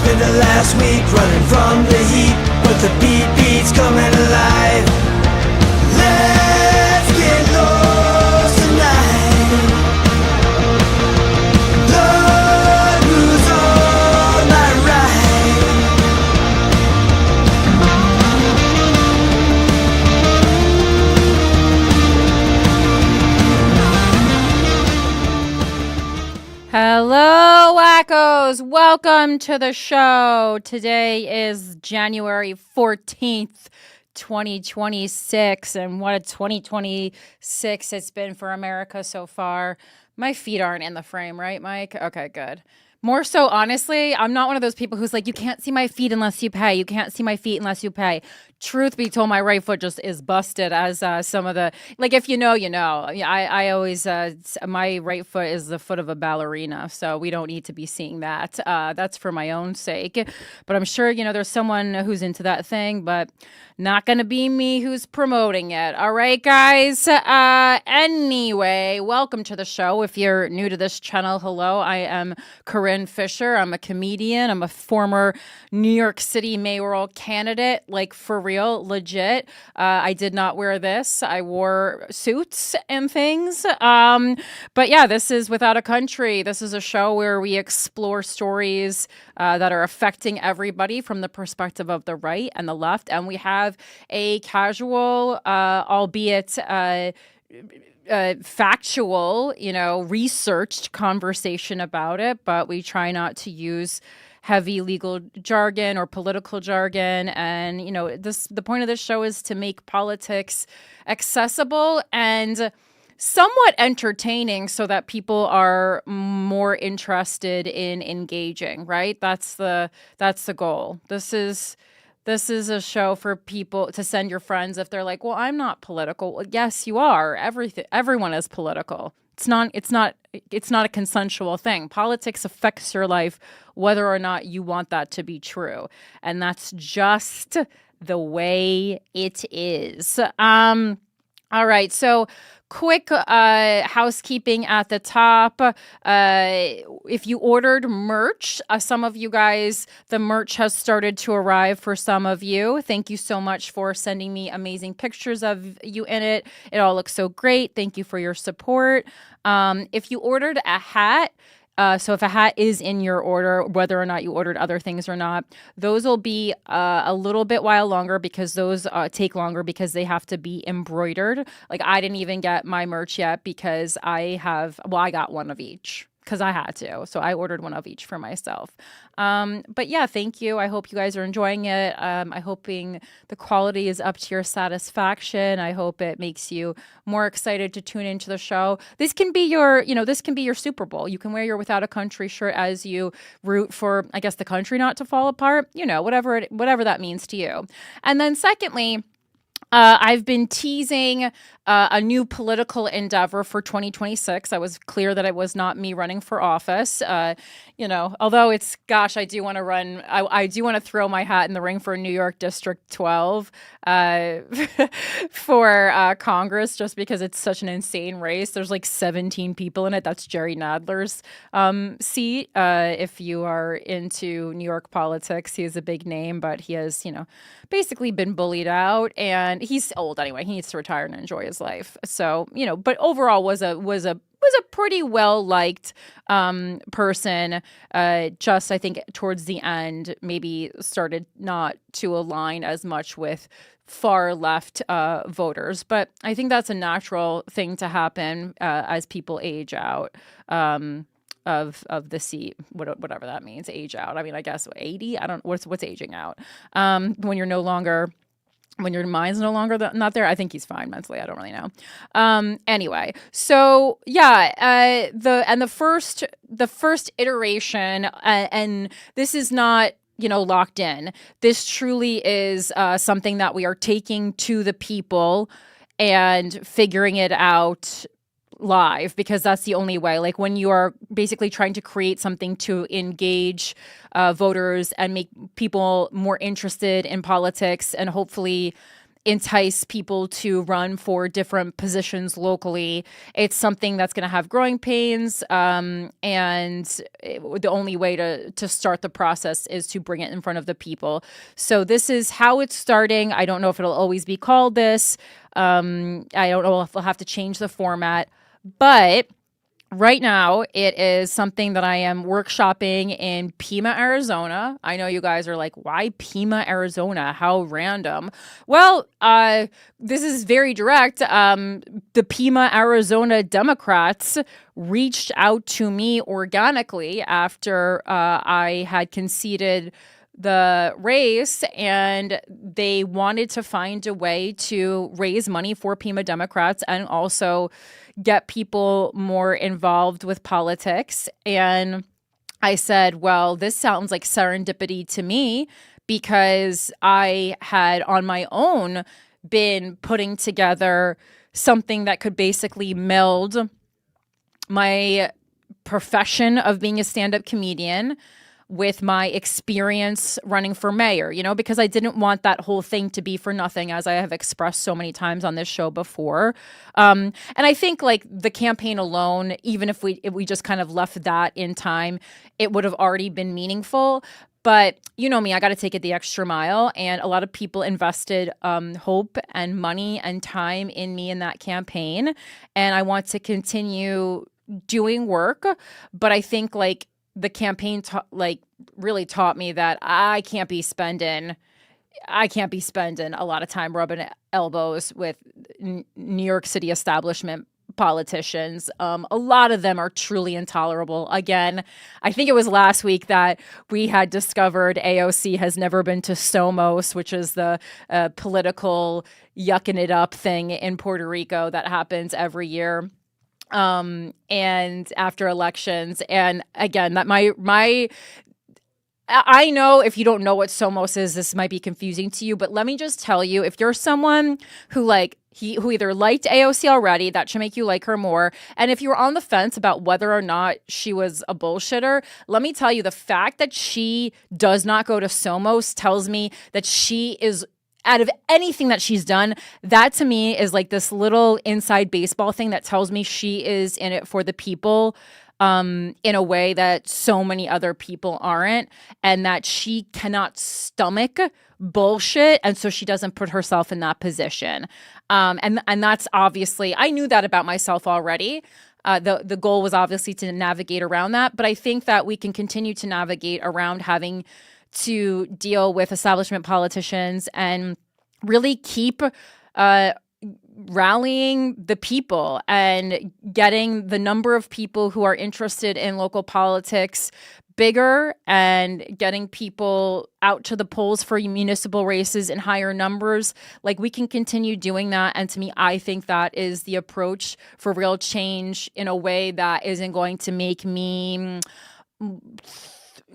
Spent the last week running from the heat, but the beat's coming alive. Let's get lost tonight. Lord, who's on my right? Hello, wackos. Welcome to the show. Today is January 14th, 2026. And what a 2026 it's been for America so far. My feet aren't in the frame, right, Mike? Okay, good. More so, honestly, I'm not one of those people who's like, you can't see my feet unless you pay. You can't see my feet unless you pay. Truth be told, my right foot just is busted as some of the, like, if you know, you know. I always, my right foot is the foot of a ballerina, so we don't need to be seeing that. That's for my own sake. But I'm sure, you know, there's someone who's into that thing, but not going to be me who's promoting it. All right, guys. Anyway, welcome to the show. If you're new to this channel, hello. I am Corinne Fisher. I'm a comedian. I'm a former New York City mayoral candidate, like for real, legit. I did not wear this. I wore suits and things. But yeah, this is Without a Country. This is a show where we explore stories that are affecting everybody from the perspective of the right and the left. And we have a casual, albeit factual, you know, researched conversation about it, but we try not to use heavy legal jargon or political jargon. And, you know, the point of this show is to make politics accessible and somewhat entertaining so that people are more interested in engaging, right? That's the goal. This is a show for people to send your friends if they're like, well, I'm not political. Well, yes, you are. Everyone is political. It's not a consensual thing. Politics affects your life whether or not you want that to be true. And that's just the way it is. All right. So quick housekeeping at the top. If you ordered merch, some of you guys, the merch has started to arrive for some of you. Thank you so much for sending me amazing pictures of you in it. It all looks so great. Thank you for your support. If you ordered a hat, so if a hat is in your order, whether or not you ordered other things or not, those will be a little bit while longer because those take longer because they have to be embroidered. Like I didn't even get my merch yet because I got one of each because I had to. So I ordered one of each for myself. But yeah, thank you. I hope you guys are enjoying it. I'm hoping the quality is up to your satisfaction. I hope it makes you more excited to tune into the show. This can be your Super Bowl. You can wear your Without a Country shirt as you root for, I guess, the country not to fall apart, you know, whatever that means to you. And then secondly, I've been teasing a new political endeavor for 2026. I was clear that it was not me running for office. You know, although I do want to run. I do want to throw my hat in the ring for New York District 12 for Congress, just because it's such an insane race. There's like 17 people in it. That's Jerry Nadler's seat. If you are into New York politics, he is a big name, but he has, you know, basically been bullied out, and he's old anyway. He needs to retire and enjoy his life. So, you know, but overall was a pretty well liked person. Just I think towards the end maybe started not to align as much with far left voters, but I think that's a natural thing to happen as people age out. Of the seat, whatever that means, age out. I mean, I guess 80. I don't. What's aging out? When your mind's no longer not there. I think he's fine mentally. I don't really know. Anyway, so yeah, the first iteration, and this is not, you know, locked in. This truly is something that we are taking to the people and figuring it out live, because that's the only way. Like when you are basically trying to create something to engage voters and make people more interested in politics and hopefully entice people to run for different positions locally. It's something that's going to have growing pains, and the only way to start the process is to bring it in front of the people. So this is how it's starting. I don't know if it'll always be called this. I don't know if we'll have to change the format, but right now, it is something that I am workshopping in Pima, Arizona. I know you guys are like, why Pima, Arizona? How random. Well, this is very direct. The Pima, Arizona Democrats reached out to me organically after I had conceded the race, and they wanted to find a way to raise money for Pima Democrats and also get people more involved with politics. And I said, well, this sounds like serendipity to me, because I had on my own been putting together something that could basically meld my profession of being a stand-up comedian with my experience running for mayor, because I didn't want that whole thing to be for nothing, as I have expressed so many times on this show before. And I think like the campaign alone, even if we just kind of left that in time, it would have already been meaningful. But you know me, I got to take it the extra mile. And a lot of people invested hope and money and time in me in that campaign. And I want to continue doing work. But I think like the campaign really taught me that I can't be spending a lot of time rubbing elbows with New York City establishment politicians. A lot of them are truly intolerable. Again, I think it was last week that we had discovered AOC has never been to Somos, which is the political yucking it up thing in Puerto Rico that happens every year. And after elections. And again, that I know if you don't know what Somos is, this might be confusing to you, but let me just tell you, if you're someone who who either liked AOC already, that should make you like her more. And if you were on the fence about whether or not she was a bullshitter, let me tell you, the fact that she does not go to Somos tells me that she is, out of anything that she's done, that to me is like this little inside baseball thing that tells me she is in it for the people, in a way that so many other people aren't, and that she cannot stomach bullshit, and so she doesn't put herself in that position. And that's obviously, I knew that about myself already. The goal was obviously to navigate around that, but I think that we can continue to navigate around having to deal with establishment politicians and really keep rallying the people and getting the number of people who are interested in local politics bigger, and getting people out to the polls for municipal races in higher numbers. Like, we can continue doing that. And to me, I think that is the approach for real change in a way that isn't going to make me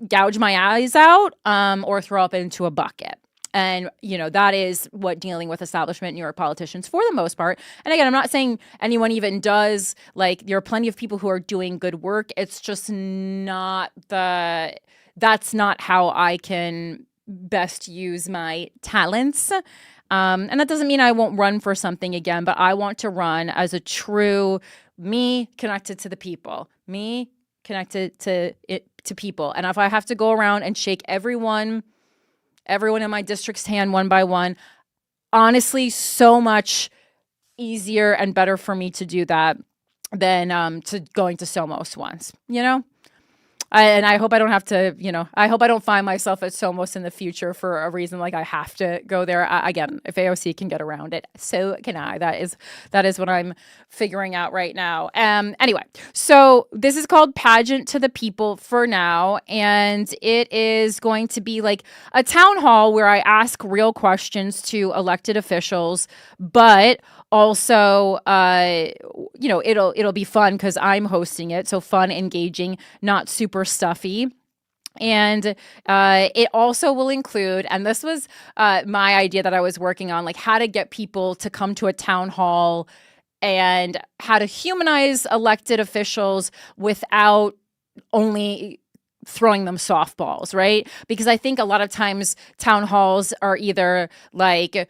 gouge my eyes out or throw up into a bucket. And, that is what dealing with establishment New York politicians for the most part. And again, I'm not saying anyone even does. Like, there are plenty of people who are doing good work. It's just that's not how I can best use my talents. And that doesn't mean I won't run for something again, but I want to run as a true me connected to the people, me connected to people. And if I have to go around and shake everyone in my district's hand one by one, honestly, so much easier and better for me to do that than to going to Somos once, And I hope I don't have to, I hope I don't find myself at Somos in the future for a reason like I have to go there. Again, if AOC can get around it, so can I. That is what I'm figuring out right now. Anyway, so this is called Pagent to the People for now, and it is going to be like a town hall where I ask real questions to elected officials, but also, it'll be fun because I'm hosting it. So fun, engaging, not super stuffy. And it also will include, and this was my idea that I was working on, like how to get people to come to a town hall and how to humanize elected officials without only throwing them softballs, right? Because I think a lot of times town halls are either like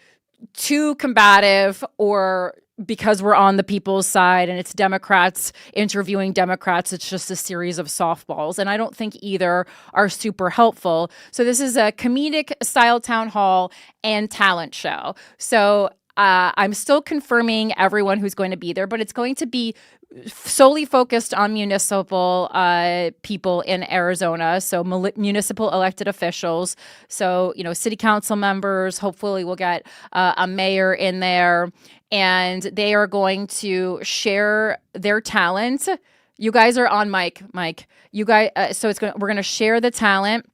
too combative or because we're on the people's side and it's Democrats interviewing Democrats, it's just a series of softballs. And I don't think either are super helpful. So this is a comedic style town hall and talent show. So I'm still confirming everyone who's going to be there, but it's going to be solely focused on municipal people in Arizona. So municipal elected officials. So, city council members, hopefully we'll get a mayor in there, and they are going to share their talent. You guys are on mic, Mike. You guys, so we're going to share the talent.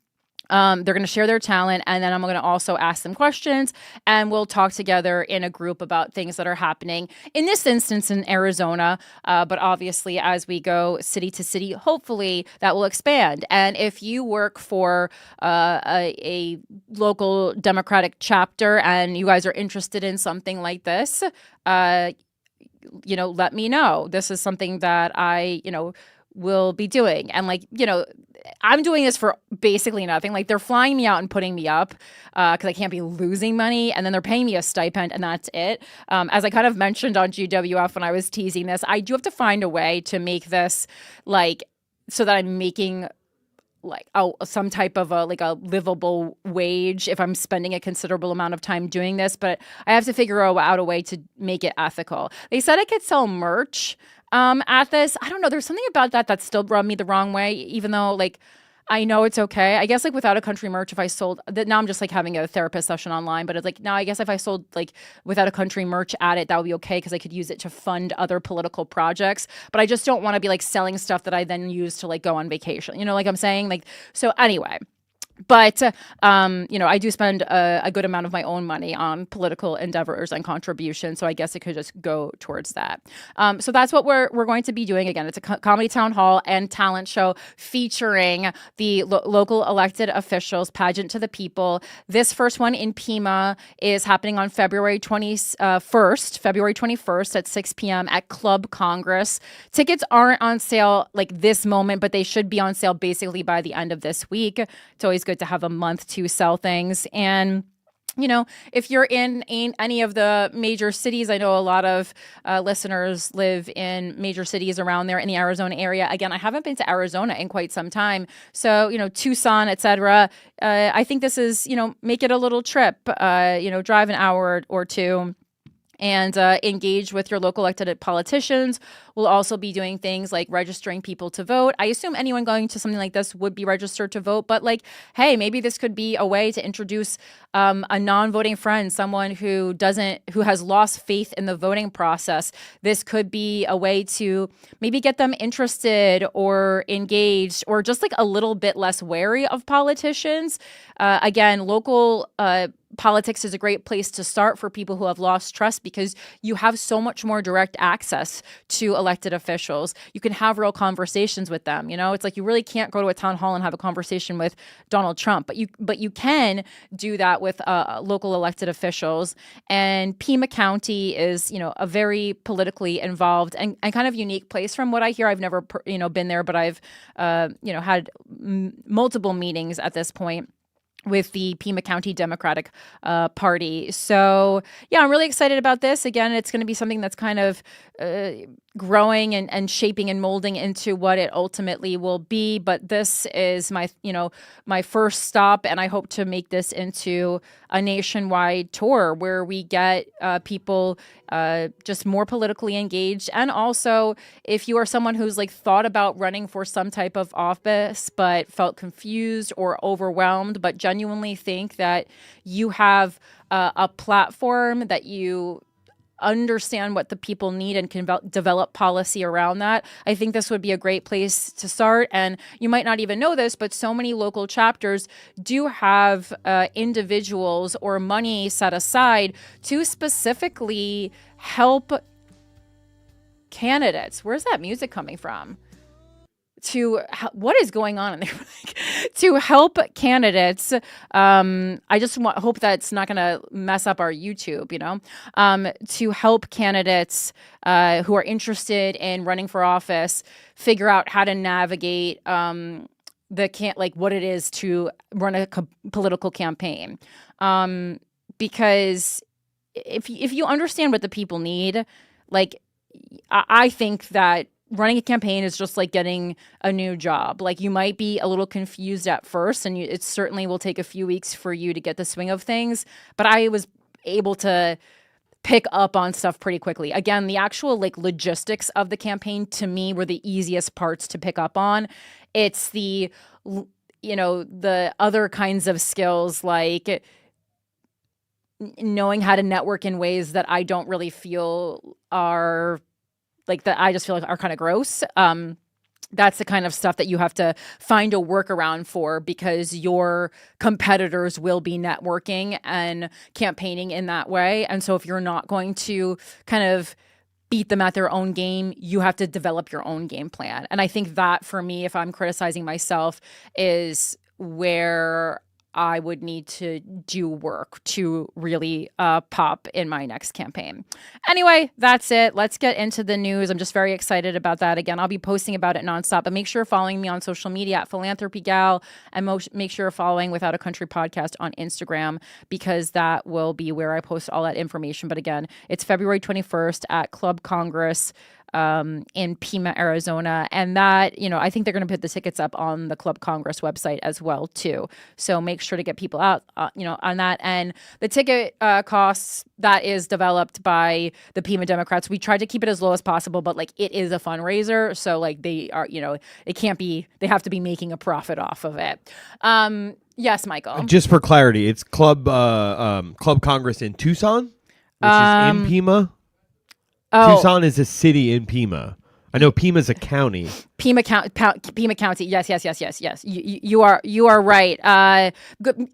They're going to share their talent, and then I'm going to also ask them questions, and we'll talk together in a group about things that are happening in this instance in Arizona. But obviously, as we go city to city, hopefully that will expand. And if you work for a local Democratic chapter and you guys are interested in something like this, let me know. This is something that I, will be doing. And I'm doing this for basically nothing. They're flying me out and putting me up because I can't be losing money. And then they're paying me a stipend, and that's it. As I kind of mentioned on GWF when I was teasing this, I do have to find a way to make this so that I'm making some type of a livable wage if I'm spending a considerable amount of time doing this. But I have to figure out a way to make it ethical. They said I could sell merch at this. I don't know. There's something about that still rubbed me the wrong way, even though I know it's okay. I guess Without a Country merch, if I sold that, now I'm just having a therapist session online, but it's now I guess if I sold Without a Country merch at it, that would be okay because I could use it to fund other political projects. But I just don't want to be selling stuff that I then use to go on vacation. I'm saying? So anyway. But, I do spend a good amount of my own money on political endeavors and contributions, so I guess it could just go towards that. So that's what we're going to be doing. Again, it's a comedy town hall and talent show featuring the local elected officials, Pagent to the People. This first one in Pima is happening on February 21st at 6 p.m. at Club Congress. Tickets aren't on sale this moment, but they should be on sale basically by the end of this week. It's always good to have a month to sell things. And if you're in any of the major cities, I know a lot of listeners live in major cities around there in the Arizona area. Again, I haven't been to Arizona in quite some time. So, Tucson, etc. I think this is, make it a little trip, drive an hour or two and engage with your local elected politicians. We'll also be doing things like registering people to vote. I assume anyone going to something like this would be registered to vote, but hey, maybe this could be a way to introduce a non-voting friend, someone who has lost faith in the voting process. This could be a way to maybe get them interested or engaged or just a little bit less wary of politicians. Again, local politics is a great place to start for people who have lost trust because you have so much more direct access to elected officials. You can have real conversations with them. It's you really can't go to a town hall and have a conversation with Donald Trump, but you can do that with local elected officials. And Pima County is, a very politically involved and kind of unique place from what I hear. I've never, been there, but I've, had multiple meetings at this point with the Pima County Democratic Party. So, yeah, I'm really excited about this. Again, it's going to be something that's kind of growing and shaping and molding into what it ultimately will be. But this is my first stop, and I hope to make this into a nationwide tour where we get people just more politically engaged. And also, if you are someone who's thought about running for some type of office but felt confused or overwhelmed, but genuinely think that you have a platform that you understand what the people need and can develop policy around that, I think this would be a great place to start. And you might not even know this, but so many local chapters do have individuals or money set aside to specifically help candidates. Where's that music coming from? What is going on in there? To help candidates. I just hope that's not going to mess up our YouTube, to help candidates who are interested in running for office figure out how to navigate what it is to run a political campaign. Because if you understand what the people need, like I think that running a campaign is just like getting a new job. Like you might be a little confused at first, and it certainly will take a few weeks for you to get the swing of things. But I was able to pick up on stuff pretty quickly. Again, the actual like logistics of the campaign to me were the easiest parts to pick up on. It's the the other kinds of skills like knowing how to network in ways that I don't really feel are like that I just feel like are kind of gross. That's the kind of stuff that you have to find a workaround for because your competitors will be networking and campaigning in that way. And so if you're not going to kind of beat them at their own game, you have to develop your own game plan. And I think that for me, if I'm criticizing myself, is where I would need to do work to really pop in my next campaign. Anyway, that's it. Let's get into the news. I'm just very excited about that. Again, I'll be posting about it nonstop, but make sure you're following me on social media at philanthropygal, and make sure you're following Without a Country podcast on Instagram, because that will be where I post all that information. But again, it's February 21st at Club Congress in Pima, Arizona. And that, I think they're going to put the tickets up on the Club Congress website as well, too. So make sure to get people out, on that. And the ticket costs, that is developed by the Pima Democrats. We tried to keep it as low as possible, but like it is a fundraiser. So like they are, it can't be, they have to be making a profit off of it. Yes, Michael. Just for clarity, it's Club Congress in Tucson, which is in Pima. Oh. Tucson is a city in Pima. I know Pima's a county. Pima County. Yes. You are right.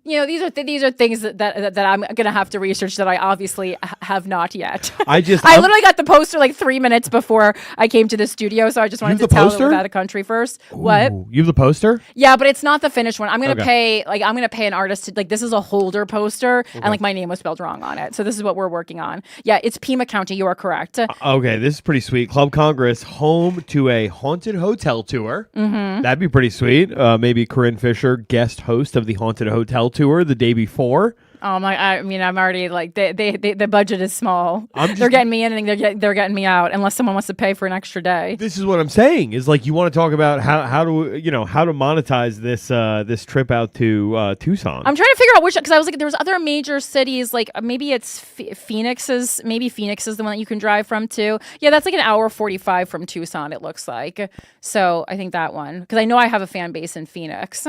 These are things that I'm gonna have to research that I obviously have not yet. I literally got the poster like 3 minutes before I came to the studio, so I just wanted to tell them Without a Country first. Ooh, what? You have the poster? Yeah, but it's not the finished one. I'm gonna pay an artist to this is a holder poster, and like my name was spelled wrong on it. So this is what we're working on. Yeah, it's Pima County. You are correct. Okay, this is pretty sweet. Club Congress, home to a haunted hotel tour. Mm-hmm. That'd be pretty sweet. Maybe Corinne Fisher, guest host of the haunted hotel tour the day before. Oh my! I'm already like the budget is small. They're getting me in and they're getting me out unless someone wants to pay for an extra day. This is what I'm saying. Is like you want to talk about how to monetize this trip out to Tucson. I'm trying to figure out which, because I was like, there's other major cities, like maybe it's Phoenix is the one that you can drive from too. Yeah, that's like an hour 45 from Tucson. It looks like. So I think that one, because I know I have a fan base in Phoenix.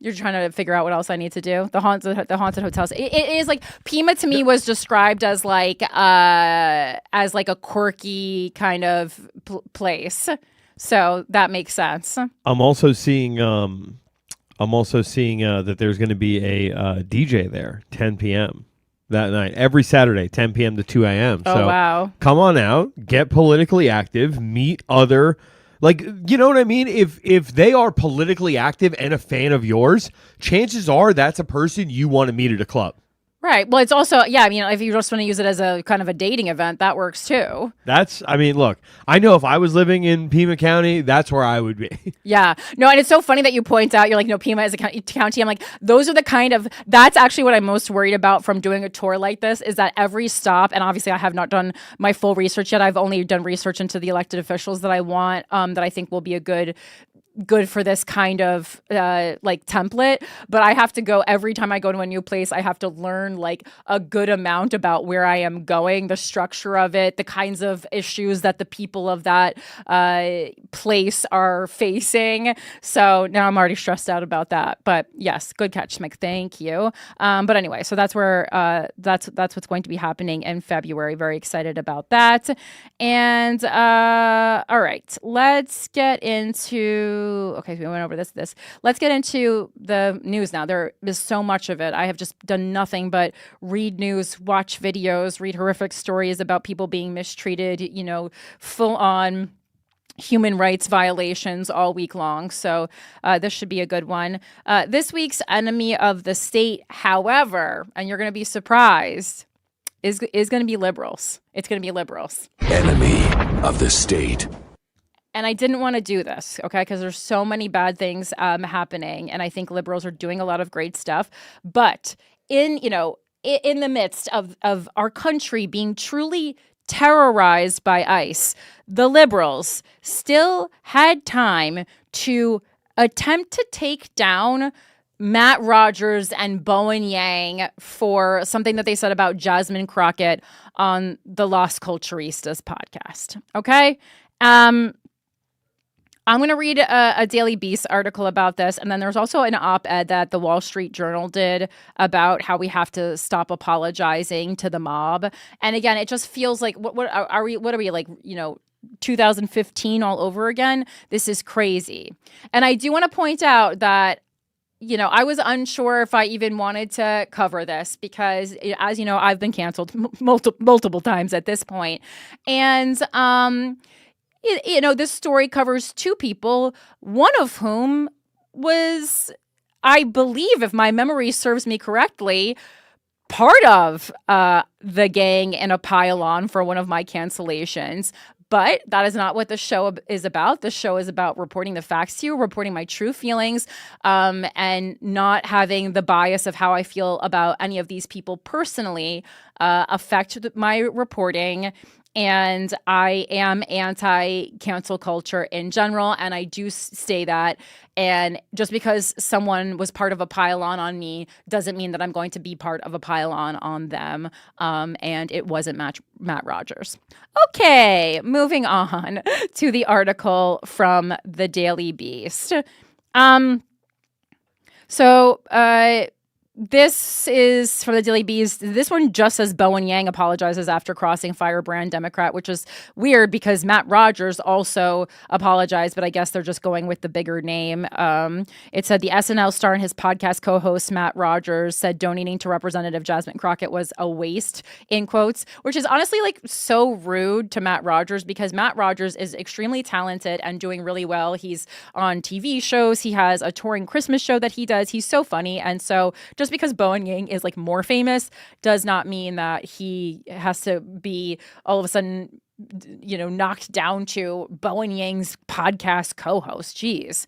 You're trying to figure out what else I need to do. The haunted hotels. It is like Pima to me was described as like a quirky kind of place. So that makes sense. I'm also seeing that there's going to be a DJ there 10 p.m. that night every Saturday 10 p.m. to 2 a.m. Oh, so wow. Come on out, get politically active, meet other. Like, you know what I mean? If they are politically active and a fan of yours, chances are that's a person you want to meet at a club. Right. Well, it's also, if you just want to use it as a kind of a dating event, that works too. Look, I know if I was living in Pima County, that's where I would be. Yeah. No, and it's so funny that you point out, you're like, no, Pima is a county. I'm like, those are that's actually what I'm most worried about from doing a tour like this, is that every stop, and obviously I have not done my full research yet. I've only done research into the elected officials that I want, that I think will be a good for this kind of template, but I have to go every time I go to a new place. I have to learn like a good amount about where I am going, the structure of it, the kinds of issues that the people of that place are facing. So now I'm already stressed out about that. But yes, good catch, Mick. Thank you. But anyway, so that's where that's what's going to be happening in February. Very excited about that. And all right, let's get into. Okay, we went over this. Let's get into the news now. There is so much of it. I have just done nothing but read news, watch videos, read horrific stories about people being mistreated, full on human rights violations all week long. So this should be a good one. This week's enemy of the state, however, and you're going to be surprised, is going to be liberals. It's going to be liberals. Enemy of the state. And I didn't want to do this, okay, because there's so many bad things happening, and I think liberals are doing a lot of great stuff. But in in the midst of our country being truly terrorized by ICE, the liberals still had time to attempt to take down Matt Rogers and Bowen Yang for something that they said about Jasmine Crockett on the Las Culturistas podcast. Okay? I'm going to read a Daily Beast article about this. And then there's also an op-ed that the Wall Street Journal did about how we have to stop apologizing to the mob. And again, it just feels like, what are we like, 2015 all over again? This is crazy. And I do want to point out that, I was unsure if I even wanted to cover this because, as you know, I've been canceled multiple times at this point. And, this story covers two people, one of whom was, I believe, if my memory serves me correctly, part of the gang in a pile-on for one of my cancellations. But that is not what the show is about. The show is about reporting the facts to you, reporting my true feelings, and not having the bias of how I feel about any of these people personally affect my reporting. And I am anti-cancel culture in general, and I do say that. And just because someone was part of a pile-on me doesn't mean that I'm going to be part of a pile-on on them. And it wasn't Matt Rogers. Okay, moving on to the article from the Daily Beast. This is from the Daily Beast. This one just says Bowen Yang apologizes after crossing firebrand Democrat, which is weird because Matt Rogers also apologized, but I guess they're just going with the bigger name. It said the SNL star and his podcast co-host Matt Rogers said donating to Representative Jasmine Crockett was a waste, in quotes, which is honestly like so rude to Matt Rogers because Matt Rogers is extremely talented and doing really well. He's on TV shows. He has a touring Christmas show that he does. He's so funny. And so just because Bowen Yang is like more famous does not mean that he has to be all of a sudden, knocked down to Bowen Yang's podcast co-host. Jeez.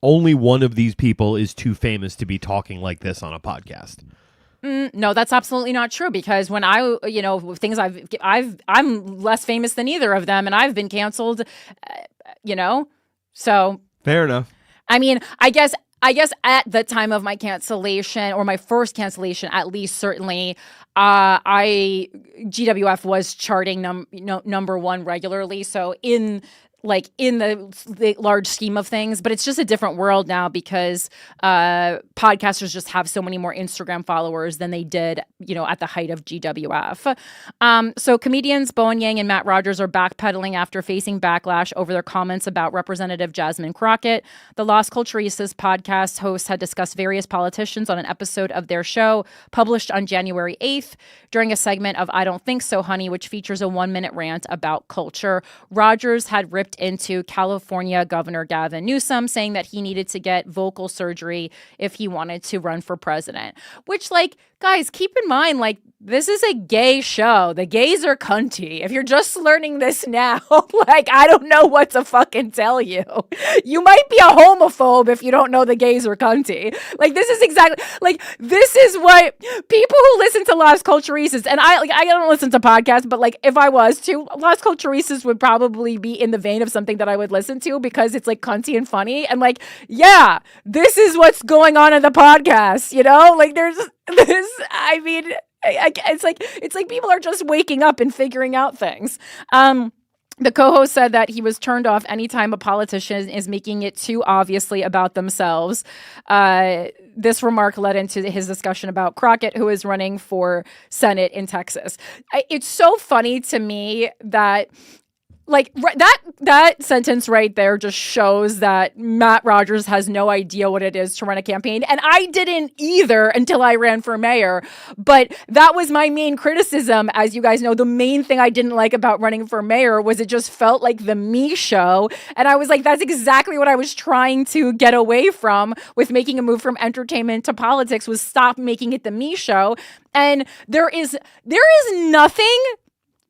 Only one of these people is too famous to be talking like this on a podcast. No, that's absolutely not true because when things I'm less famous than either of them and I've been canceled, so. Fair enough. I mean, I guess at the time of my cancellation or my first cancellation, at least certainly, GWF was charting number one regularly. So in the large scheme of things, but it's just a different world now because podcasters just have so many more Instagram followers than they did, at the height of GWF. So comedians Bowen Yang and Matt Rogers are backpedaling after facing backlash over their comments about Representative Jasmine Crockett. The Las Culturistas podcast hosts had discussed various politicians on an episode of their show published on January 8th during a segment of I Don't Think So, Honey, which features a 1-minute rant about culture. Rogers had ripped into California Governor Gavin Newsom, saying that he needed to get vocal surgery if he wanted to run for president. Which, guys, keep in mind, this is a gay show. The gays are cunty. If you're just learning this now, I don't know what to fucking tell you. You might be a homophobe if you don't know the gays are cunty. This is exactly, this is what people who listen to Las Culturistas, and I don't listen to podcasts, but, if I was to, Las Culturistas would probably be in the vein of something that I would listen to because it's, cunty and funny. And, yeah, this is what's going on in the podcast, there's this, I mean... It's like people are just waking up and figuring out things. The co-host said that he was turned off anytime a politician is making it too obviously about themselves. This remark led into his discussion about Crockett, who is running for Senate in Texas. It's so funny to me that that sentence right there just shows that Matt Rogers has no idea what it is to run a campaign. And I didn't either until I ran for mayor. But that was my main criticism. As you guys know, the main thing I didn't like about running for mayor was it just felt like the me show. And I was like, that's exactly what I was trying to get away from with making a move from entertainment to politics, was stop making it the me show. And there is nothing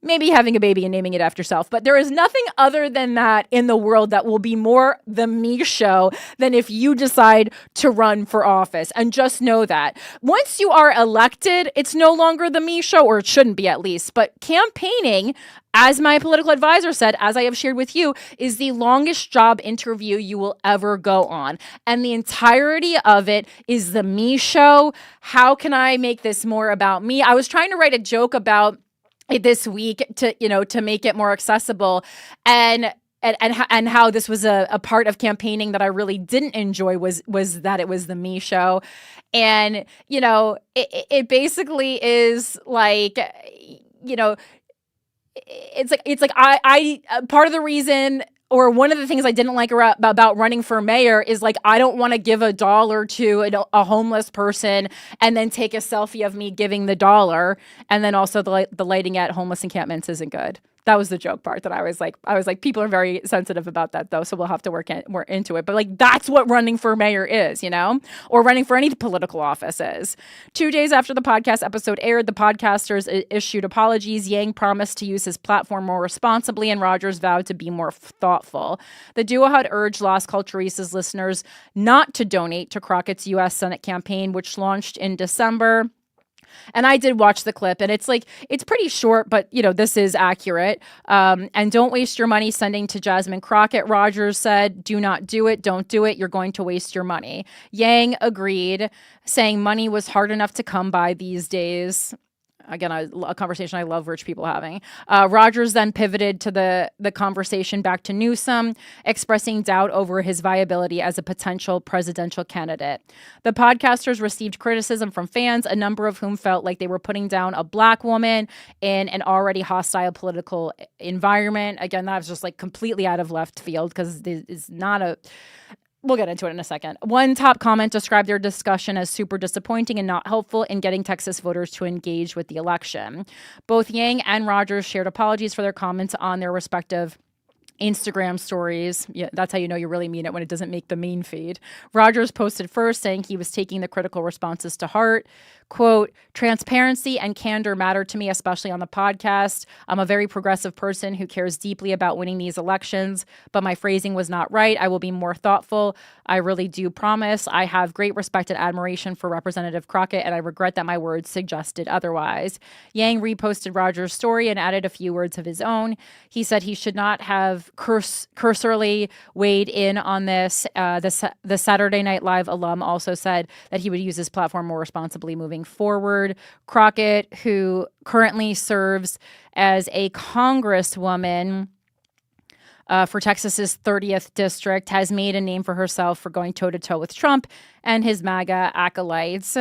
maybe having a baby and naming it after yourself. But there is nothing other than that in the world that will be more the me show than if you decide to run for office. And just know that once you are elected, it's no longer the me show, or it shouldn't be at least. But campaigning, as my political advisor said, as I have shared with you, is the longest job interview you will ever go on. And the entirety of it is the me show. How can I make this more about me? I was trying to write a joke about it this week to make it more accessible, and how this was a part of campaigning that I really didn't enjoy was that it was the me show. And it basically is like, it's like I part of the reason, or one of the things I didn't like about running for mayor is like, I don't want to give $1 to a homeless person and then take a selfie of me giving the $1. And then also the lighting at homeless encampments isn't good. That was the joke part that I was like, people are very sensitive about that though. So we'll have to work more into it. But like, that's what running for mayor is, or running for any political office is. 2 days after the podcast episode aired, the podcasters issued apologies. Yang promised to use his platform more responsibly, and Rogers vowed to be more thoughtful. The duo had urged Las Culturistas listeners not to donate to Crockett's U.S. Senate campaign, which launched in December. And I did watch the clip, and it's pretty short, but this is accurate. And don't waste your money sending to Jasmine Crockett. Rogers said, do not do it. Don't do it. You're going to waste your money. Yang agreed, saying money was hard enough to come by these days. Again, a conversation I love rich people having. Rogers then pivoted to the conversation back to Newsom, expressing doubt over his viability as a potential presidential candidate. The podcasters received criticism from fans, a number of whom felt like they were putting down a Black woman in an already hostile political environment. Again, that was just like completely out of left field, because it's not a... We'll get into it in a second. One top comment described their discussion as super disappointing and not helpful in getting Texas voters to engage with the election. Both Yang and Rogers shared apologies for their comments on their respective Instagram stories. Yeah, that's how you know you really mean it, when it doesn't make the main feed. Rogers posted first, saying he was taking the critical responses to heart. Quote, transparency and candor matter to me, especially on the podcast. I'm a very progressive person who cares deeply about winning these elections, but my phrasing was not right. I will be more thoughtful. I really do promise. I have great respect and admiration for Representative Crockett, and I regret that my words suggested otherwise. Yang reposted Rogers' story and added a few words of his own. He said he should not have cursorily weighed in on this. The Saturday Night Live alum also said that he would use his platform more responsibly moving forward. Crockett, who currently serves as a congresswoman for Texas's 30th district, has made a name for herself for going toe-to-toe with Trump and his MAGA acolytes.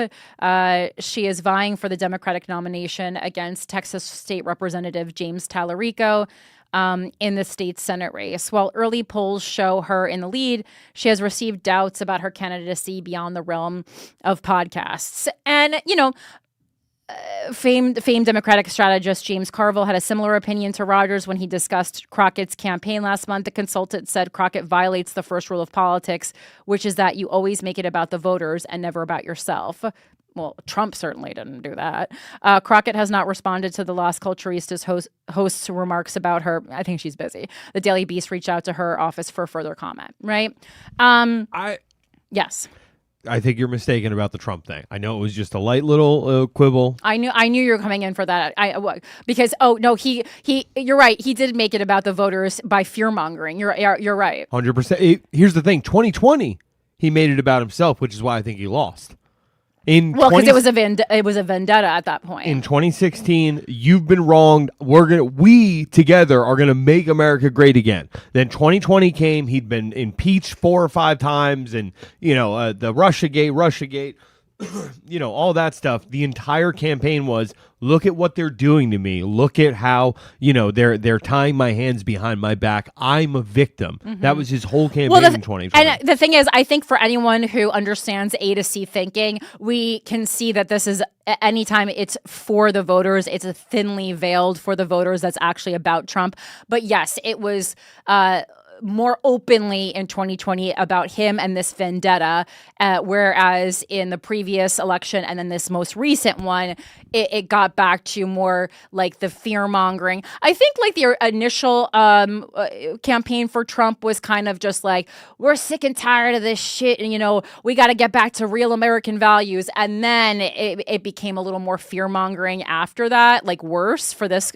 She is vying for the Democratic nomination against Texas State Representative James Tallarico in the state Senate race. While early polls show her in the lead, she has received doubts about her candidacy beyond the realm of podcasts. And, famed Democratic strategist James Carville had a similar opinion to Rogers when he discussed Crockett's campaign last month. The consultant said Crockett violates the first rule of politics, which is that you always make it about the voters and never about yourself. Well, Trump certainly didn't do that. Crockett has not responded to the Las Culturistas host's remarks about her. I think she's busy. The Daily Beast reached out to her office for further comment, right? Yes. I think you're mistaken about the Trump thing. I know it was just a light little quibble. I knew you were coming in for that. Because you're right. He did make it about the voters by fear mongering. You're right. 100%. Here's the thing. 2020, he made it about himself, which is why I think he lost. Because it was a vendetta at that point. In 2016, you've been wronged. We together are gonna make America great again. Then 2020 came. He'd been impeached 4 or 5 times, and the Russiagate, all that stuff. The entire campaign was, look at what they're doing to me. Look at how they're tying my hands behind my back. I'm a victim. Mm-hmm. That was his whole campaign in 2020. And the thing is, I think for anyone who understands A to C thinking, we can see that this is, anytime it's for the voters, it's a thinly veiled for the voters that's actually about Trump. But yes, it was more openly in 2020 about him and this vendetta, whereas in the previous election and then this most recent one, it got back to more like the fear mongering. I think like the initial campaign for Trump was kind of just like, we're sick and tired of this shit, and we got to get back to real American values. And then it became a little more fear mongering after that, like worse for this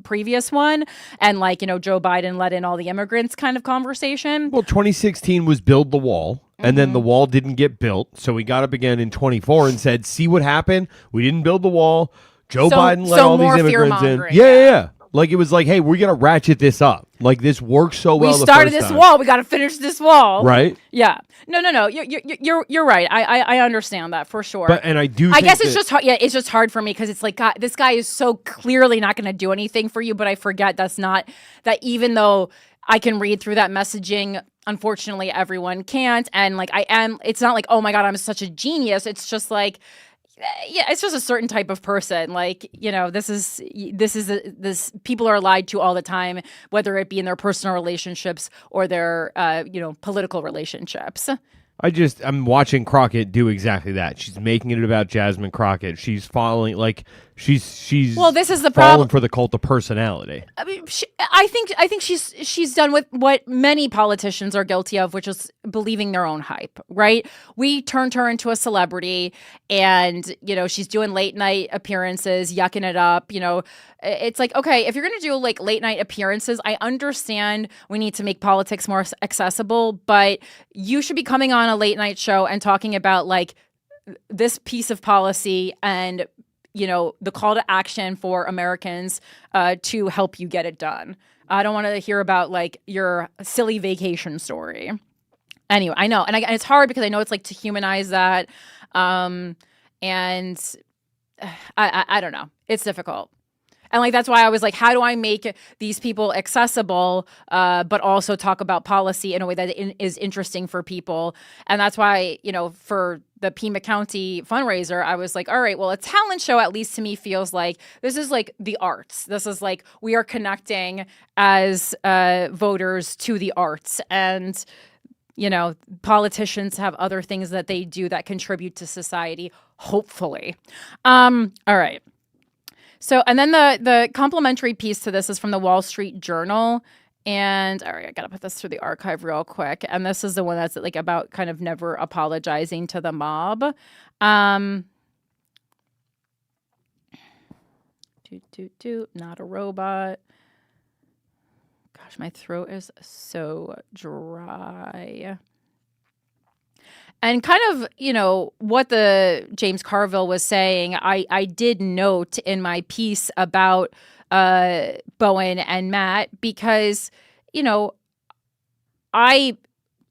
previous one, and like Joe Biden let in all the immigrants kind of conversation. Well, 2016 was build the wall. And then the wall didn't get built. So we got up again in 24 and said, see what happened? We didn't build the wall. Joe Biden let all these immigrants in. Yeah. Like, it was like, hey, we're going to ratchet this up. Like, this works so well. We started this wall. We got to finish this wall. Right? Yeah. No. You're right. I understand that for sure. But I guess it's just hard. Yeah, it's just hard for me because it's like, God, this guy is so clearly not going to do anything for you. But I forget that even though I can read through that messaging, unfortunately, everyone can't. And like it's not like, oh my God, I'm such a genius. It's just like, yeah, it's just a certain type of person. Like, this people are lied to all the time, whether it be in their personal relationships or their, political relationships. I'm watching Crockett do exactly that. She's making it about Jasmine Crockett. She's following, like, she's well, this is the falling problem for the cult of personality. I mean, I think she's done with what many politicians are guilty of, which is believing their own hype, right? We turned her into a celebrity, and she's doing late night appearances, yucking it up. It's like, okay, if you're gonna do like late night appearances, I understand we need to make politics more accessible, but you should be coming on a late night show and talking about like this piece of policy and the call to action for Americans to help you get it done. I don't want to hear about like your silly vacation story. Anyway, I know, and it's hard because I know it's like to humanize that, and I don't know, it's difficult. And like that's why I was like, how do I make these people accessible, but also talk about policy in a way that is interesting for people? And that's why, for the Pima County fundraiser, I was like, all right, well, a talent show at least to me feels like this is like the arts. This is like we are connecting as voters to the arts. And, politicians have other things that they do that contribute to society, hopefully. All right. So, and then the complimentary piece to this is from the Wall Street Journal. And all right, I got to put this through the archive real quick. And this is the one that's like about kind of never apologizing to the mob. Not a robot. Gosh, my throat is so dry. And kind of, what the James Carville was saying, I did note in my piece about Bowen and Matt because, I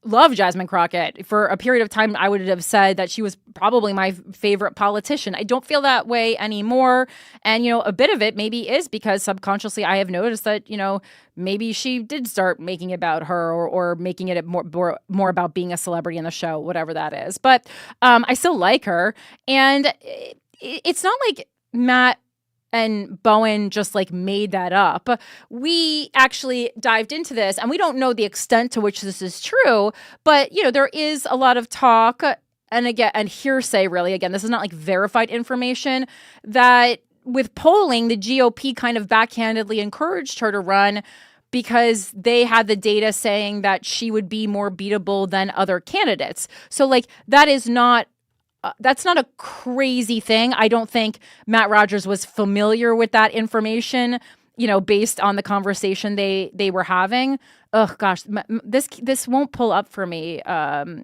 love Jasmine Crockett. For a period of time, I would have said that she was probably my favorite politician. I don't feel that way anymore. And, a bit of it maybe is because subconsciously I have noticed that, maybe she did start making it about her or making it more about being a celebrity in the show, whatever that is. But I still like her. And it's not like Matt and Bowen just like made that up. We actually dived into this and we don't know the extent to which this is true, but there is a lot of talk and hearsay really. Again, this is not like verified information that with polling, the GOP kind of backhandedly encouraged her to run because they had the data saying that she would be more beatable than other candidates. So like that is not that's not a crazy thing. I don't think Matt Rogers was familiar with that information, based on the conversation they were having. Oh gosh, this won't pull up for me,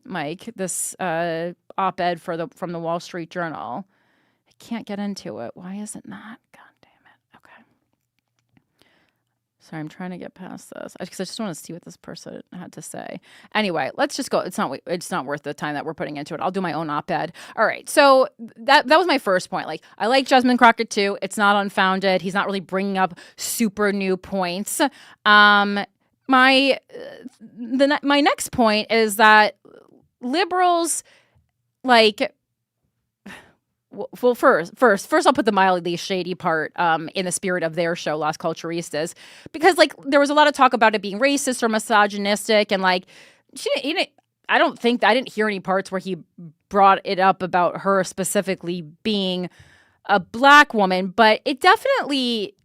Mike. This op-ed from the Wall Street Journal. I can't get into it. Why is it not? God damn it. Okay. Sorry, I'm trying to get past this because I just want to see what this person had to say. Anyway, let's just go. It's not worth the time that we're putting into it. I'll do my own op-ed. All right. So that was my first point. Like, I like Jasmine Crockett too. It's not unfounded. He's not really bringing up super new points. My next point is that liberals, like, well, first, I'll put the mildly shady part in the spirit of their show, Las Culturistas, because like there was a lot of talk about it being racist or misogynistic, and like I didn't hear any parts where he brought it up about her specifically being a black woman, but I definitely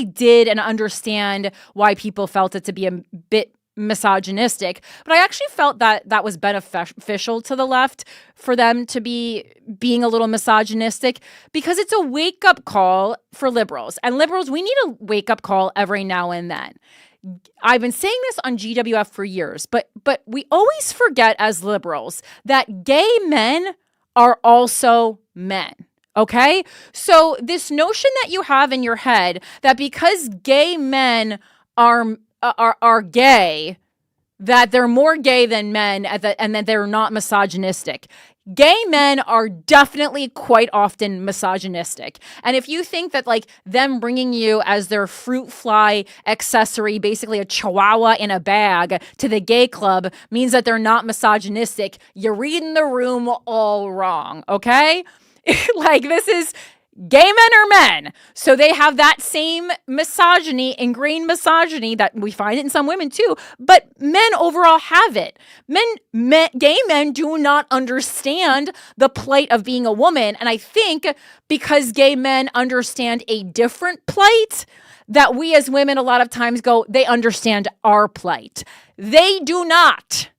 did and understand why people felt it to be a bit misogynistic, but I actually felt that was beneficial to the left for them to be being a little misogynistic, because it's a wake-up call for liberals. And liberals, we need a wake-up call every now and then. I've been saying this on GWF for years, but we always forget as liberals that gay men are also men. Okay? So this notion that you have in your head that because gay men are gay, that they're more gay than men, and that they're not misogynistic. Gay men are definitely quite often misogynistic. And if you think that like them bringing you as their fruit fly accessory, basically a chihuahua in a bag to the gay club means that they're not misogynistic, you're reading the room all wrong, okay? Like this is... Gay men are men. So they have that same misogyny, ingrained misogyny that we find in some women too, but men overall have it. Gay men do not understand the plight of being a woman. And I think because gay men understand a different plight, that we as women a lot of times go, they understand our plight. They do not.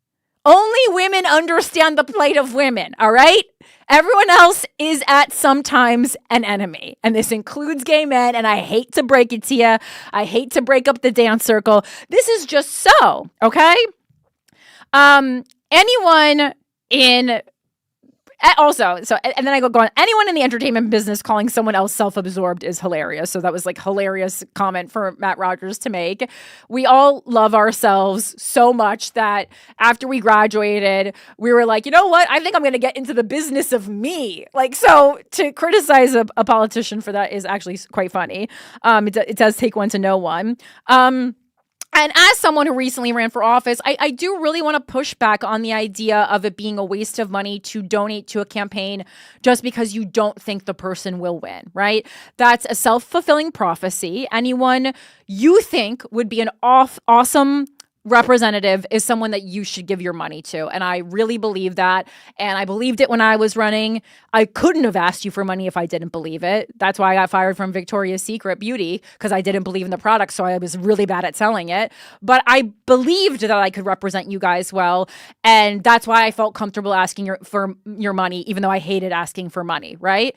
Only women understand the plight of women, all right? Everyone else is at sometimes an enemy. And this includes gay men. And I hate to break it to you. I hate to break up the dance circle. This is just so, okay? Anyone in... Also, and then I go on. Anyone in the entertainment business calling someone else self-absorbed is hilarious. So that was like hilarious comment for Matt Rogers to make. We all love ourselves so much that after we graduated, we were like, you know what? I think I'm going to get into the business of me. Like, so to criticize a politician for that is actually quite funny. It does take one to know one. And as someone who recently ran for office, I do really want to push back on the idea of it being a waste of money to donate to a campaign just because you don't think the person will win, right? That's a self-fulfilling prophecy. Anyone you think would be an awesome representative is someone that you should give your money to. And I really believe that. And I believed it when I was running. I couldn't have asked you for money if I didn't believe it. That's why I got fired from Victoria's Secret Beauty, because I didn't believe in the product. So I was really bad at selling it. But I believed that I could represent you guys well. And that's why I felt comfortable asking for your money, even though I hated asking for money, right?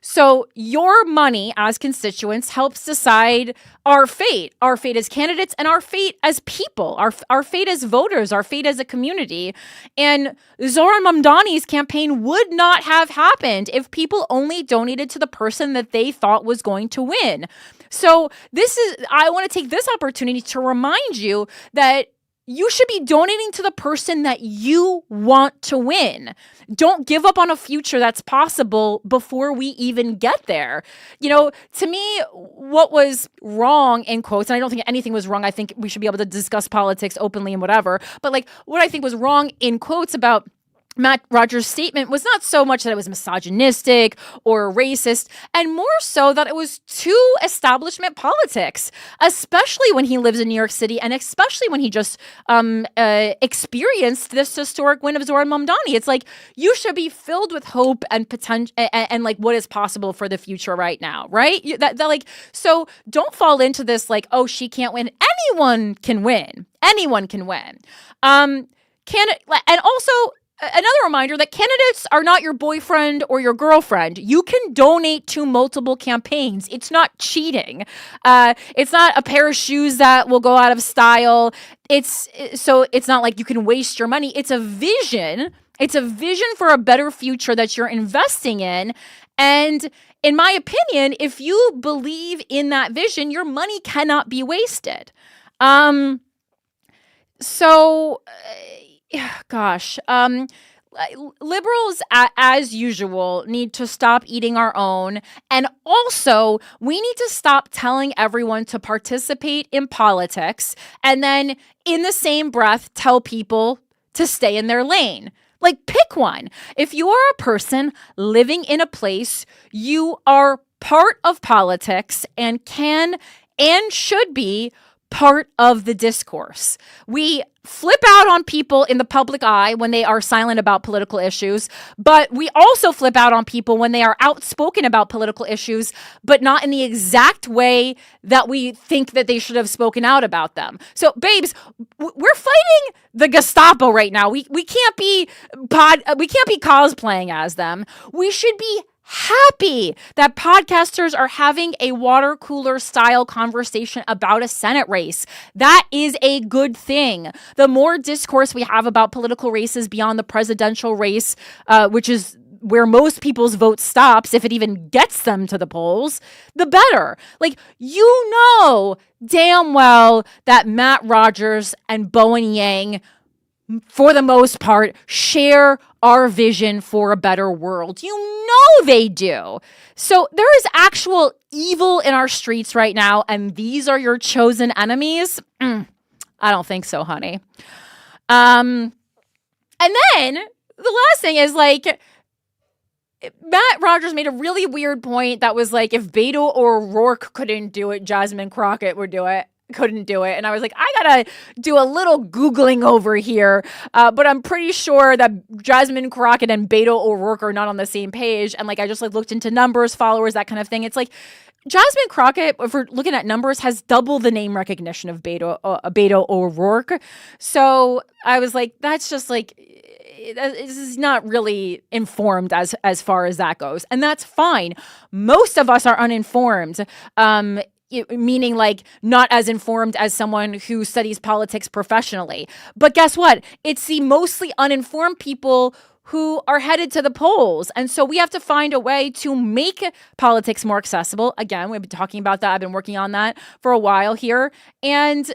So your money as constituents helps decide our fate as candidates, and our fate as people, our fate as voters, our fate as a community. And Zohran Mamdani's campaign would not have happened if people only donated to the person that they thought was going to win. So I want to take this opportunity to remind you that you should be donating to the person that you want to win. Don't give up on a future that's possible before we even get there. You know, to me, what was wrong, in quotes, and I don't think anything was wrong. I think we should be able to discuss politics openly and whatever. But like what I think was wrong, in quotes, about Matt Rogers' statement was not so much that it was misogynistic or racist, and more so that it was too establishment politics, especially when he lives in New York City, and especially when he just experienced this historic win of Zohran Mamdani. It's like, you should be filled with hope and potential and like what is possible for the future right now, right? So don't fall into this like, oh, she can't win. Anyone can win. Anyone can win. And also, another reminder that candidates are not your boyfriend or your girlfriend. You can donate to multiple campaigns. It's not cheating. It's not a pair of shoes that will go out of style. It's not like you can waste your money. It's a vision. It's a vision for a better future that you're investing in. And in my opinion, if you believe in that vision, your money cannot be wasted. Liberals, as usual, need to stop eating our own. And also, we need to stop telling everyone to participate in politics and then in the same breath tell people to stay in their lane. Like, pick one. If you are a person living in a place, you are part of politics and can and should be part of the discourse. We flip out on people in the public eye when they are silent about political issues, but we also flip out on people when they are outspoken about political issues, but not in the exact way that we think that they should have spoken out about them. So, babes, we're fighting the Gestapo right now. We can't be cosplaying as them. We should be happy that podcasters are having a water cooler style conversation about a Senate race. That is a good thing. The more discourse we have about political races beyond the presidential race, which is where most people's vote stops, if it even gets them to the polls, the better. Like, you know damn well that Matt Rogers and Bowen Yang, for the most part, share our vision for a better world. You know they do. So there is actual evil in our streets right now, and these are your chosen enemies? I don't think so, honey. And then the last thing is, like, Matt Rogers made a really weird point that was like, if Beto O'Rourke couldn't do it, Jasmine Crockett couldn't do it. And I was like, I gotta do a little Googling over here. But I'm pretty sure that Jasmine Crockett and Beto O'Rourke are not on the same page. And like, I just like looked into numbers, followers, that kind of thing. It's like, Jasmine Crockett, if we're looking at numbers, has double the name recognition of Beto O'Rourke. So I was like, that's just like, this is not really informed as far as that goes. And that's fine. Most of us are uninformed. Meaning like not as informed as someone who studies politics professionally. But guess what? It's the mostly uninformed people who are headed to the polls. And so we have to find a way to make politics more accessible. Again, we've been talking about that. I've been working on that for a while here. And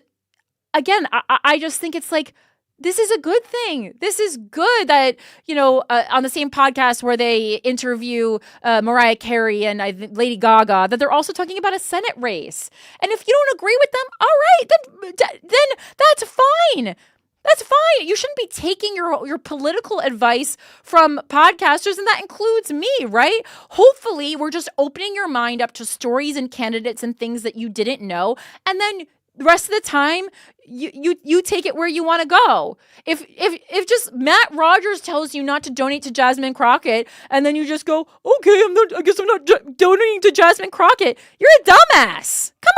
again, I just think it's like, this is a good thing. This is good that, on the same podcast where they interview Mariah Carey and Lady Gaga, that they're also talking about a Senate race. And if you don't agree with them, all right, then that's fine. That's fine. You shouldn't be taking your political advice from podcasters, and that includes me, right? Hopefully, we're just opening your mind up to stories and candidates and things that you didn't know, and then the rest of the time, you take it where you want to go. If just Matt Rogers tells you not to donate to Jasmine Crockett, and then you just go, okay, I guess I'm not donating to Jasmine Crockett, you're a dumbass. Come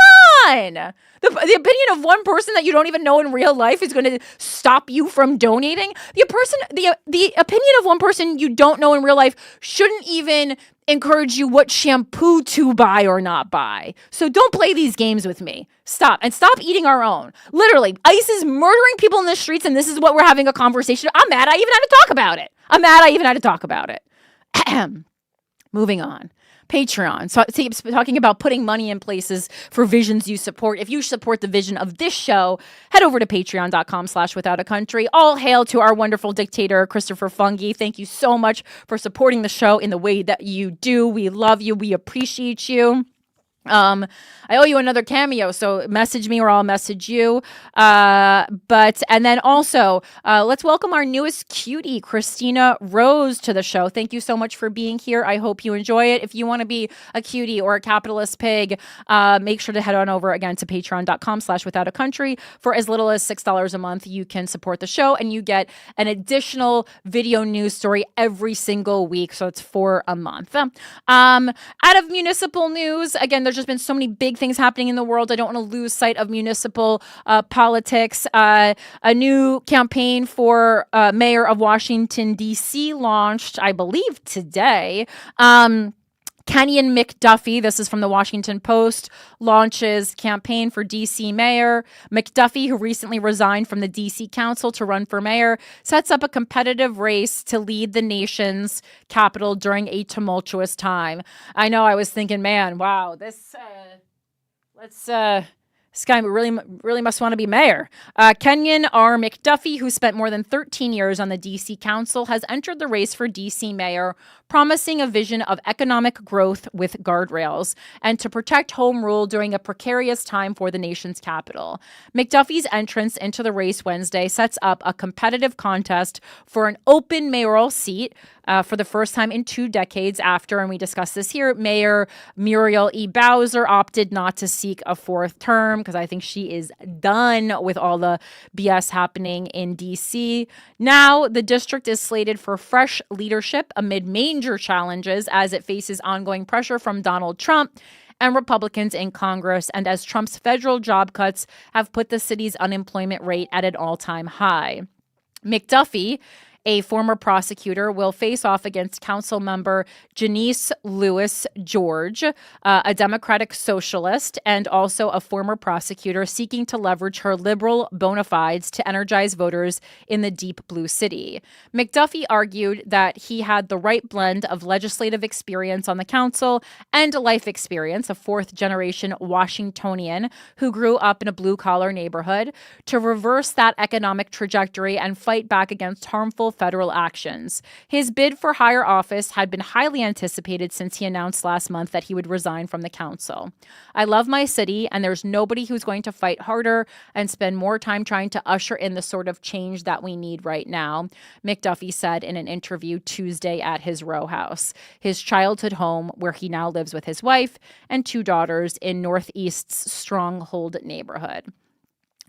on. The opinion of one person that you don't even know in real life is going to stop you from donating. The opinion of one person you don't know in real life shouldn't even encourage you what shampoo to buy or not buy. So don't play these games with me. Stop eating our own. Literally, ICE is murdering people in the streets, and this is what we're having a conversation. I'm mad I even had to talk about it. Moving on. Patreon. So talking about putting money in places for visions you support. If you support the vision of this show, head over to patreon.com/withoutacountry. All hail to our wonderful dictator, Christopher Fungi. Thank you so much for supporting the show in the way that you do. We love you. We appreciate you. I owe you another cameo, so message me or I'll message you. And then also, let's welcome our newest cutie, Christina Rose, to the show. Thank you so much for being here. I hope you enjoy it. If you want to be a cutie or a capitalist pig, make sure to head on over again to patreon.com/withoutacountry. For as little as $6 a month, you can support the show and you get an additional video news story every single week. So it's $4 a month. Out of municipal news, again, there's just been so many big things happening in the world. I don't want to lose sight of municipal politics. A new campaign for mayor of Washington, D.C. launched, I believe, today. Kenyon McDuffie, this is from the Washington Post, launches campaign for D.C. mayor. McDuffie, who recently resigned from the D.C. Council to run for mayor, sets up a competitive race to lead the nation's capital during a tumultuous time. I know I was thinking, man, wow, this This guy really must want to be mayor. Kenyon R. McDuffie, who spent more than 13 years on the D.C. Council, has entered the race for D.C. mayor, promising a vision of economic growth with guardrails and to protect home rule during a precarious time for the nation's capital. McDuffie's entrance into the race Wednesday sets up a competitive contest for an open mayoral seat for the first time in 2 decades after, and we discussed this here, Mayor Muriel E. Bowser opted not to seek a 4th term because I think she is done with all the BS happening in D.C. Now, the district is slated for fresh leadership amid major challenges as it faces ongoing pressure from Donald Trump and Republicans in Congress, and as Trump's federal job cuts have put the city's unemployment rate at an all-time high. McDuffie, a former prosecutor, will face off against council member Janice Lewis George, a Democratic socialist and also a former prosecutor seeking to leverage her liberal bona fides to energize voters in the deep blue city. McDuffie argued that he had the right blend of legislative experience on the council and life experience, a 4th-generation Washingtonian who grew up in a blue-collar neighborhood, to reverse that economic trajectory and fight back against harmful federal actions. His bid for higher office had been highly anticipated since he announced last month that he would resign from the council. I love my city, and there's nobody who's going to fight harder and spend more time trying to usher in the sort of change that we need right now, McDuffie said in an interview Tuesday at his row house, his childhood home where he now lives with his wife and 2 daughters in Northeast's Stronghold neighborhood.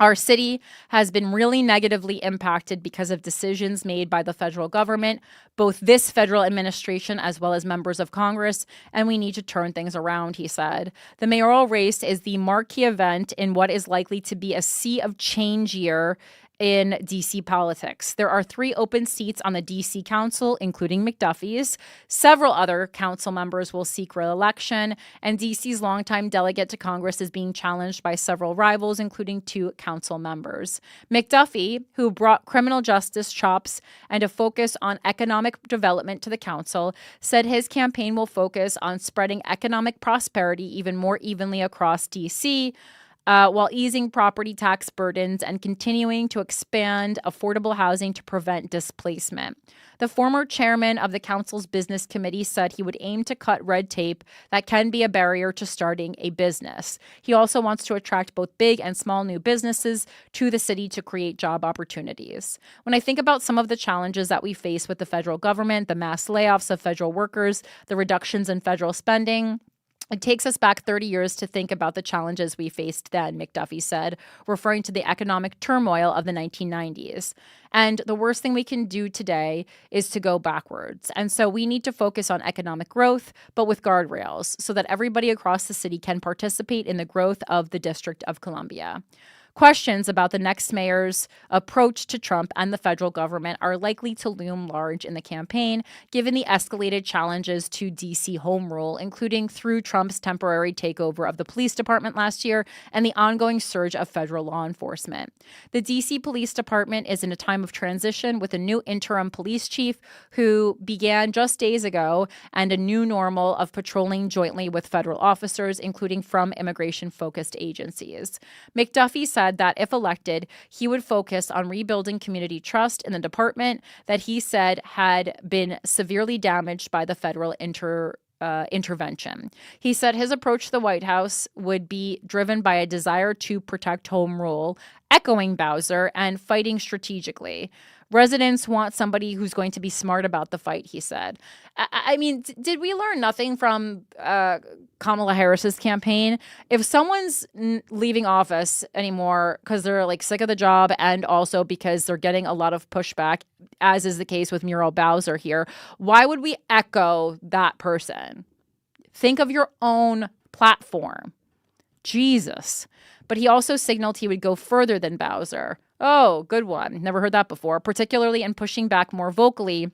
Our city has been really negatively impacted because of decisions made by the federal government, both this federal administration as well as members of Congress, and we need to turn things around, he said. The mayoral race is the marquee event in what is likely to be a sea of change year in D.C. politics. There are 3 open seats on the D.C. Council, including McDuffie's. Several other council members will seek re-election, and D.C.'s longtime delegate to Congress is being challenged by several rivals, including 2 council members. McDuffie, who brought criminal justice chops and a focus on economic development to the council, said his campaign will focus on spreading economic prosperity even more evenly across D.C., while easing property tax burdens and continuing to expand affordable housing to prevent displacement. The former chairman of the council's business committee said he would aim to cut red tape that can be a barrier to starting a business. He also wants to attract both big and small new businesses to the city to create job opportunities. When I think about some of the challenges that we face with the federal government, the mass layoffs of federal workers, the reductions in federal spending, it takes us back 30 years to think about the challenges we faced then, McDuffie said, referring to the economic turmoil of the 1990s. And the worst thing we can do today is to go backwards. And so we need to focus on economic growth, but with guardrails, so that everybody across the city can participate in the growth of the District of Columbia. Questions about the next mayor's approach to Trump and the federal government are likely to loom large in the campaign, given the escalated challenges to D.C. home rule, including through Trump's temporary takeover of the police department last year and the ongoing surge of federal law enforcement. The D.C. Police Department is in a time of transition with a new interim police chief who began just days ago and a new normal of patrolling jointly with federal officers, including from immigration-focused agencies. McDuffie said that if elected, he would focus on rebuilding community trust in the department that he said had been severely damaged by the federal intervention. He said his approach to the White House would be driven by a desire to protect home rule, echoing Bowser, and fighting strategically. Residents want somebody who's going to be smart about the fight, he said. I mean, did we learn nothing from Kamala Harris's campaign? If someone's leaving office anymore because they're like sick of the job and also because they're getting a lot of pushback, as is the case with Muriel Bowser here, why would we echo that person? Think of your own platform. Jesus. But he also signaled he would go further than Bowser. Oh, good one. Never heard that before, particularly in pushing back more vocally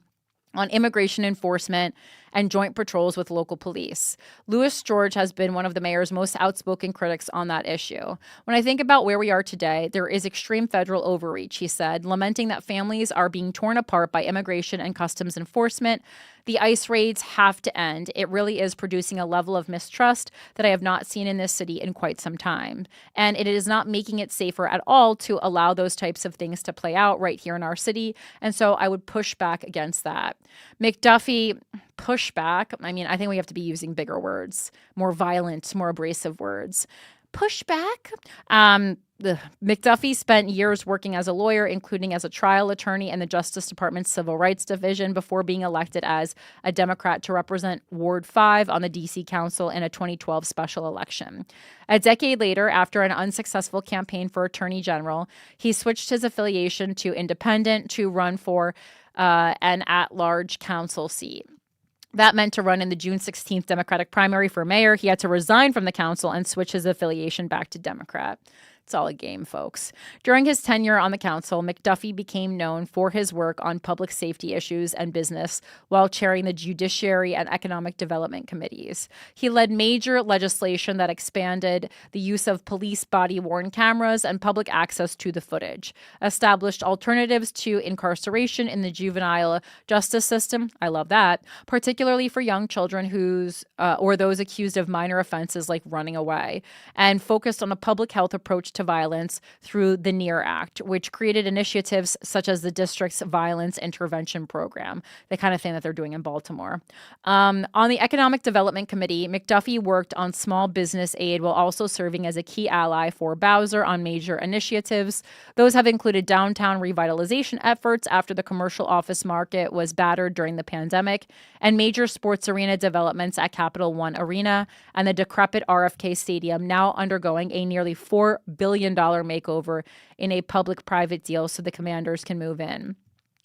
on immigration enforcement and joint patrols with local police. Louis George has been one of the mayor's most outspoken critics on that issue. When I think about where we are today, there is extreme federal overreach, he said, lamenting that families are being torn apart by immigration and customs enforcement. The ICE raids have to end. It really is producing a level of mistrust that I have not seen in this city in quite some time. And it is not making it safer at all to allow those types of things to play out right here in our city. And so I would push back against that. McDuffie, push back. I mean, I think we have to be using bigger words, more violent, more abrasive words. Pushback. McDuffie spent years working as a lawyer, including as a trial attorney in the Justice Department's Civil Rights Division before being elected as a Democrat to represent Ward 5 on the D.C. Council in a 2012 special election. A decade later, after an unsuccessful campaign for Attorney General, he switched his affiliation to Independent to run for an at-large council seat. That meant to run in the June 16th Democratic primary for mayor, he had to resign from the council and switch his affiliation back to Democrat. It's all a game, folks. During his tenure on the council, McDuffie became known for his work on public safety issues and business while chairing the Judiciary and Economic Development Committees. He led major legislation that expanded the use of police body-worn cameras and public access to the footage, established alternatives to incarceration in the juvenile justice system. I love that, particularly for young children or those accused of minor offenses like running away, and focused on a public health approach to violence through the NEAR Act, which created initiatives such as the district's violence intervention program, the kind of thing that they're doing in Baltimore. On the Economic Development Committee, McDuffie worked on small business aid while also serving as a key ally for Bowser on major initiatives. Those have included downtown revitalization efforts after the commercial office market was battered during the pandemic, and major sports arena developments at Capital One Arena and the decrepit RFK Stadium, now undergoing a nearly $4 billion makeover in a public-private deal so the Commanders can move in.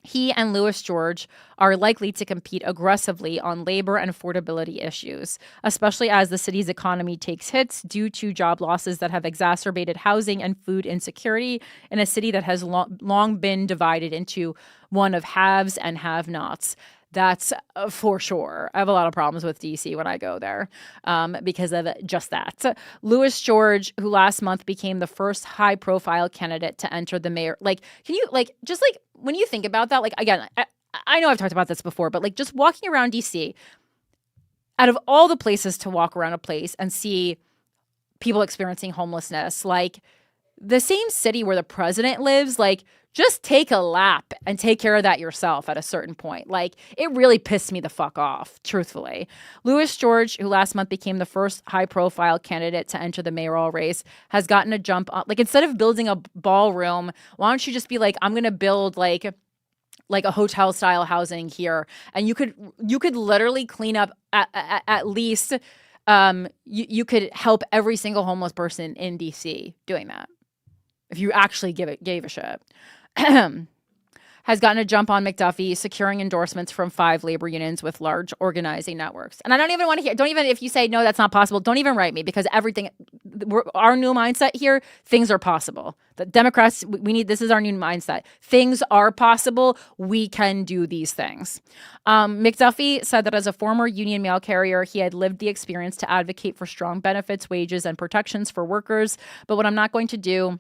He and Louis George are likely to compete aggressively on labor and affordability issues, especially as the city's economy takes hits due to job losses that have exacerbated housing and food insecurity in a city that has long been divided into one of haves and have-nots. That's for sure. I have a lot of problems with DC when I go there because of just that. Louis George, who last month became the first high-profile candidate to enter the mayor. When you think about that, again, I know I've talked about this before, but just walking around DC, out of all the places to walk around a place and see people experiencing homelessness, the same city where the president lives, just take a lap and take care of that yourself at a certain point. It really pissed me the fuck off, truthfully. Louis George, who last month became the first high-profile candidate to enter the mayoral race, has gotten a jump on, instead of building a ballroom, why don't you just be I'm going to build, a hotel-style housing here. And you could literally clean up at least, you could help every single homeless person in D.C. doing that, if you actually gave a shit. Has gotten a jump on McDuffie, securing endorsements from 5 labor unions with large organizing networks. And I don't even want to hear, if you say, no, that's not possible, don't even write me, because our new mindset here, things are possible. The Democrats, this is our new mindset. Things are possible. We can do these things. McDuffie said that as a former union mail carrier, he had lived the experience to advocate for strong benefits, wages, and protections for workers. But what I'm not going to do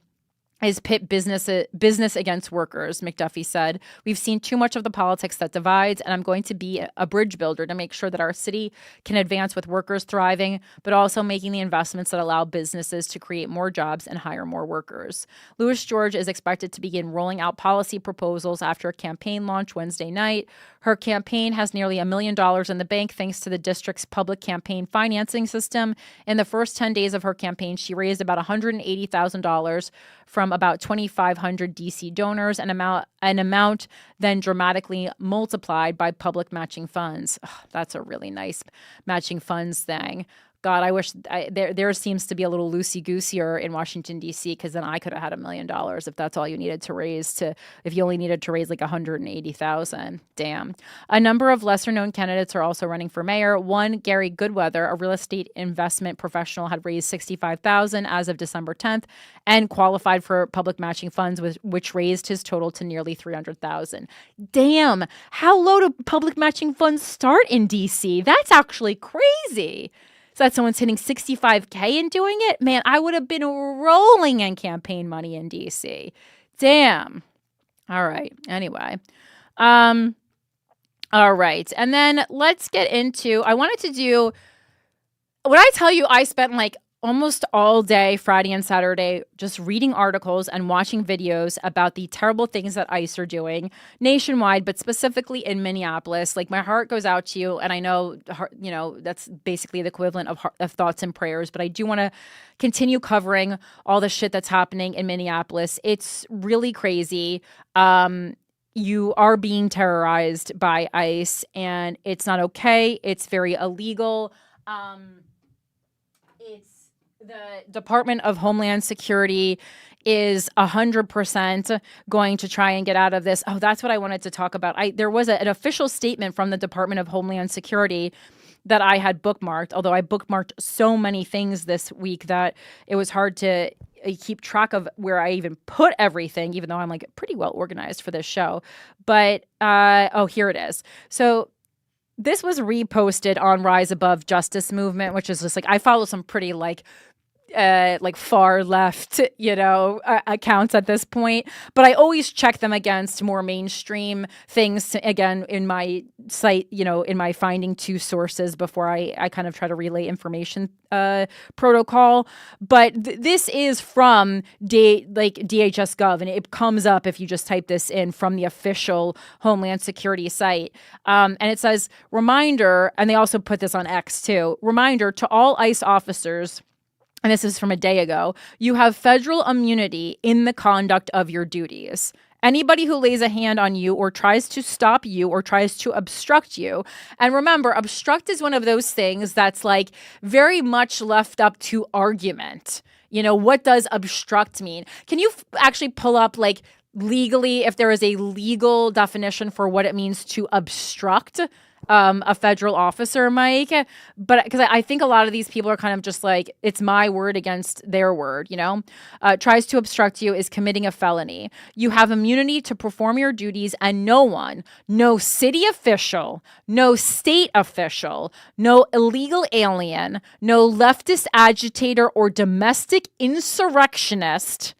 is pit business against workers, McDuffie said. We've seen too much of the politics that divides, and I'm going to be a bridge builder to make sure that our city can advance with workers thriving, but also making the investments that allow businesses to create more jobs and hire more workers. Louis George is expected to begin rolling out policy proposals after a campaign launch Wednesday night. Her campaign has nearly $1 million in the bank thanks to the district's public campaign financing system. In the first 10 days of her campaign, she raised about $180,000 from about 2,500 DC donors, an amount then dramatically multiplied by public matching funds. That's a really nice matching funds thing. God, I wish there seems to be a little loosey-goosier in Washington, D.C., because then I could have had $1 million if that's all you needed to raise if you only needed to raise like $180,000. Damn. A number of lesser-known candidates are also running for mayor. One, Gary Goodweather, a real estate investment professional, had raised $65,000 as of December 10th and qualified for public matching funds, which raised his total to nearly $300,000. Damn. How low do public matching funds start in D.C.? That's actually crazy. That someone's hitting $65K and doing it, man, I would have been rolling in campaign money in DC. Damn. All right. Anyway. All right. And then let's get into, I wanted to do, when I tell you I spent like almost all day Friday and Saturday just reading articles and watching videos about the terrible things that ICE are doing nationwide, but specifically in Minneapolis. Like, my heart goes out to you, and I know, that's basically the equivalent of thoughts and prayers, but I do want to continue covering all the shit that's happening in Minneapolis. It's really crazy. You are being terrorized by ICE, and it's not okay. It's very illegal. The Department of Homeland Security is 100% going to try and get out of this. Oh, that's what I wanted to talk about. There was an official statement from the Department of Homeland Security that I had bookmarked, although I bookmarked so many things this week that it was hard to keep track of where I even put everything, even though I'm like pretty well organized for this show. But, here it is. So this was reposted on Rise Above Justice Movement, which is just like, I follow some pretty like far left, accounts at this point, but I always check them against more mainstream things again in my site, in my finding two sources before I kind of try to relay information protocol. But this is from DHS Gov, and it comes up if you just type this in from the official Homeland Security site. And it says, reminder, and they also put this on X too, reminder to all ICE officers, and this is from a day ago, you have federal immunity in the conduct of your duties. Anybody who lays a hand on you or tries to stop you or tries to obstruct you. And remember, obstruct is one of those things that's like very much left up to argument. What does obstruct mean? Can you actually pull up like legally if there is a legal definition for what it means to obstruct a federal officer, Mike? But because I think a lot of these people are kind of just like, it's my word against their word, tries to obstruct you is committing a felony. You have immunity to perform your duties, and no city official, no state official, no illegal alien, no leftist agitator or domestic insurrectionist,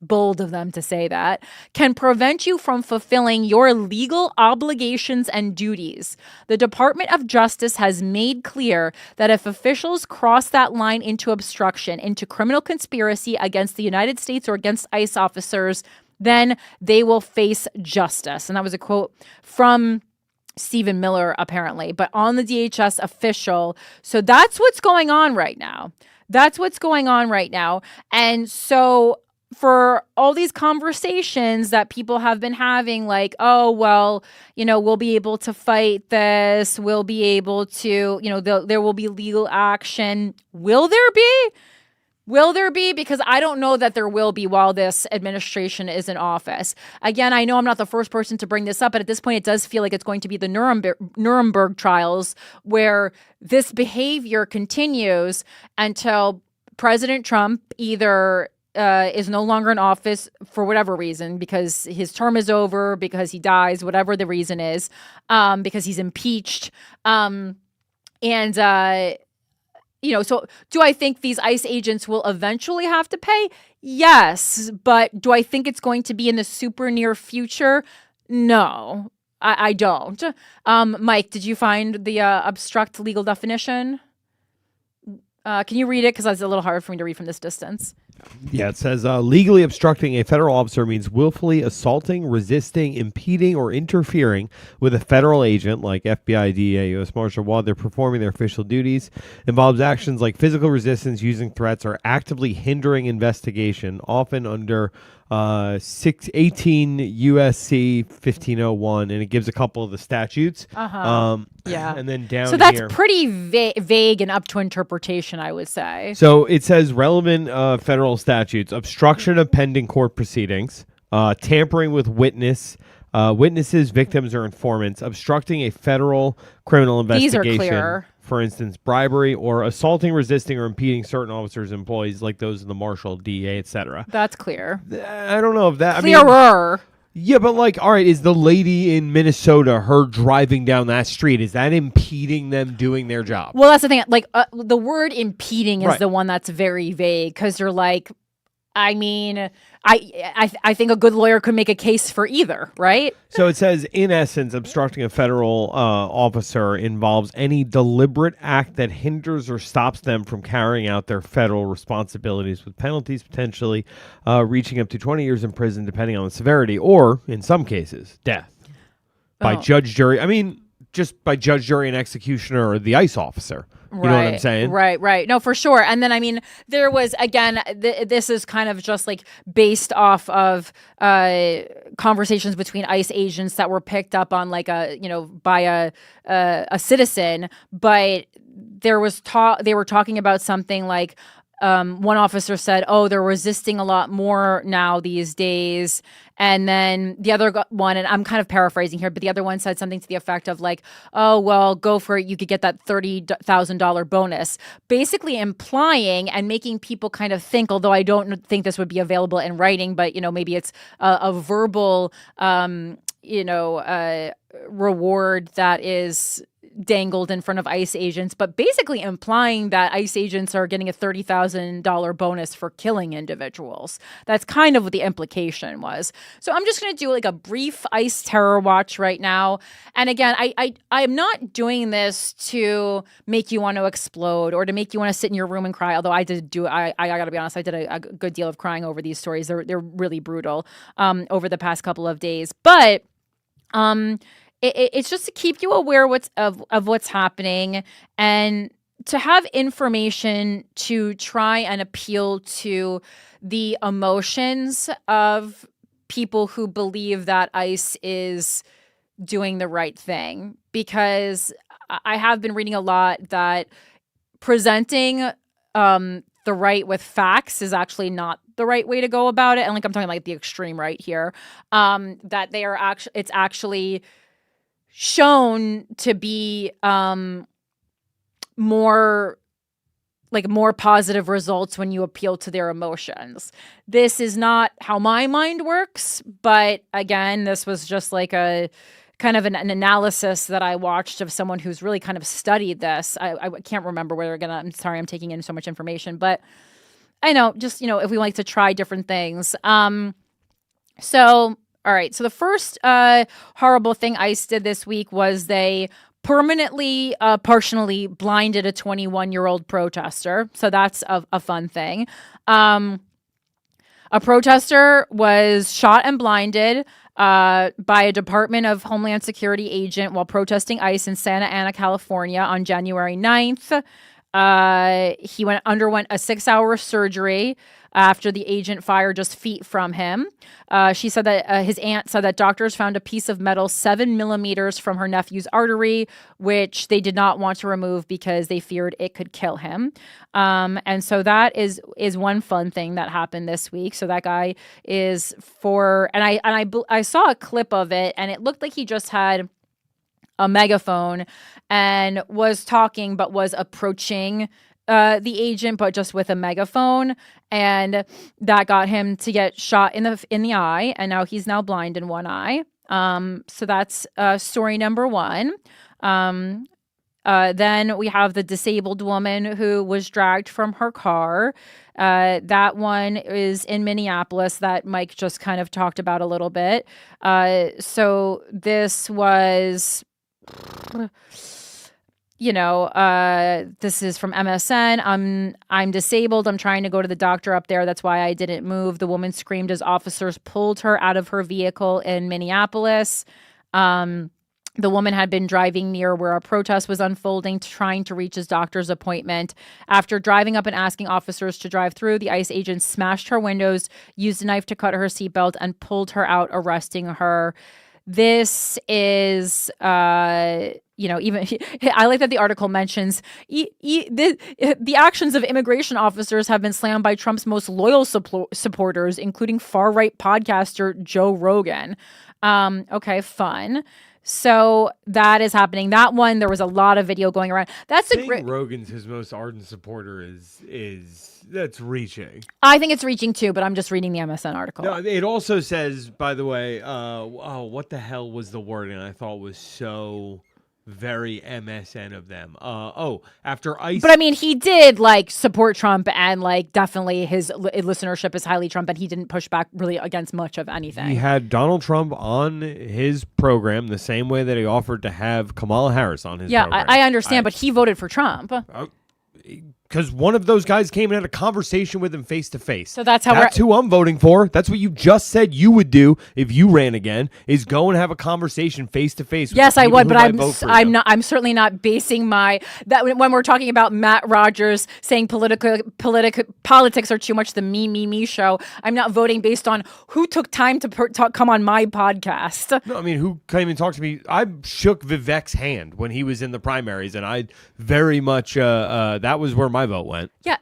bold of them to say that, can prevent you from fulfilling your legal obligations and duties. The Department of Justice has made clear that if officials cross that line into obstruction, into criminal conspiracy against the United States or against ICE officers, then they will face justice. And that was a quote from Stephen Miller, apparently, but on the DHS official. So that's what's going on right now. And so for all these conversations that people have been having, like, oh, well, we'll be able to fight this. We'll be able to, there will be legal action. Will there be? Because I don't know that there will be while this administration is in office. Again, I know I'm not the first person to bring this up, but at this point, it does feel like it's going to be the Nuremberg trials where this behavior continues until President Trump either is no longer in office for whatever reason, because his term is over, because he dies, whatever the reason is, because he's impeached. So do I think these ICE agents will eventually have to pay? Yes. But do I think it's going to be in the super near future? No, I don't. Mike, did you find the obstruct legal definition? Can you read it? Because it's a little hard for me to read from this distance. Yeah, it says legally obstructing a federal officer means willfully assaulting, resisting, impeding, or interfering with a federal agent like FBI, DEA, U.S. Marshal while they're performing their official duties. Involves actions like physical resistance, using threats, or actively hindering investigation, often under 18 USC 1501, and it gives a couple of the statutes. Yeah. And then down So that's here. pretty vague and up to interpretation, I would say. So it says relevant federal statutes: obstruction of pending court proceedings, tampering with witnesses, victims, or informants, obstructing a federal criminal These are investigation. clear. For instance, bribery or assaulting, resisting, or impeding certain officers' employees, like those in the marshal, DEA, etc. That's clear. I don't know if that. Clearer. Yeah, but like, all right, is the lady in Minnesota, her driving down that street, is that impeding them doing their job? Well, that's the thing. Like, the word impeding is Right. the one that's very vague because you're like, I mean, I think a good lawyer could make a case for either, right? So it says, in essence, obstructing a federal officer involves any deliberate act that hinders or stops them from carrying out their federal responsibilities, with penalties potentially reaching up to 20 years in prison, depending on the severity, or, in some cases, death. By judge, jury. I mean, just by judge, jury, and executioner, or the ICE officer. You know what I'm saying? Right. No, for sure. And then, I mean, there was, again, this is kind of just like based off of conversations between ICE agents that were picked up on like by a citizen. But there was they were talking about something like, one officer said, "Oh, they're resisting a lot more now these days." And then the other one, and I'm kind of paraphrasing here, but the other one said something to the effect of like, "Oh, well, go for it. You could get that $30,000 bonus." Basically implying and making people kind of think, although I don't think this would be available in writing, but, maybe it's a verbal, reward that is dangled in front of ICE agents, but basically implying that ICE agents are getting a $30,000 bonus for killing individuals. That's kind of what the implication was. So I'm just going to do like a brief ICE terror watch right now. And again, I'm not doing this to make you want to explode or to make you want to sit in your room and cry. Although I gotta be honest, I did a good deal of crying over these stories. They're really brutal over the past couple of days. But it's just to keep you aware of what's happening and to have information to try and appeal to the emotions of people who believe that ICE is doing the right thing. Because I have been reading a lot that presenting the right with facts is actually not the right way to go about it. And like I'm talking like the extreme right here, that they are it's actually shown to be more positive results when you appeal to their emotions. This is not how my mind works, but again, this was just like a kind of an analysis that I watched of someone who's really kind of studied this. I can't remember where they're I'm sorry, I'm taking in so much information, but I know, just, if we like to try different things. All right. So the first horrible thing ICE did this week was they permanently, partially blinded a 21-year-old protester. So that's a fun thing. A protester was shot and blinded by a Department of Homeland Security agent while protesting ICE in Santa Ana, California on January 9th. He underwent a 6-hour surgery after the agent fired just feet from him. She said that his aunt said that doctors found a piece of metal 7 millimeters from her nephew's artery, which they did not want to remove because they feared it could kill him. And so that is one fun thing that happened this week. So that guy is I saw a clip of it, and it looked like he just had a megaphone and was talking, but was approaching the agent, but just with a megaphone, and that got him to get shot in the eye, and now he's blind in one eye. So that's story number one. Then we have the disabled woman who was dragged from her car. That one is in Minneapolis that Mike just kind of talked about a little bit. So this was, this is from MSN. I'm disabled. I'm trying to go to the doctor up there. That's why I didn't move. The woman screamed as officers pulled her out of her vehicle in Minneapolis. The woman had been driving near where a protest was unfolding, trying to reach his doctor's appointment. After driving up and asking officers to drive through, the ICE agents smashed her windows, used a knife to cut her seatbelt, and pulled her out, arresting her. This is, even I like that the article mentions the actions of immigration officers have been slammed by Trump's most loyal supporters, including far-right podcaster Joe Rogan. Okay, fun. So that is happening. That one, there was a lot of video going around. That's a great. Rogan's his most ardent supporter is that's reaching. I think it's reaching too, but I'm just reading the MSN article. No, it also says, by the way, what the hell was the wording I thought was so very MSN of them. After ICE. But I mean, he did like support Trump, and like definitely his listenership is highly Trump, and he didn't push back really against much of anything. He had Donald Trump on his program the same way that he offered to have Kamala Harris on his program. I understand, but he voted for Trump. Because one of those guys came and had a conversation with him face to face. So that's who I'm voting for. That's what you just said you would do if you ran again, is go and have a conversation face to face. Yes, I would, but I'm certainly not basing that when we're talking about Matt Rogers saying politics are too much the me show. I'm not voting based on who took time to come on my podcast. No, I mean, who came and talked to me? I shook Vivek's hand when he was in the primaries, and I very much that was where my vote went. Yeah,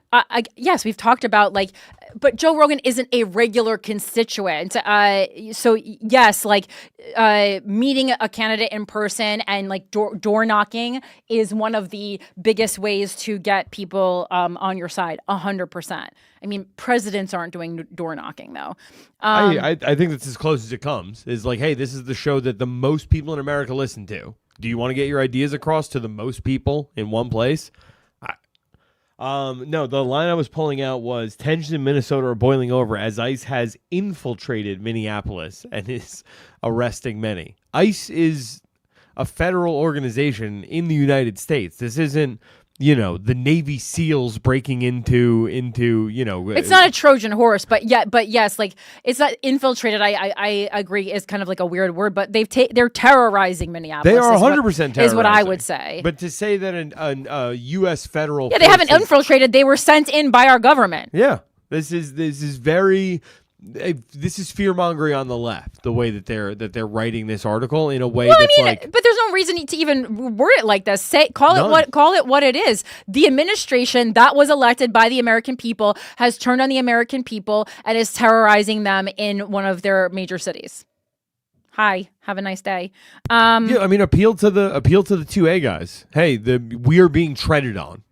yes, we've talked about but Joe Rogan isn't a regular constituent. So yes, meeting a candidate in person and door knocking is one of the biggest ways to get people on your side. 100%. I mean, presidents aren't doing door knocking though. I think that's as close as it comes. Is hey, this is the show that the most people in America listen to. Do you want to get your ideas across to the most people in one place? No, the line I was pulling out was tensions in Minnesota are boiling over as ICE has infiltrated Minneapolis and is arresting many. ICE is a federal organization in the United States. This isn't, the Navy SEALs breaking into. It's not a Trojan horse, but yes, it's not infiltrated. I agree is kind of like a weird word, but they're terrorizing Minneapolis. They are 100% terrorizing. Is what I would say. But to say that a U.S. federal they haven't infiltrated. They were sent in by our government. Yeah, this is very. This is fear-mongering on the left, the way that they're writing this article in a way but there's no reason to even word it like this. Call it what it is. The administration that was elected by the American people has turned on the American people and is terrorizing them in one of their major cities. Hi, have a nice day. I mean, appeal to the 2A guys. Hey, we are being treaded on.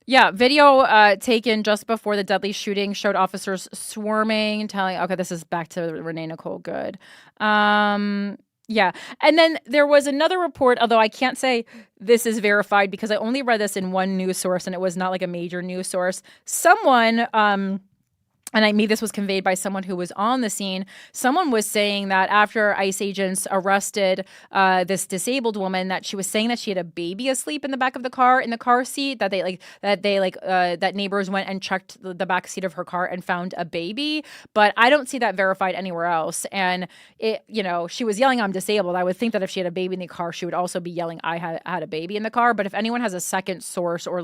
Yeah, video taken just before the deadly shooting showed officers swarming, okay, this is back to Renee Good. Yeah, and then there was another report, although I can't say this is verified because I only read this in one news source and it was not like a major news source. Someone, and maybe this was conveyed by someone who was on the scene. Someone was saying that after ICE agents arrested this disabled woman, that she was saying that she had a baby asleep in the back of the car, in the car seat. That that neighbors went and checked the back seat of her car and found a baby. But I don't see that verified anywhere else. And she was yelling, "I'm disabled." I would think that if she had a baby in the car, she would also be yelling, "I had a baby in the car." But if anyone has a second source or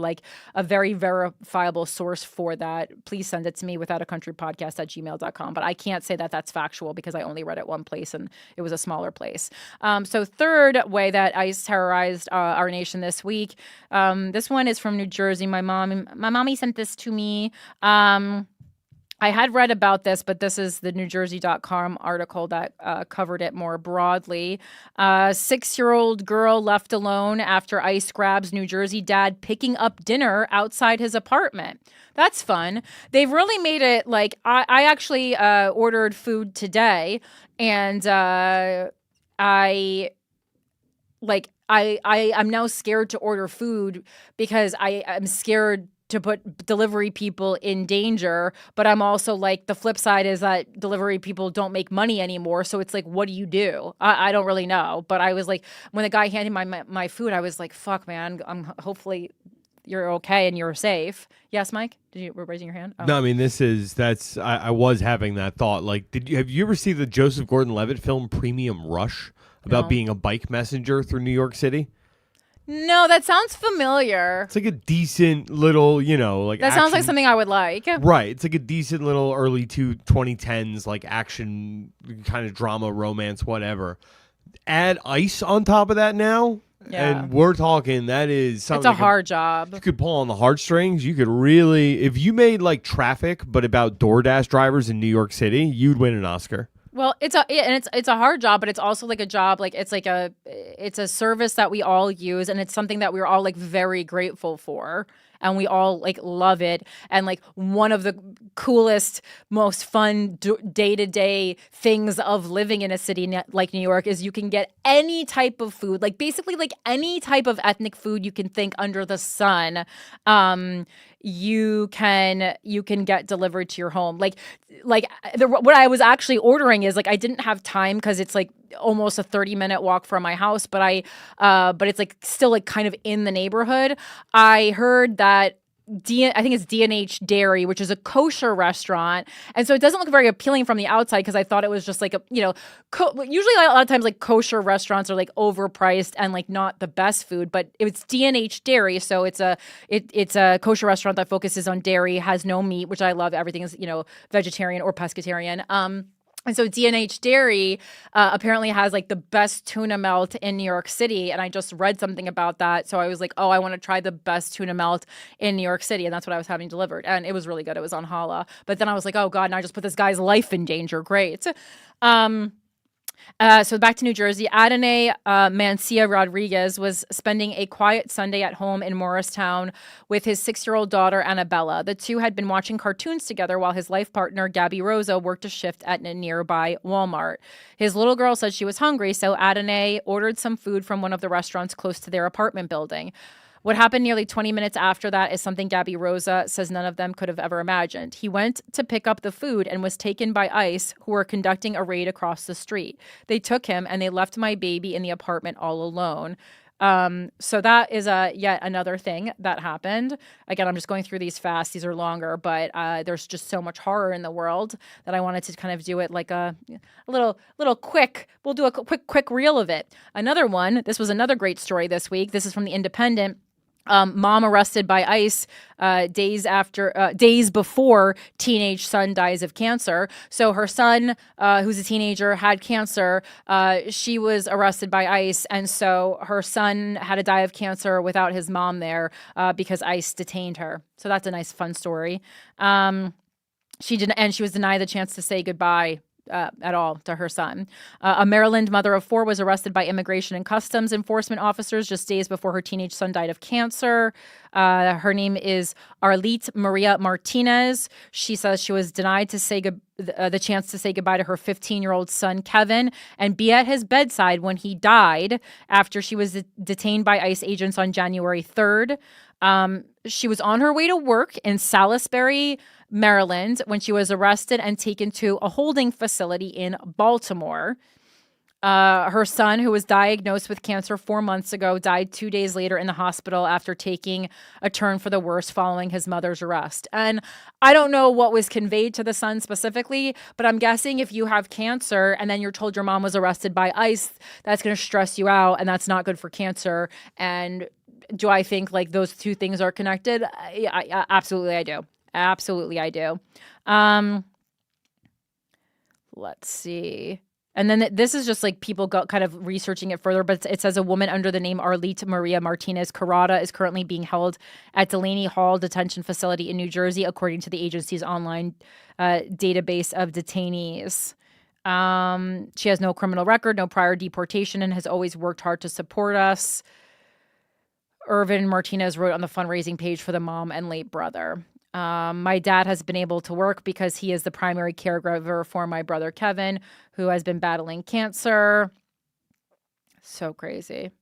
a very verifiable source for that, please send it to me without a countrypodcast@gmail.com. But I can't say that that's factual because I only read it one place and it was a smaller place. So third way that ICE terrorized our nation this week. This one is from New Jersey. My mommy sent this to me. I had read about this, but this is the NewJersey.com article that covered it more broadly. 6-year-old girl left alone after ICE grabs New Jersey dad picking up dinner outside his apartment. That's fun. They've really made it I actually ordered food today, and I'm now scared to order food because I'm scared to put delivery people in danger, but I'm also the flip side is that delivery people don't make money anymore. So it's what do you do? I don't really know. But I was when the guy handed my food, I was fuck, man, hopefully you're okay and you're safe. Yes, Mike? We're raising your hand? Oh. No, I mean, I was having that thought. Have you ever seen the Joseph Gordon-Levitt film Premium Rush? about No. being a bike messenger through New York City? No, that sounds familiar. It's like a decent little, like That sounds like action- something I would like. Right. It's like a decent little early 2010s like action kind of drama, romance, whatever. Add ice on top of that now. Yeah. And we're talking that is something It's a hard job. you could pull on the heartstrings. You could really, if you made like Traffic, but about DoorDash drivers in New York City, you'd win an Oscar. Well, it's a hard job, but it's also like a job, like it's a service that we all use, and it's something that we're all like very grateful for, and we all like love it. And like one of the coolest, most fun day-to-day things of living in a city like New York is you can get any type of food, like basically like any type of ethnic food you can think under the sun. You can get delivered to your home. What I was actually ordering is like I didn't have time because it's like almost a 30-minute walk from my house, but it's like still like kind of in the neighborhood. I heard that I think it's D&H Dairy, which is a kosher restaurant. And so it doesn't look very appealing from the outside because I thought it was just like usually a lot of times like kosher restaurants are like overpriced and like not the best food, but it's D&H Dairy. So it's a kosher restaurant that focuses on dairy, has no meat, which I love. Everything is, vegetarian or pescatarian. And so D&H Dairy apparently has like the best tuna melt in New York City. And I just read something about that. So I was like, oh, I want to try the best tuna melt in New York City. And that's what I was having delivered. And it was really good. It was on challah. But then I was like, oh, God, now I just put this guy's life in danger. Great. So back to New Jersey, Adonai Mancia Rodriguez was spending a quiet Sunday at home in Morristown with his 6-year-old daughter, Annabella. The two had been watching cartoons together while his life partner, Gabby Rosa, worked a shift at a nearby Walmart. His little girl said she was hungry, so Adonai ordered some food from one of the restaurants close to their apartment building. What happened nearly 20 minutes after that is something Gabby Rosa says none of them could have ever imagined. He went to pick up the food and was taken by ICE, who were conducting a raid across the street. They took him and they left my baby in the apartment all alone. So that is yet another thing that happened. Again, I'm just going through these fast. These are longer, but there's just so much horror in the world that I wanted to kind of do it like a little quick. We'll do a quick reel of it. Another one. This was another great story this week. This is from The Independent. Mom arrested by ICE days before teenage son dies of cancer. So her son, who's a teenager, had cancer. She was arrested by ICE, and so her son had to die of cancer without his mom there because ICE detained her. So that's a nice, fun story. She was denied the chance to say goodbye at all to her son. A Maryland mother of 4 was arrested by Immigration and Customs Enforcement officers just days before her teenage son died of cancer. Her name is Arlete Maria Martinez. She says she was denied to say the chance to say goodbye to her 15-year-old son, Kevin, and be at his bedside when he died after she was detained by ICE agents on January 3rd. She was on her way to work in Salisbury, Maryland, when she was arrested and taken to a holding facility in Baltimore. Her son, who was diagnosed with cancer 4 months ago, died 2 days later in the hospital after taking a turn for the worse following his mother's arrest. And I don't know what was conveyed to the son specifically, but I'm guessing if you have cancer and then you're told your mom was arrested by ICE, that's going to stress you out, and that's not good for cancer. And do I think like those two things are connected? Absolutely, I do. Absolutely, I do. Let's see. And then this is just like people got kind of researching it further, but it says a woman under the name Arlete Maria Martinez Carrata is currently being held at Delaney Hall Detention Facility in New Jersey, according to the agency's online database of detainees. She has no criminal record, no prior deportation, and has always worked hard to support us. Irvin Martinez wrote on the fundraising page for the mom and late brother. My dad has been able to work because he is the primary caregiver for my brother Kevin, who has been battling cancer. So crazy.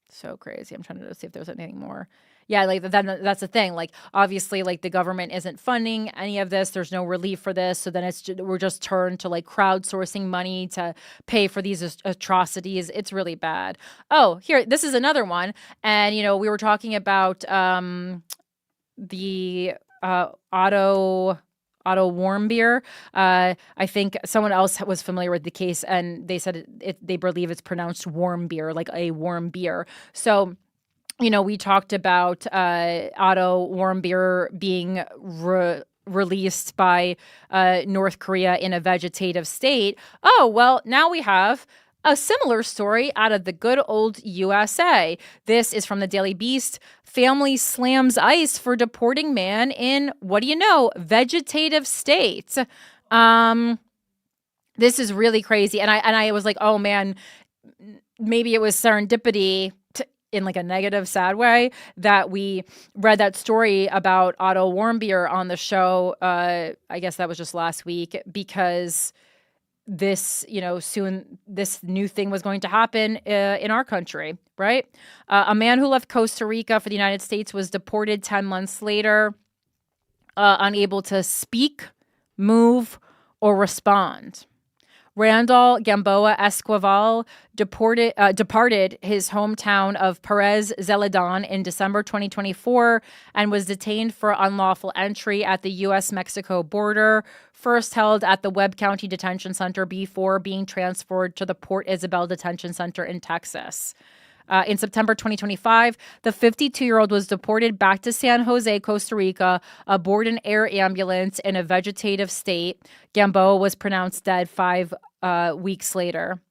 So crazy. I'm trying to see if there's anything more. Yeah, like that's the thing. Like, obviously, like the government isn't funding any of this. There's no relief for this. So then we're just turned to like crowdsourcing money to pay for these atrocities. It's really bad. Oh, here, this is another one. And, we were talking about the auto Otto Warmbier. I think someone else was familiar with the case, and they said they believe it's pronounced warm beer, like a warm beer. So, we talked about Otto Warmbier being released by North Korea in a vegetative state. Oh, well, now we have a similar story out of the good old USA. This is from the Daily Beast. Family slams ICE for deporting man in, what do you know, vegetative state. This is really crazy. And I was like, oh man, maybe it was serendipity in like a negative, sad way that we read that story about Otto Warmbier on the show. I guess that was just last week, because this, soon this new thing was going to happen in our country, right? A man who left Costa Rica for the United States was deported 10 months later, unable to speak, move, or respond. Randall Gamboa Esquivel departed his hometown of Perez Zeledon in December 2024 and was detained for unlawful entry at the U.S.-Mexico border, first held at the Webb County Detention Center before being transferred to the Port Isabel Detention Center in Texas. In September 2025, the 52-year-old was deported back to San Jose, Costa Rica, aboard an air ambulance in a vegetative state. Gamboa was pronounced dead 5 weeks later.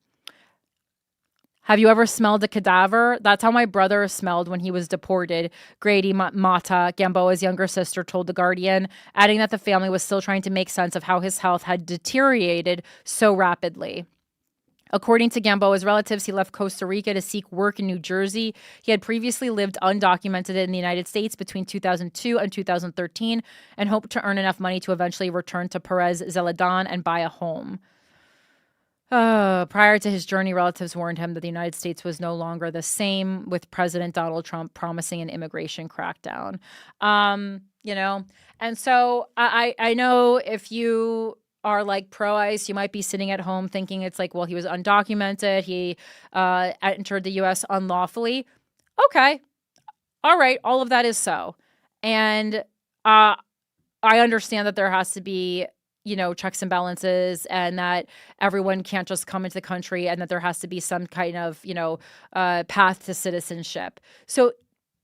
Have you ever smelled a cadaver? That's how my brother smelled when he was deported, Grady Mata, Gamboa's younger sister, told The Guardian, adding that the family was still trying to make sense of how his health had deteriorated so rapidly. According to Gamboa's relatives, he left Costa Rica to seek work in New Jersey. He had previously lived undocumented in the United States between 2002 and 2013 and hoped to earn enough money to eventually return to Perez Zeledon and buy a home. Prior to his journey, relatives warned him that the United States was no longer the same, with President Donald Trump promising an immigration crackdown. And so I know if you are like pro-ICE, you might be sitting at home thinking it's like, well, he was undocumented. He entered the U.S. unlawfully. Okay. All right. All of that is so. And I understand that there has to be, checks and balances, and that everyone can't just come into the country, and that there has to be some kind of, path to citizenship. So,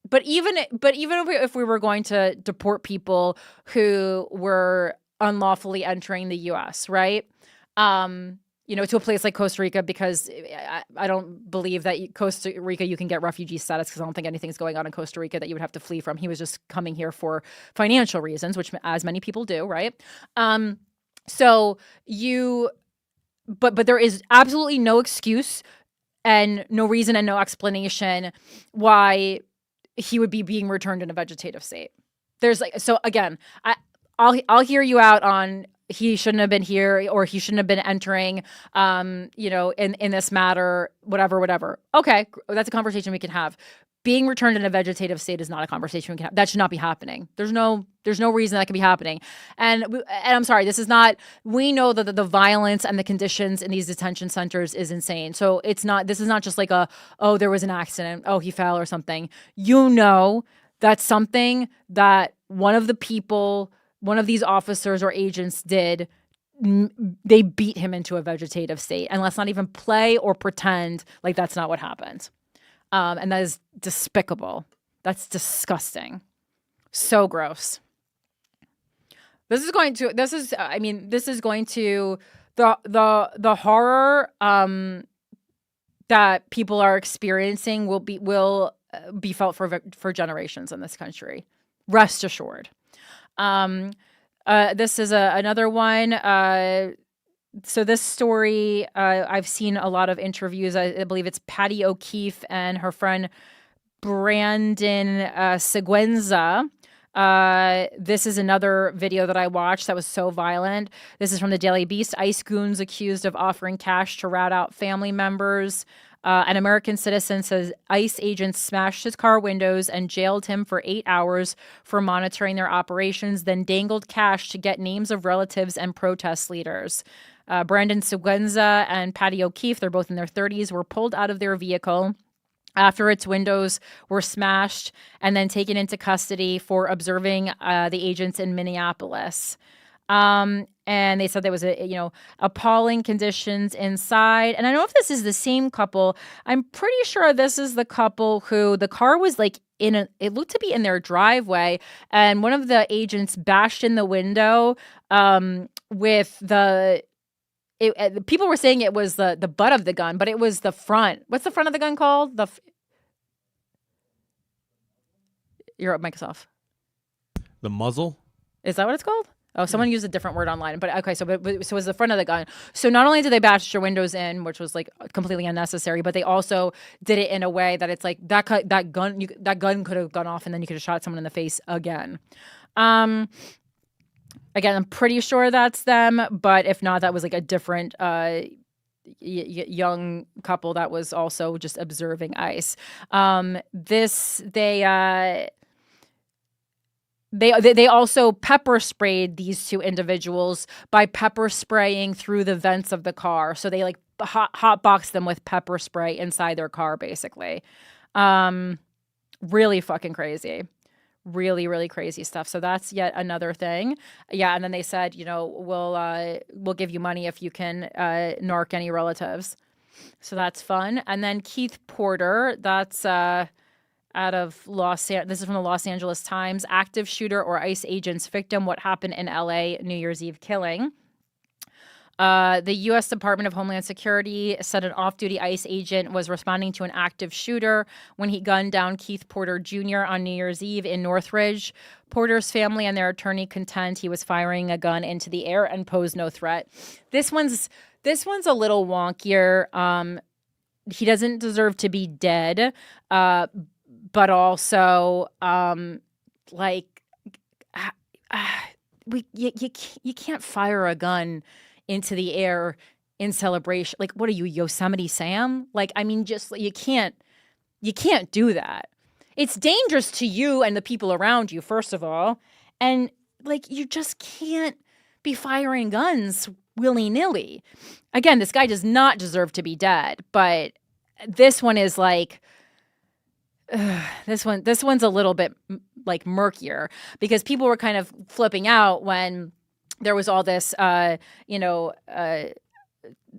but even if we were going to deport people who were unlawfully entering the U.S., right? To a place like Costa Rica, because I don't believe that Costa Rica you can get refugee status, because I don't think anything's going on in Costa Rica that you would have to flee from. He was just coming here for financial reasons, which as many people do, right? But there is absolutely no excuse and no reason and no explanation why he would be being returned in a vegetative state. I'll hear you out on he shouldn't have been here, or he shouldn't have been entering, in this matter, whatever. Okay, that's a conversation we can have. Being returned in a vegetative state is not a conversation we can have. That should not be happening. There's no reason that could be happening. And I'm sorry, this is not. We know that the violence and the conditions in these detention centers is insane. So this is not just like there was an accident, he fell or something. That's something that one of these officers or agents did. They beat him into a vegetative state. And let's not even play or pretend like that's not what happened. And that is despicable. That's disgusting. So gross. The horror that people are experiencing will be felt for generations in this country. Rest assured. This is another one. So this story, I've seen a lot of interviews. I believe it's Patty O'Keefe and her friend Brandon Seguenza. This is another video that I watched that was so violent. This is from the Daily Beast. ICE goons accused of offering cash to rat out family members. An American citizen says ICE agents smashed his car windows and jailed him for 8 hours for monitoring their operations, then dangled cash to get names of relatives and protest leaders. Brandon Seguenza and Patty O'Keefe, they're both in their 30s, were pulled out of their vehicle after its windows were smashed and then taken into custody for observing the agents in Minneapolis. And they said there was appalling conditions inside. And I don't know if this is the same couple. I'm pretty sure this is the couple who the car was like it looked to be in their driveway, and one of the agents bashed in the window with people were saying it was the butt of the gun, but it was the front. What's the front of the gun called? You're up, Microsoft. The muzzle? Is that what it's called? Oh, someone used a different word online, but okay. So it was the front of the gun. So not only did they bash your windows in, which was like completely unnecessary, but they also did it in a way that it's like that gun could have gone off, and then you could have shot someone in the face again. Again, I'm pretty sure that's them, but if not, that was like a different young couple that was also just observing ICE. They also pepper sprayed these two individuals by pepper spraying through the vents of the car. So they like hot boxed them with pepper spray inside their car, basically. Really fucking crazy. Really, really crazy stuff. So that's yet another thing. Yeah, and then they said, we'll give you money if you can narc any relatives. So that's fun. And then Keith Porter, that's out of this is from the Los Angeles Times. Active shooter or ICE agents victim. What happened in LA New Year's Eve killing. The U.S. Department of Homeland Security said an off-duty ICE agent was responding to an active shooter when he gunned down Keith Porter Jr. on New Year's Eve in Northridge. Porter's family and their attorney contend he was firing a gun into the air and posed no threat. This one's a little wonkier. He doesn't deserve to be dead, but also you can't fire a gun into the air in celebration. Like, what are you, Yosemite Sam? Like, I mean, just you can't do that. It's dangerous to you and the people around you, first of all, and like you just can't be firing guns willy-nilly. Again, this guy does not deserve to be dead, but this one is like this one's a little bit like murkier, because people were kind of flipping out when there was all this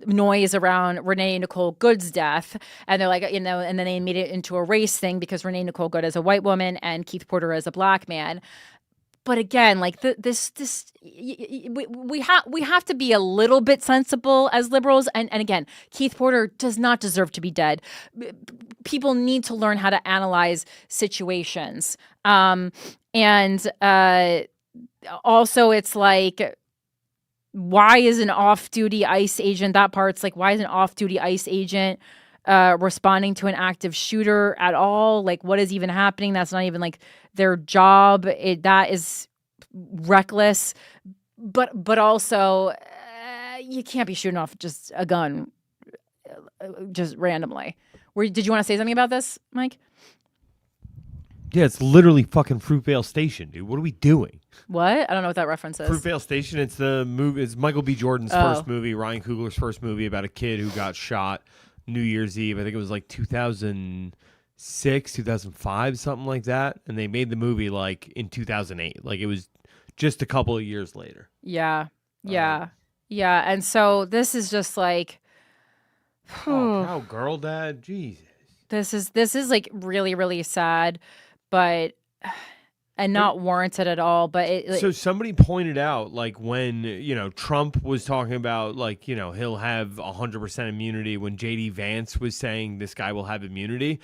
noise around Renee Nicole Good's death, and they're like, and then they made it into a race thing because Renee Nicole Good is a white woman and Keith Porter is a black man. But again, like we have to be a little bit sensible as liberals. And again, Keith Porter does not deserve to be dead. People need to learn how to analyze situations. Also, it's like, why is an off-duty ICE agent, that part's like, why is an off-duty ICE agent responding to an active shooter at all? Like, what is even happening? That's not even like their job. That is reckless. But also, you can't be shooting off just a gun just randomly. Did you want to say something about this, Mike? Yeah, it's literally fucking Fruitvale Station, dude. What are we doing? What? I don't know what that reference is. Fruitvale Station, it's the movie. It's Michael B. Jordan's first movie, Ryan Coogler's first movie about a kid who got shot New Year's Eve. I think it was like 2006, 2005, something like that. And they made the movie like in 2008. Like it was just a couple of years later. Yeah. And so this is just like, oh, girl, dad, Jesus. This is like really, really sad, but and not warranted at all. But so somebody pointed out, like when Trump was talking about like he'll have 100% immunity, when JD Vance was saying this guy will have immunity,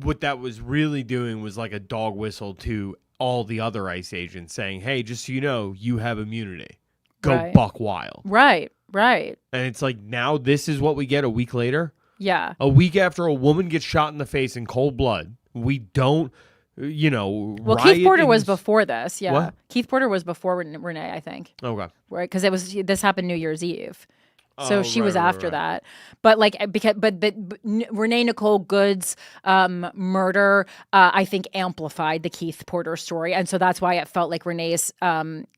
what that was really doing was like a dog whistle to all the other ICE agents, saying, "Hey, just so you know, you have immunity. Go buck wild." Right. And it's like, now this is what we get a week later. Yeah. A week after a woman gets shot in the face in cold blood, we don't, Well, Keith Porter was before this. Yeah. What? Keith Porter was before Renee, I think. Okay. Right. Because this happened New Year's Eve. So she was after right. that. But like, but Renee Nicole Good's murder, I think, amplified the Keith Porter story. And so that's why it felt like Renee's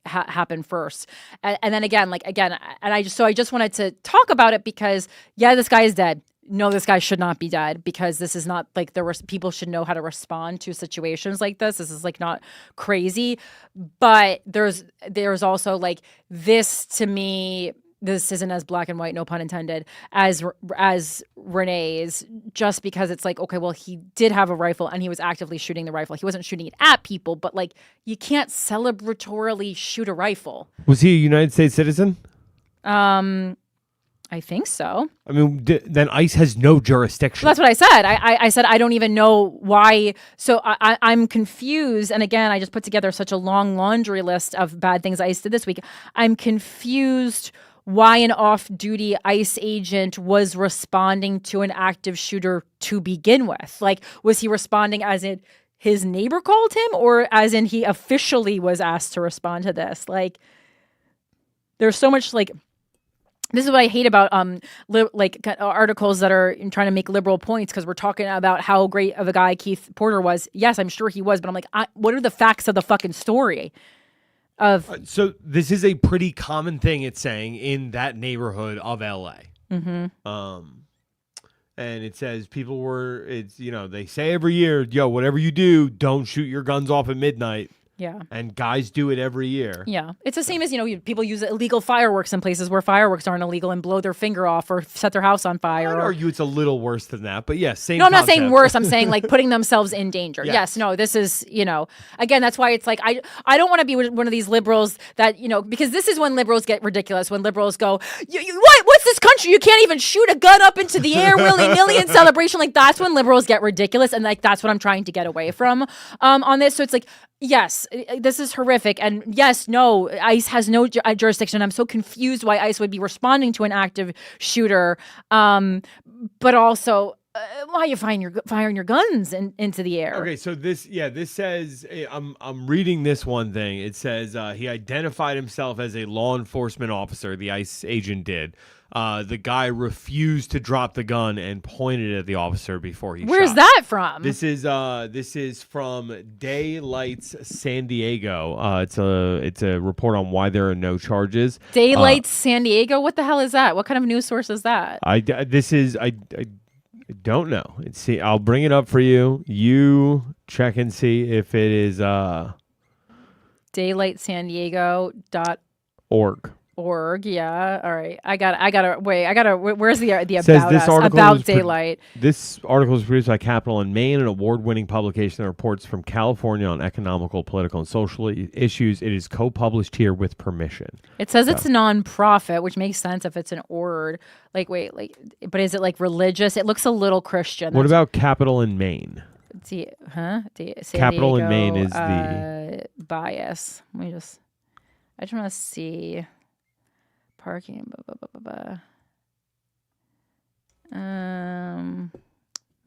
happened first. And then again, and I just wanted to talk about it because, yeah, this guy is dead. no, this guy should not be dead, because this is not like people should know how to respond to situations like this. This is like not crazy, but there's also like this, to me, this isn't as black and white, no pun intended, as Renee's, just because it's like, okay, well, he did have a rifle and he was actively shooting the rifle. He wasn't shooting it at people, but like, you can't celebratorily shoot a rifle. Was he a United States citizen? I think so. I mean, then ICE has no jurisdiction. Well, that's what I said. I said I don't even know why. So I'm confused. And again, I just put together such a long laundry list of bad things ICE did this week. I'm confused why an off-duty ICE agent was responding to an active shooter to begin with. Like, was he responding as in his neighbor called him, or as in he officially was asked to respond to this? Like, there's so much like... This is what I hate about articles that are trying to make liberal points, because we're talking about how great of a guy Keith Porter was. Yes, I'm sure he was, but I'm like, what are the facts of the fucking story? So this is a pretty common thing, it's saying, in that neighborhood of LA. Mm-hmm. And it says they say every year, whatever you do, don't shoot your guns off at midnight. Yeah. And guys do it every year. Yeah. It's the same as, people use illegal fireworks in places where fireworks aren't illegal and blow their finger off or set their house on fire. I'd argue it's a little worse than that. But yes, same No, I'm not concept. saying worse. I'm saying like putting themselves in danger. Yes. No, this is, again, that's why it's like, I don't want to be one of these liberals that, because this is when liberals get ridiculous, when liberals go, what's this country? You can't even shoot a gun up into the air willy-nilly in celebration. Like, that's when liberals get ridiculous. And like, that's what I'm trying to get away from on this. So it's like, yes, this is horrific. And yes, no, ICE has no jurisdiction. I'm so confused why ICE would be responding to an active shooter. But also, why are you firing your guns into the air? Okay, so this says, I'm reading this one thing. It says he identified himself as a law enforcement officer. The ICE agent did. The guy refused to drop the gun and pointed at the officer before he Where's shot. that from? This is from Daylights San Diego. It's a report on why there are no charges. Daylights San Diego? What the hell is that? What kind of news source is that? I don't know. I'll bring it up for you. You check and see if it is daylightsandiego.org. Yeah. All right. Where's the about this us? About Daylight. This article is produced by Capital in Maine, an award-winning publication that reports from California on economical, political, and social issues. It is co-published here with permission. It says it's a non-profit, which makes sense if it's an org. But is it like religious? It looks a little Christian. What about Capital in Maine? Capital in Maine is the bias. I just want to see. Parking,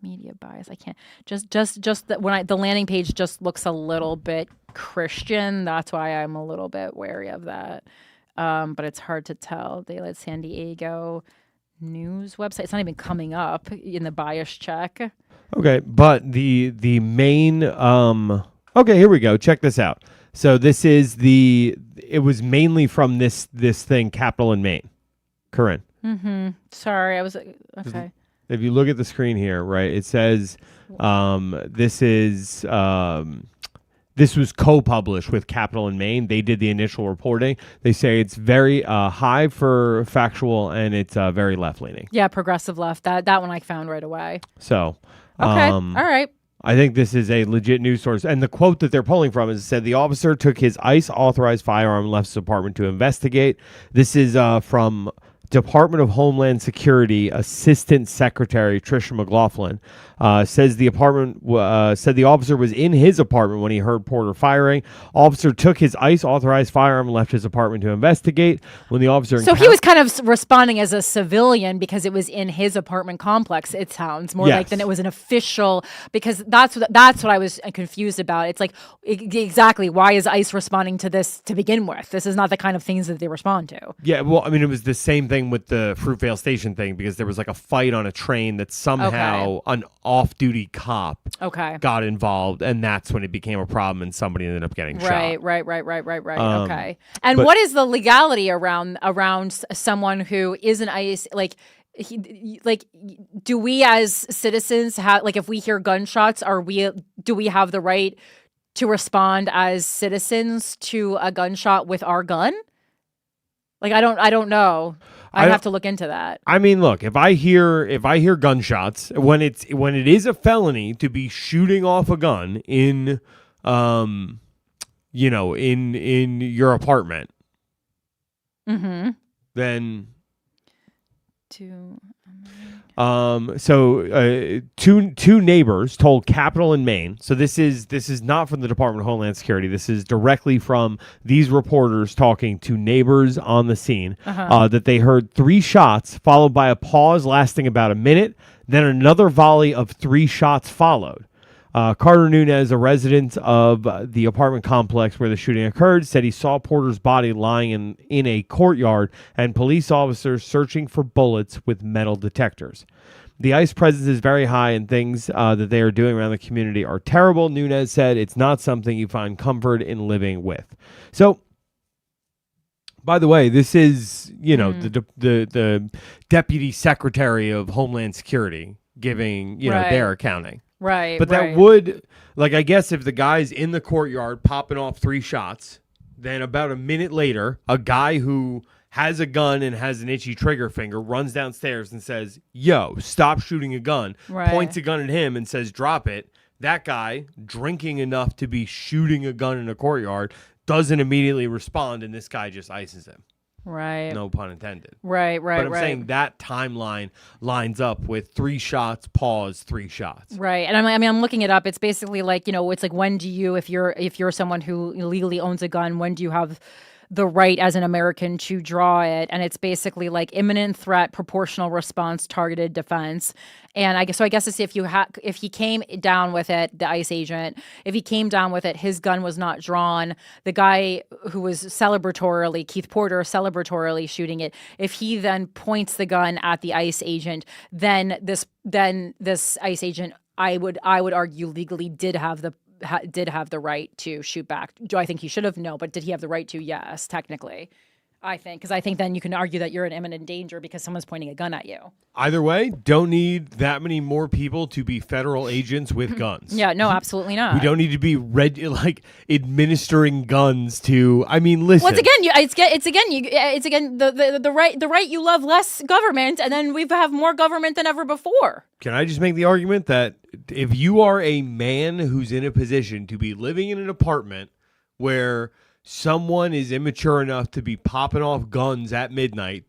media bias. I can't. Just the landing page just looks a little bit Christian. That's why I'm a little bit wary of that. But it's hard to tell. Daylight San Diego news website. It's not even coming up in the bias check. Okay, but the main. Okay, here we go. Check this out. So this is it was mainly from this thing, Capital in Maine. Corinne. Mm-hmm. Sorry, I was okay. If you look at the screen here, right, it says this was co-published with Capital in Maine. They did the initial reporting. They say it's very high for factual, and it's very left-leaning. Yeah, progressive left. That one I found right away. So okay, all right. I think this is a legit news source. And the quote that they're pulling from is, it said, the officer took his ICE-authorized firearm and left his apartment to investigate. This is from Department of Homeland Security Assistant Secretary Tricia McLaughlin. Says the officer was in his apartment when he heard Porter firing. Officer took his ICE-authorized firearm and left his apartment to investigate. When the officer so he was kind of responding as a civilian because it was in his apartment complex. It sounds more like than it was an official, because that's what I was confused about. It's like exactly why is ICE responding to this to begin with? This is not the kind of things that they respond to. Yeah, well, I mean, it was the same thing with the Fruitvale Station thing, because there was like a fight on a train that somehow an off-duty cop got involved, and that's when it became a problem and somebody ended up getting shot. Right. Okay. And what is the legality around someone who is an ICE, like, do we as citizens have, like, if we hear gunshots, do we have the right to respond as citizens to a gunshot with our gun? Like, I don't know. I'd have to look into that. I mean, look, if I hear gunshots, when it is a felony to be shooting off a gun in in your apartment, then two neighbors told Capital in Maine. So this is not from the Department of Homeland Security. This is directly from these reporters talking to neighbors on the scene, that they heard 3 shots followed by a pause lasting about a minute. Then another volley of 3 shots followed. Carter Nunez, a resident of the apartment complex where the shooting occurred, said he saw Porter's body lying in a courtyard and police officers searching for bullets with metal detectors. The ICE presence is very high and things that they are doing around the community are terrible. Nunez said it's not something you find comfort in living with. So, by the way, this is, the Deputy Secretary of Homeland Security giving, their accounting. Right. But that would, I guess if the guy's in the courtyard popping off 3 shots, then about a minute later, a guy who has a gun and has an itchy trigger finger runs downstairs and says, yo, stop shooting a gun, points a gun at him and says, drop it. That guy, drinking enough to be shooting a gun in a courtyard, doesn't immediately respond, and this guy just ices him. Right. No pun intended. Right. But I'm saying that timeline lines up with 3 shots, pause, 3 shots. Right. And I'm looking it up. It's basically it's like, when do you, if you're someone who legally owns a gun, when do you have the right as an American to draw it? And it's basically like imminent threat, proportional response, targeted defense. And I guess it's if he came down with it, the ICE agent, if he came down with it, his gun was not drawn. The guy who was Keith Porter, celebratorily shooting it, if he then points the gun at the ICE agent, then this ICE agent, I would argue, legally did have the right to shoot back. Do I think he should have? No. But did he have the right to? Yes, technically. Because I think then you can argue that you're in imminent danger because someone's pointing a gun at you. Either way, don't need that many more people to be federal agents with guns. Yeah, no, absolutely not. We don't need to be administering guns to. I mean, listen. Once again, it's again the right you love less government, and then we have more government than ever before. Can I just make the argument that if you are a man who's in a position to be living in an apartment where someone is immature enough to be popping off guns at midnight,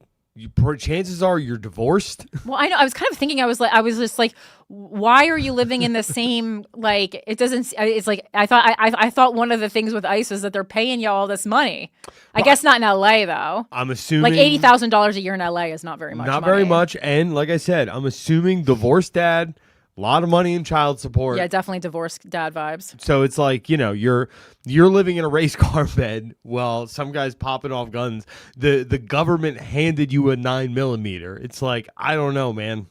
chances are you're divorced. Well, I know. I was kind of thinking. I was just like, why are you living in the same? Like, it doesn't. It's like I thought one of the things with ICE is that they're paying you all this money. I guess not in LA though. I'm assuming like $80,000 a year in LA is not very much. Not very much. And like I said, I'm assuming divorced dad. A lot of money in child support. Yeah, definitely divorced dad vibes. So it's like, you're living in a race car bed while some guy's popping off guns. The government handed you a 9mm. It's like, I don't know, man.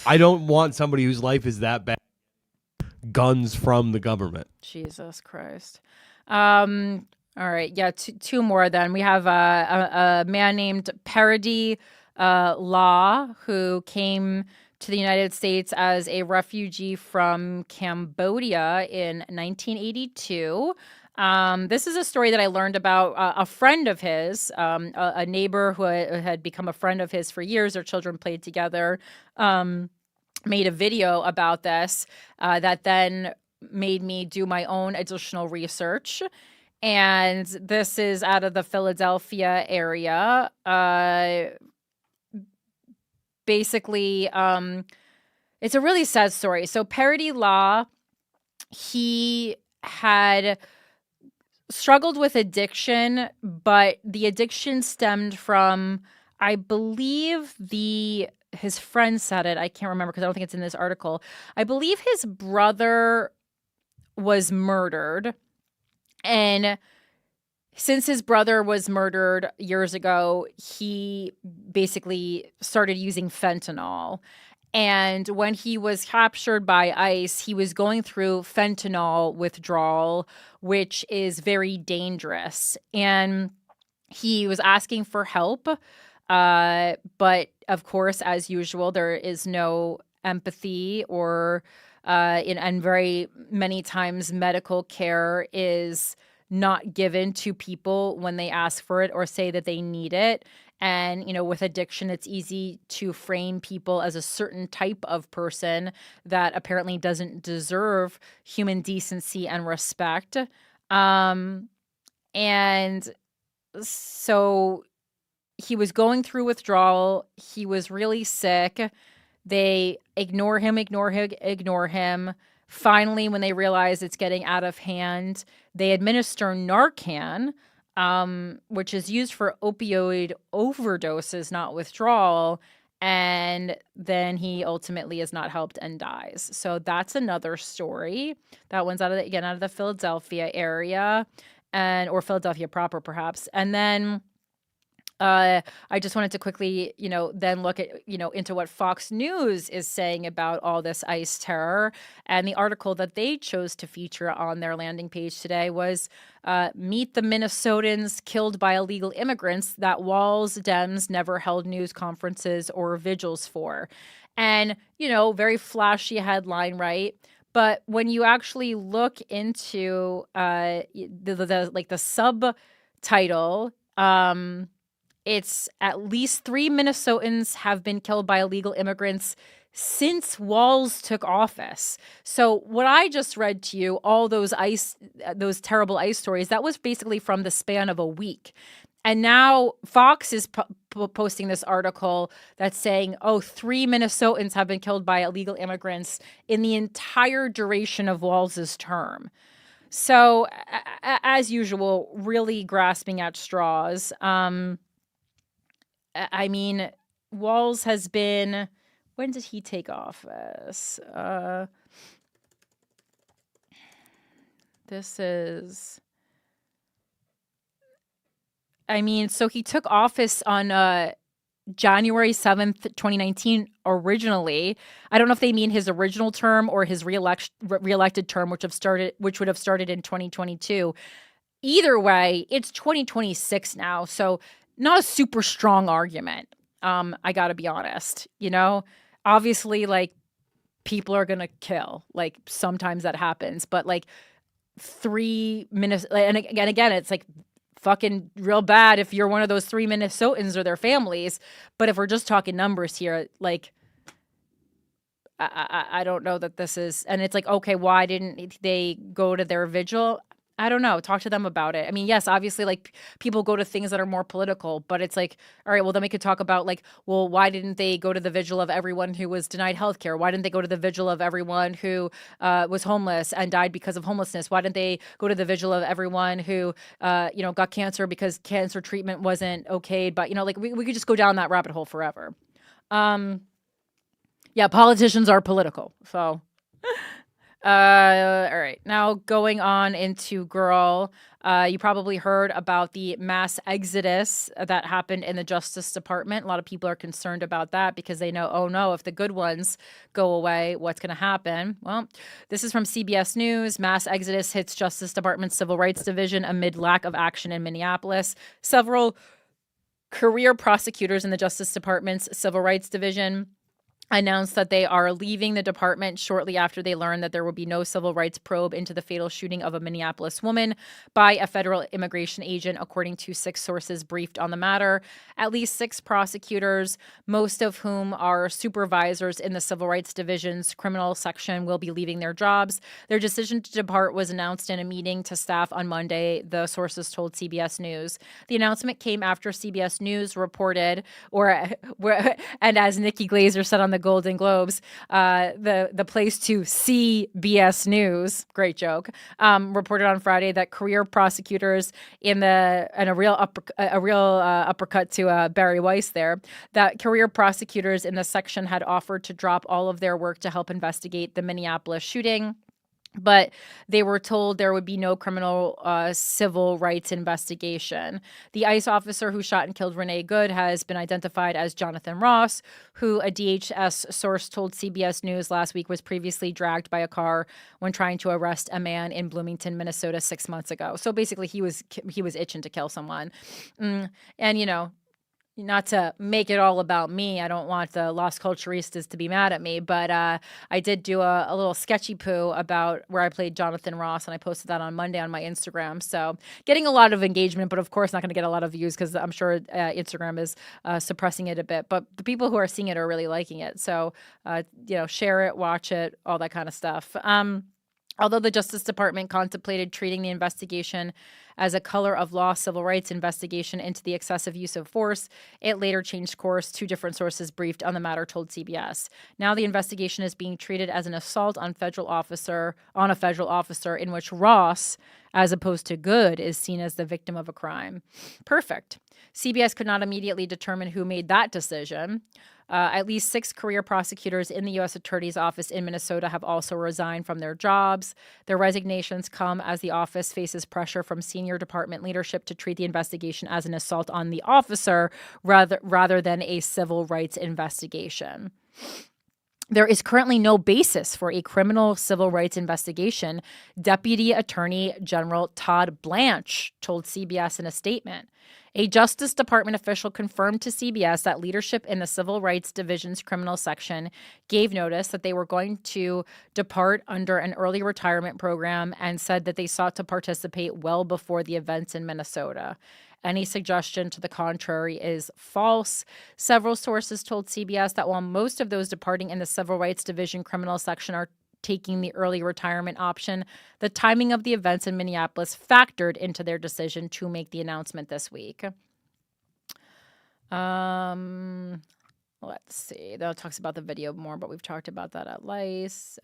I don't want somebody whose life is that bad. Guns from the government. Jesus Christ. All right. Yeah, two more then. We have a man named Parody Law who came to the United States as a refugee from Cambodia in 1982. This is a story that I learned about a friend of his, a neighbor who had become a friend of his for years. Their children played together, made a video about this that then made me do my own additional research. And this is out of the Philadelphia area. Basically, it's a really sad story. So Parody Law, he had struggled with addiction, but the addiction stemmed from, I believe his friend said it. I can't remember because I don't think it's in this article. I believe his brother was murdered, and since his brother was murdered years ago, he basically started using fentanyl. And when he was captured by ICE, he was going through fentanyl withdrawal, which is very dangerous. And he was asking for help. But of course, as usual, there is no empathy and very many times medical care is not given to people when they ask for it or say that they need it. And, with addiction, it's easy to frame people as a certain type of person that apparently doesn't deserve human decency and respect. And so he was going through withdrawal. He was really sick. They ignore him. Finally, when they realize it's getting out of hand, they administer Narcan, which is used for opioid overdoses, not withdrawal. And then he ultimately is not helped and dies. So that's another story. That one's out of the Philadelphia area or Philadelphia proper, perhaps. And then I just wanted to quickly, then look at, into what Fox News is saying about all this ICE terror. And the article that they chose to feature on their landing page today was Meet the Minnesotans Killed by Illegal Immigrants That Walls Dems Never Held News Conferences or Vigils For. And, very flashy headline, right? But when you actually look into the subtitle, it's at least 3 Minnesotans have been killed by illegal immigrants since Walz took office. So what I just read to you, all those terrible ICE stories, that was basically from the span of a week. And now Fox is posting this article that's saying, 3 Minnesotans have been killed by illegal immigrants in the entire duration of Walz's term. So as usual, really grasping at straws. I mean, Walz has been, when did he take office? So he took office on January 7th, 2019 originally. I don't know if they mean his original term or his reelected term, which would have started in 2022. Either way, it's 2026 now. So not a super strong argument. I got to be honest, obviously people are going to kill, sometimes that happens, but 3 minutes. And again, it's fucking real bad if you're one of those 3 Minnesotans or their families. But if we're just talking numbers here, I don't know that this is, and it's okay, why didn't they go to their vigil? I don't know. Talk to them about it. I mean, yes, obviously, people go to things that are more political, but it's all right, well, then we could talk about, well, why didn't they go to the vigil of everyone who was denied healthcare? Why didn't they go to the vigil of everyone who was homeless and died because of homelessness? Why didn't they go to the vigil of everyone who, got cancer because cancer treatment wasn't okayed? But, we could just go down that rabbit hole forever. Yeah, politicians are political, so... all right. Now going on into Girl, you probably heard about the mass exodus that happened in the Justice Department. A lot of people are concerned about that because they know, oh no, if the good ones go away, what's going to happen? Well, this is from CBS News. Mass exodus hits Justice Department's Civil Rights Division amid lack of action in Minneapolis. Several career prosecutors in the Justice Department's Civil Rights Division announced that they are leaving the department shortly after they learned that there will be no civil rights probe into the fatal shooting of a Minneapolis woman by a federal immigration agent, according to 6 sources briefed on the matter. At least 6 prosecutors, most of whom are supervisors in the Civil Rights Division's criminal section, will be leaving their jobs. Their decision to depart was announced in a meeting to staff on Monday, the sources told CBS News. The announcement came after CBS News reported, and as Nikki Glaser said on the Golden Globes, the place to see BS News, great joke, reported on Friday that career prosecutors a real uppercut to Barry Weiss there, that career prosecutors in the section had offered to drop all of their work to help investigate the Minneapolis shooting. But they were told there would be no criminal civil rights investigation. The ICE officer who shot and killed Renee Good has been identified as Jonathan Ross, who a DHS source told CBS News last week was previously dragged by a car when trying to arrest a man in Bloomington, Minnesota 6 months ago. So basically he was itching to kill someone. And, not to make it all about me. I don't want the Los Culturistas to be mad at me, but I did do a little sketchy poo about where I played Jonathan Ross, and I posted that on Monday on my Instagram. So getting a lot of engagement, but of course not going to get a lot of views because I'm sure Instagram is suppressing it a bit. But the people who are seeing it are really liking it. So, share it, watch it, all that kind of stuff. Although the Justice Department contemplated treating the investigation as a color of law civil rights investigation into the excessive use of force, it later changed course. Two different sources briefed on the matter told CBS. Now the investigation is being treated as an assault on a federal officer in which Ross, as opposed to Good, is seen as the victim of a crime. Perfect. CBS could not immediately determine who made that decision. At least 6 career prosecutors in the U.S. Attorney's Office in Minnesota have also resigned from their jobs. Their resignations come as the office faces pressure from senior department leadership to treat the investigation as an assault on the officer rather than a civil rights investigation. There is currently no basis for a criminal civil rights investigation, Deputy Attorney General Todd Blanche told CBS in a statement. A Justice Department official confirmed to CBS that leadership in the Civil Rights Division's criminal section gave notice that they were going to depart under an early retirement program and said that they sought to participate well before the events in Minnesota. Any suggestion to the contrary is false. Several sources told CBS that while most of those departing in the Civil Rights Division criminal section are taking the early retirement option, the timing of the events in Minneapolis factored into their decision to make the announcement this week. Let's see. That talks about the video more, but we've talked about that at Lice.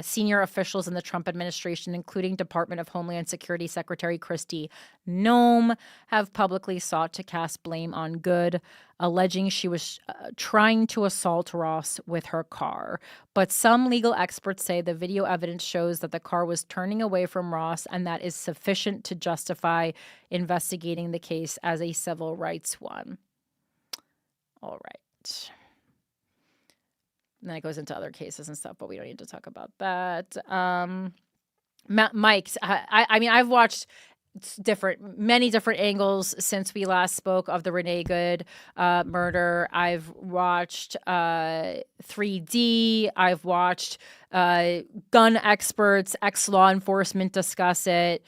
Senior officials in the Trump administration, including Department of Homeland Security Secretary Kristi Noem, have publicly sought to cast blame on Good, alleging she was trying to assault Ross with her car. But some legal experts say the video evidence shows that the car was turning away from Ross, and that is sufficient to justify investigating the case as a civil rights one. All right. And then it goes into other cases and stuff, but we don't need to talk about that. Mike's. I mean, I've watched many different angles since we last spoke of the Renee Good murder. I've watched 3D. I've watched gun experts, ex-law enforcement discuss it.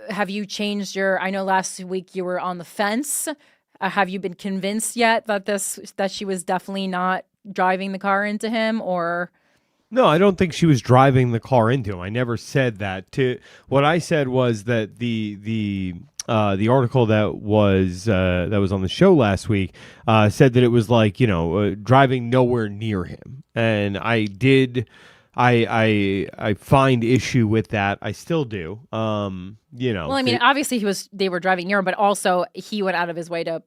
Have you changed I know last week you were on the fence. Have you been convinced yet that she was definitely not driving the car into him, or? No, I don't think she was driving the car into him. I never said that. What I said was that the article that was on the show last week said that it was like, driving nowhere near him, and I find issue with that. I still do. Well, I mean, obviously they were driving near him, but also he went out of his way to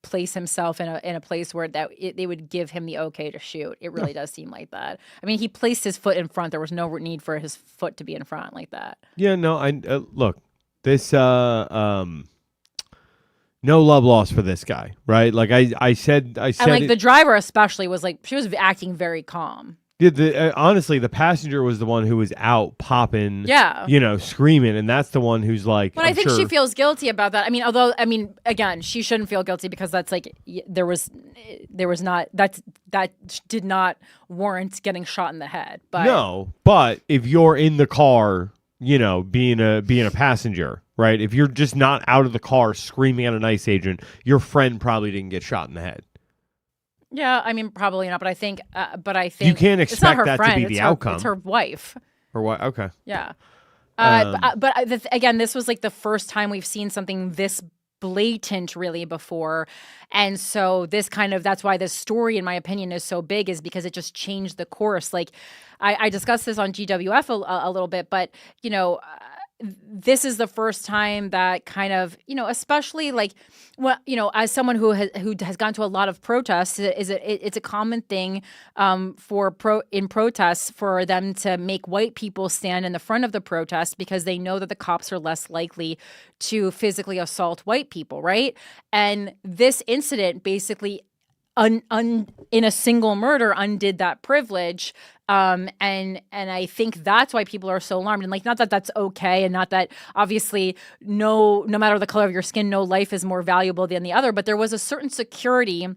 place himself in a place where they would give him the okay to shoot. It really does seem like that. I mean, he placed his foot in front. There was no need for his foot to be in front like that. Yeah, no, look, this no love lost for this guy, right? Like I said, and the driver especially was she was acting very calm. Yeah, honestly, the passenger was the one who was out popping, screaming, and that's the one who's like. But I think she feels guilty about that. I mean, again, she shouldn't feel guilty because that's there was not that did not warrant getting shot in the head. But no, but if you're in the car, being a passenger, right? If you're just not out of the car screaming at an ICE agent, your friend probably didn't get shot in the head. Yeah, I mean, probably not, but I think you can't expect that to be the outcome. It's her wife. Her wife. Okay. Yeah. Again, this was the first time we've seen something this blatant really before, and so that's why this story, in my opinion, is so big, is because it just changed the course. I discussed this on GWF a little bit, but this is the first time that kind of, especially as someone who has gone to a lot of protests, it's a common thing in protests for them to make white people stand in the front of the protest because they know that the cops are less likely to physically assault white people, right? And this incident basically in a single murder undid that privilege. And I think that's why people are so alarmed. And like, not that that's okay, and not that obviously no matter the color of your skin, no life is more valuable than the other. But there was a certain security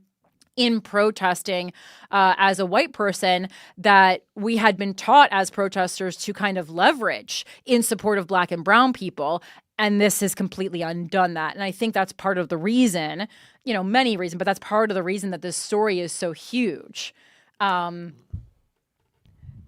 in protesting as a white person that we had been taught as protesters to kind of leverage in support of Black and brown people. And this has completely undone that. And I think that's part of the reason, many reasons, but that's part of the reason that this story is so huge.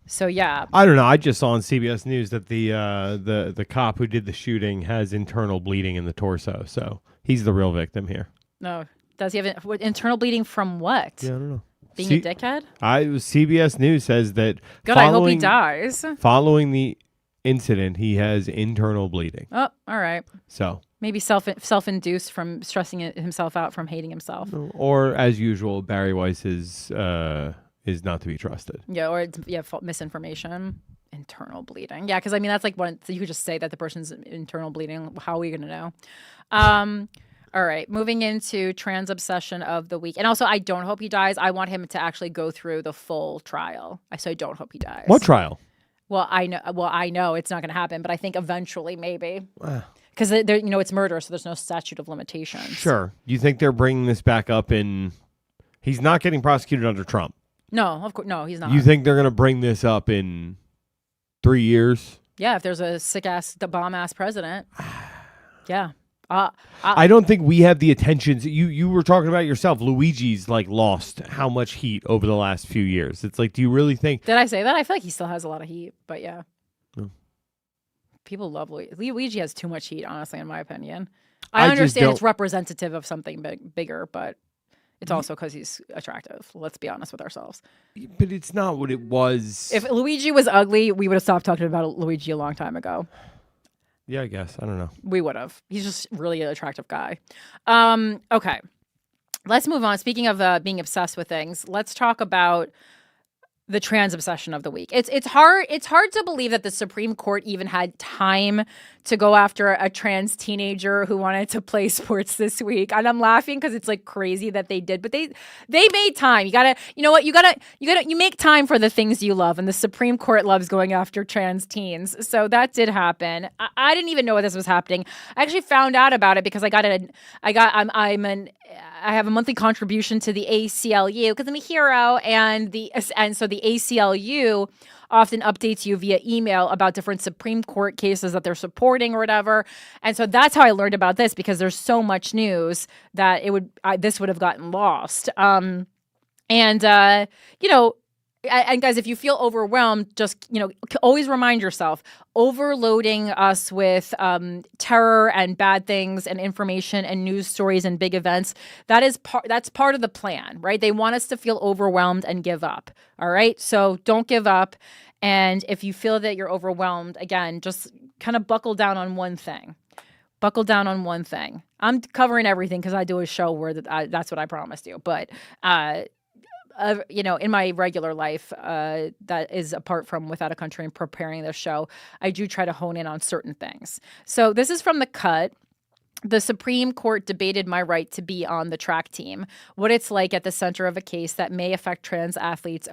So yeah, I don't know. I just saw on CBS News that the cop who did the shooting has internal bleeding in the torso, so he's the real victim here. No, does he have internal bleeding from what? Yeah, I don't know. Being a dickhead? CBS News says that. Good. I hope he dies. Following the incident, he has internal bleeding. Oh, all right. So maybe self-induced from stressing himself out from hating himself. Or as usual, Barry Weiss is not to be trusted. Yeah, or misinformation, internal bleeding. Yeah, because I mean that's like so you could just say that the person's internal bleeding. How are we going to know? All right, moving into trans obsession of the week, and also I don't hope he dies. I want him to actually go through the full trial. I don't hope he dies. What trial? Well, I know it's not going to happen, but I think eventually maybe. Because it's murder, so there's no statute of limitations. Sure. You think they're bringing this back up in? He's not getting prosecuted under Trump. No, of course, no, he's not. You think they're going to bring this up in 3 years? Yeah, if there's a sick-ass, bomb-ass president. Yeah. I don't think we have the attentions. You were talking about yourself. Luigi's lost how much heat over the last few years. It's like, do you really think? Did I say that? I feel like he still has a lot of heat, but yeah. People love Luigi. Luigi has too much heat, honestly, in my opinion. I understand it's representative of something bigger, but it's also because he's attractive. Let's be honest with ourselves. But it's not what it was. If Luigi was ugly, we would have stopped talking about Luigi a long time ago. Yeah, I guess. I don't know. We would have. He's just really an attractive guy. Okay. Let's move on. Speaking of being obsessed with things, let's talk about the trans obsession of the week. It's hard to believe that the Supreme Court even had time to go after a trans teenager who wanted to play sports this week. And I'm laughing because it's crazy that they did, but they made time. You make time for the things you love, and the Supreme Court loves going after trans teens. So that did happen. I didn't even know this was happening. I actually found out about it because I have a monthly contribution to the ACLU because I'm a hero, and so the ACLU often updates you via email about different Supreme Court cases that they're supporting or whatever. And so that's how I learned about this, because there's so much news that this would have gotten lost. And guys, if you feel overwhelmed, just, always remind yourself, overloading us with terror and bad things and information and news stories and big events, that's part of the plan, right? They want us to feel overwhelmed and give up. All right. So don't give up. And if you feel that you're overwhelmed, again, just kind of buckle down on one thing. Buckle down on one thing. I'm covering everything because I do a show where that's what I promised you. But, in my regular life, that is apart from Without a Country and preparing this show, I do try to hone in on certain things. So this is from The Cut. The Supreme Court debated my right to be on the track team, what it's like at the center of a case that may affect trans athletes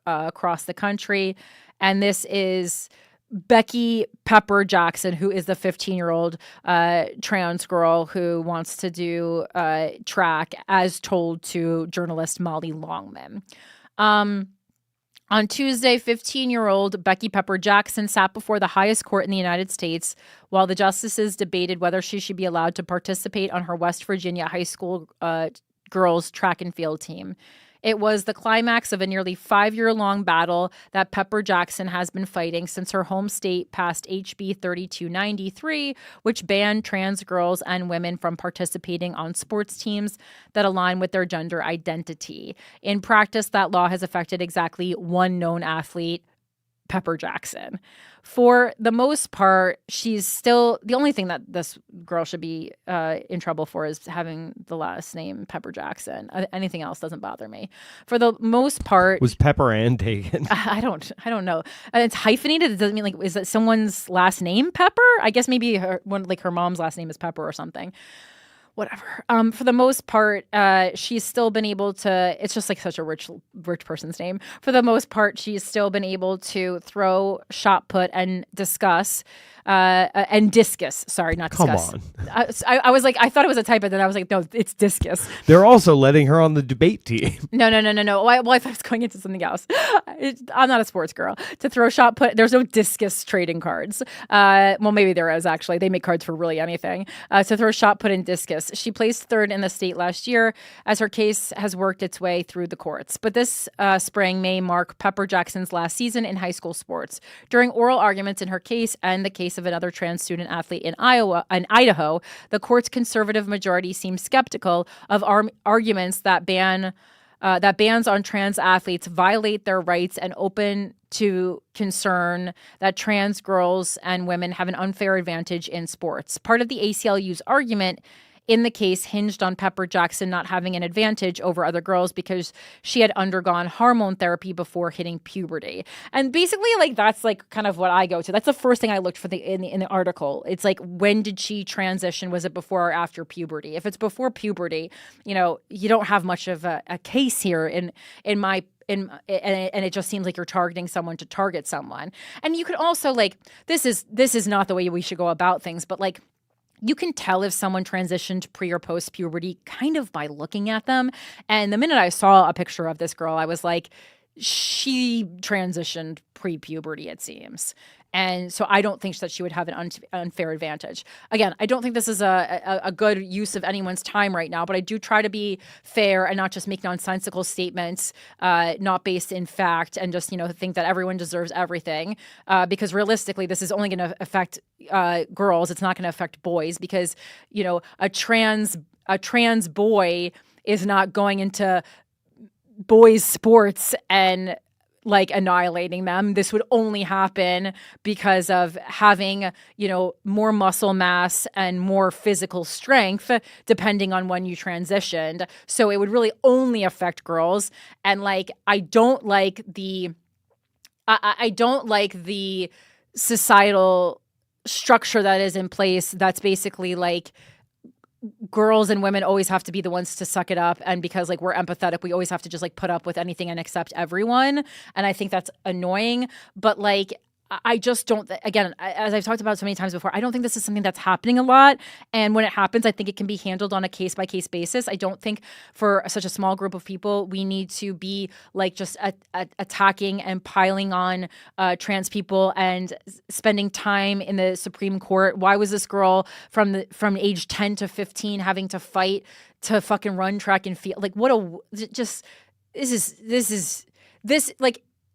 across the country. And this is Becky Pepper Jackson, who is the 15-year-old trans girl who wants to do track, as told to journalist Molly Longman. On Tuesday, 15-year-old Becky Pepper Jackson sat before the highest court in the United States while the justices debated whether she should be allowed to participate on her West Virginia high school girls track and field team. It was the climax of a nearly 5-year-long battle that Pepper Jackson has been fighting since her home state passed HB 3293, which banned trans girls and women from participating on sports teams that align with their gender identity. In practice, that law has affected exactly one known athlete, Pepper Jackson. For the most part, she's still the only thing that this girl should be in trouble for is having the last name Pepper Jackson. Anything else doesn't bother me. For the most part, was Pepper Ann taken? I don't know. And it's hyphenated. It doesn't mean is that someone's last name Pepper? I guess maybe her mom's last name is Pepper or something. whatever. For the most part, she's still been able to, it's just like such a rich person's name. For the most part, she's still been able to throw, shot put, and discuss, and discus. Sorry, not Come discuss. on. I was like, I thought it was a typo, then I was like, no, it's discus. They're also letting her on the debate team. No. Well, I thought it was going into something else. I'm not a sports girl. To throw, shot put, there's no discus trading cards. Well, maybe there is, actually. They make cards for really anything. To throw, shot put, and discus. She placed third in the state last year as her case has worked its way through the courts. But this spring may mark Pepper Jackson's last season in high school sports. During oral arguments in her case and the case of another trans student athlete in Idaho, the court's conservative majority seemed skeptical of arguments that bans on trans athletes violate their rights and open to concern that trans girls and women have an unfair advantage in sports. Part of the ACLU's argument in the case hinged on Pepper Jackson not having an advantage over other girls because she had undergone hormone therapy before hitting puberty. And basically, like, that's like kind of what I go to. That's the first thing I looked for in the article. It's like, when did she transition? Was it before or after puberty? If it's before puberty, you don't have much of a case here and it just seems like you're targeting someone to target someone. And you could also, like, this is not the way we should go about things, but like, you can tell if someone transitioned pre or post puberty kind of by looking at them. And the minute I saw a picture of this girl, I was like, she transitioned pre-puberty, it seems. And so I don't think that she would have an unfair advantage. Again, I don't think this is a good use of anyone's time right now, but I do try to be fair and not just make nonsensical statements, not based in fact, and just, think that everyone deserves everything. Because realistically, this is only going to affect girls. It's not going to affect boys because, a trans boy is not going into boys' sports and like annihilating them. This would only happen because of having, more muscle mass and more physical strength, depending on when you transitioned. So it would really only affect girls. And like, I don't like the societal structure that is in place. That's basically like, girls and women always have to be the ones to suck it up, and because like we're empathetic, we always have to just like put up with anything and accept everyone, and I think that's annoying. But like, I just don't, again, as I've talked about so many times before, I don't think this is something that's happening a lot. And when it happens, I think it can be handled on a case-by-case basis. I don't think for such a small group of people, we need to be like just attacking and piling on trans people and spending time in the Supreme Court. Why was this girl from age 10 to 15 having to fight to fucking run track and field? Like,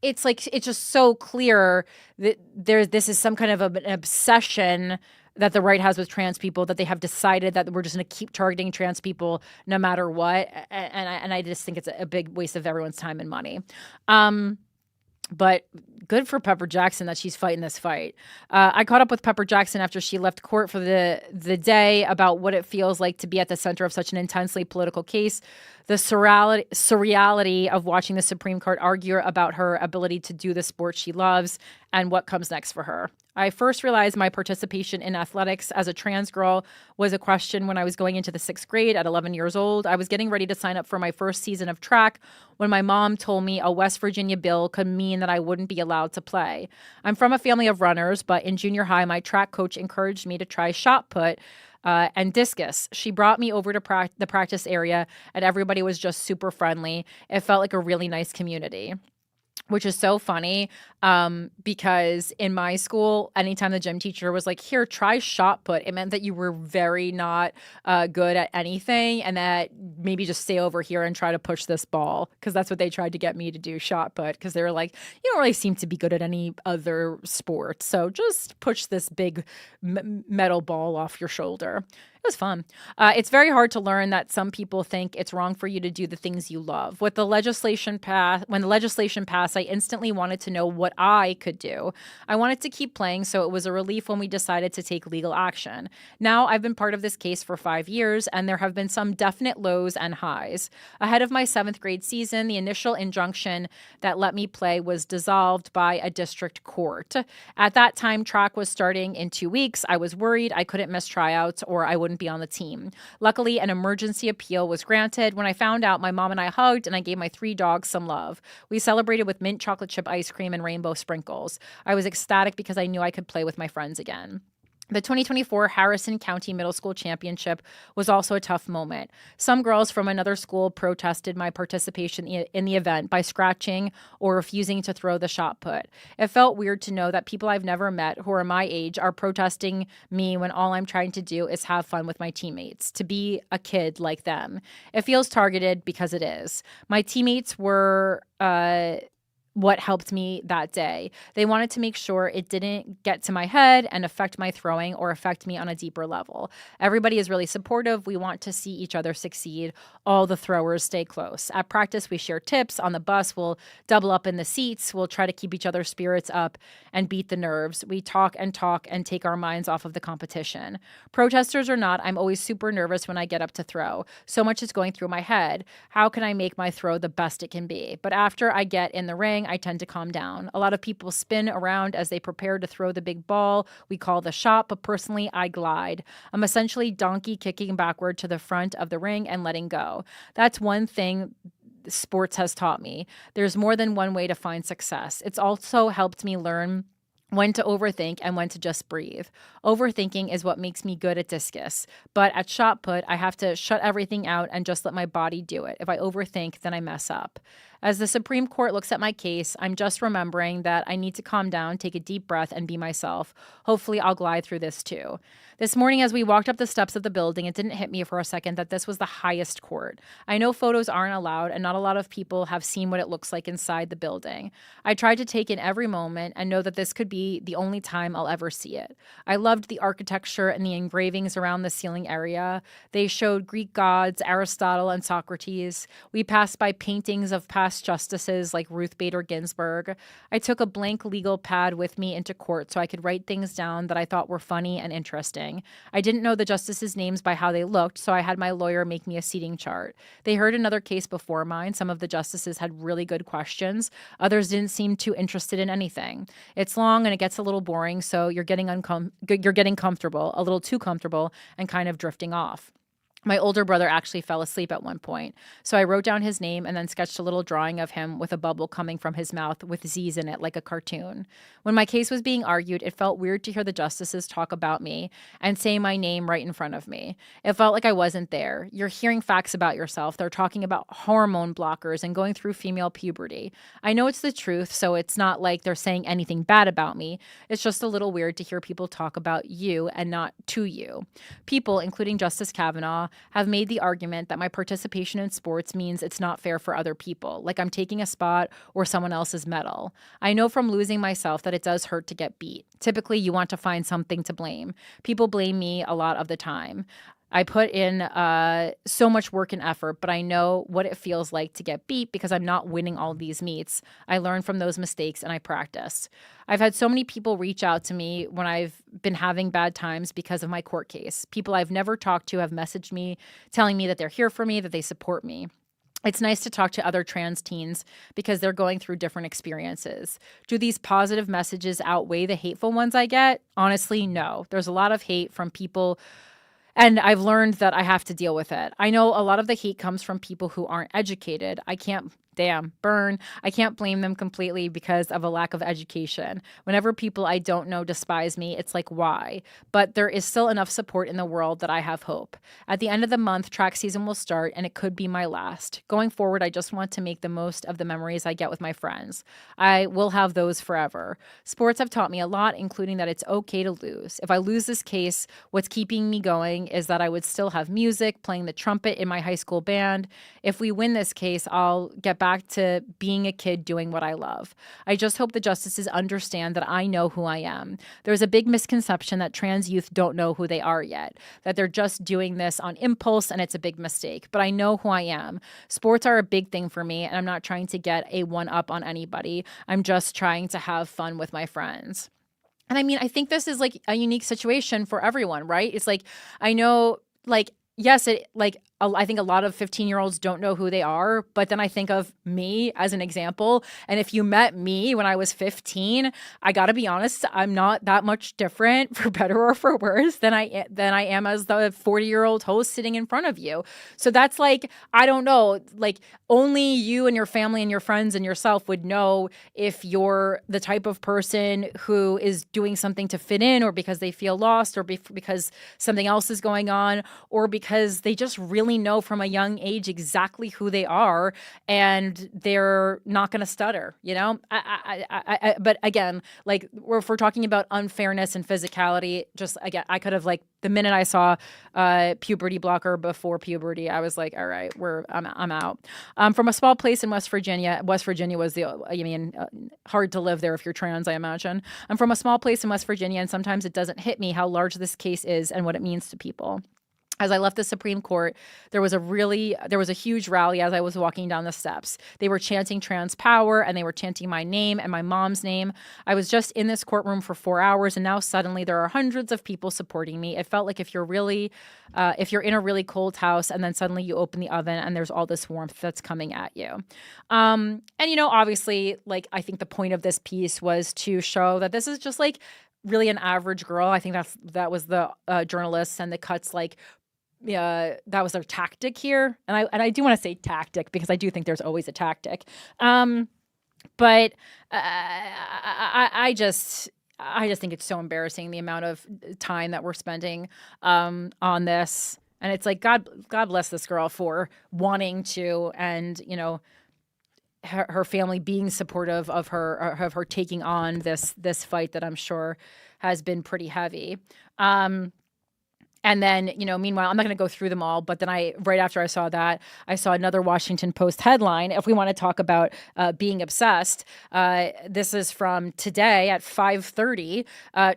it's like, it's just so clear that this is some kind of an obsession that the right has with trans people, that they have decided that we're just going to keep targeting trans people no matter what. And I just think it's a big waste of everyone's time and money. But good for Pepper Jackson that she's fighting this fight. I caught up with Pepper Jackson after she left court for the day about what it feels like to be at the center of such an intensely political case, the surreality of watching the Supreme Court argue about her ability to do the sport she loves, and what comes next for her. I first realized my participation in athletics as a trans girl was a question when I was going into the 6th grade at 11 years old. I was getting ready to sign up for my first season of track when my mom told me a West Virginia bill could mean that I wouldn't be allowed to play. I'm from a family of runners, but in junior high, my track coach encouraged me to try shot put and discus. She brought me over to the practice area, and everybody was just super friendly. It felt like a really nice community, which is so funny because in my school, anytime the gym teacher was like, here, try shot put, it meant that you were very not good at anything, and that maybe just stay over here and try to push this ball, because that's what they tried to get me to do, shot put, because they were like, you don't really seem to be good at any other sport, so just push this big metal ball off your shoulder. It was fun. It's very hard to learn that some people think it's wrong for you to do the things you love. When the legislation passed, I instantly wanted to know what I could do. I wanted to keep playing, so it was a relief when we decided to take legal action. Now I've been part of this case for 5 years, and there have been some definite lows and highs. Ahead of my 7th grade season, the initial injunction that let me play was dissolved by a district court. At that time, track was starting in 2 weeks. I was worried I couldn't miss tryouts or I wouldn't wouldn't be on the team. Luckily, an emergency appeal was granted. When I found out, my mom and I hugged, and I gave my 3 dogs some love. We celebrated with mint chocolate chip ice cream and rainbow sprinkles. I was ecstatic because I knew I could play with my friends again. The 2024 Harrison County Middle School Championship was also a tough moment. Some girls from another school protested my participation in the event by scratching or refusing to throw the shot put. It felt weird to know that people I've never met who are my age are protesting me when all I'm trying to do is have fun with my teammates, to be a kid like them. It feels targeted because it is. My teammates were what helped me that day. They wanted to make sure it didn't get to my head and affect my throwing or affect me on a deeper level. Everybody is really supportive. We want to see each other succeed. All the throwers stay close. At practice, we share tips. On the bus, we'll double up in the seats. We'll try to keep each other's spirits up and beat the nerves. We talk and take our minds off of the competition. Protesters or not, I'm always super nervous when I get up to throw. So much is going through my head. How can I make my throw the best it can be? But after I get in the ring, I tend to calm down. A lot of people spin around as they prepare to throw the big ball we call the shot, but personally, I glide. I'm essentially donkey kicking backward to the front of the ring and letting go. That's one thing sports has taught me. There's more than one way to find success. It's also helped me learn when to overthink and when to just breathe. Overthinking is what makes me good at discus. But at shot put, I have to shut everything out and just let my body do it. If I overthink, then I mess up. As the Supreme Court looks at my case, I'm just remembering that I need to calm down, take a deep breath, and be myself. Hopefully, I'll glide through this too. This morning, as we walked up the steps of the building, it didn't hit me for a second that this was the highest court. I know photos aren't allowed, and not a lot of people have seen what it looks like inside the building. I tried to take in every moment and know that this could be the only time I'll ever see it. I loved the architecture and the engravings around the ceiling area. They showed Greek gods, Aristotle, and Socrates. We passed by paintings of past justices like Ruth Bader Ginsburg. I took a blank legal pad with me into court so I could write things down that I thought were funny and interesting. I didn't know the justices' names by how they looked, so I had my lawyer make me a seating chart. They heard another case before mine. Some of the justices had really good questions. Others didn't seem too interested in anything. It's long and it gets a little boring, so you're getting comfortable, a little too comfortable, and kind of drifting off. My older brother actually fell asleep at one point, so I wrote down his name and then sketched a little drawing of him with a bubble coming from his mouth with Z's in it like a cartoon. When my case was being argued, it felt weird to hear the justices talk about me and say my name right in front of me. It felt like I wasn't there. You're hearing facts about yourself. They're talking about hormone blockers and going through female puberty. I know it's the truth, so it's not like they're saying anything bad about me. It's just a little weird to hear people talk about you and not to you. People, including Justice Kavanaugh, have made the argument that my participation in sports means it's not fair for other people, like I'm taking a spot or someone else's medal. I know from losing myself that it does hurt to get beat. Typically, you want to find something to blame. People blame me a lot of the time. I put in so much work and effort, but I know what it feels like to get beat because I'm not winning all these meets. I learn from those mistakes and I practice. I've had so many people reach out to me when I've been having bad times because of my court case. People I've never talked to have messaged me, telling me that they're here for me, that they support me. It's nice to talk to other trans teens because they're going through different experiences. Do these positive messages outweigh the hateful ones I get? Honestly, no. There's a lot of hate from people, and I've learned that I have to deal with it. I know a lot of the hate comes from people who aren't educated. I can't blame them completely because of a lack of education. Whenever people I don't know despise me, it's like, why? But there is still enough support in the world that I have hope. At the end of the month, track season will start, and it could be my last. Going forward, I just want to make the most of the memories I get with my friends. I will have those forever. Sports have taught me a lot, including that it's okay to lose. If I lose this case, what's keeping me going is that I would still have music, playing the trumpet in my high school band. If we win this case, I'll get back to being a kid doing what I love. I just hope the justices understand that I know who I am. There's a big misconception that trans youth don't know who they are yet, that they're just doing this on impulse and it's a big mistake. But I know who I am. Sports are a big thing for me, and I'm not trying to get a one-up on anybody. I'm just trying to have fun with my friends. And I mean, I think this is like a unique situation for everyone, right? It's like, I know, like, yes, it like I think a lot of 15-year-olds don't know who they are. But then I think of me as an example. And if you met me when I was 15, I got to be honest, I'm not that much different, for better or for worse, than I am as the 40-year-old host sitting in front of you. So that's like, I don't know, like only you and your family and your friends and yourself would know if you're the type of person who is doing something to fit in, or because they feel lost, or because something else is going on, or because they just really know from a young age exactly who they are and they're not going to stutter, you know? But again, like if we're talking about unfairness and physicality, just again, I could have like the minute I saw puberty blocker before puberty, I was like, all right, I'm out. From a small place in West Virginia. West Virginia was hard to live there if you're trans, I imagine. I'm from a small place in West Virginia, and sometimes it doesn't hit me how large this case is and what it means to people. As I left the Supreme Court, there was a huge rally as I was walking down the steps. They were chanting trans power, and they were chanting my name and my mom's name. I was just in this courtroom for 4 hours, and now suddenly there are hundreds of people supporting me. It felt like if you're in a really cold house and then suddenly you open the oven and there's all this warmth that's coming at you. And obviously, like I think the point of this piece was to show that this is just like really an average girl. I think that was the journalists and the cuts like. That was their tactic here. And I do want to say tactic because I do think there's always a tactic. But I just think it's so embarrassing, the amount of time that we're spending on this. And it's like, God bless this girl for wanting to, and, her family being supportive of her taking on this fight that I'm sure has been pretty heavy. And then, meanwhile, I'm not going to go through them all, but then right after I saw that, I saw another Washington Post headline. If we want to talk about being obsessed, this is from today at 5:30.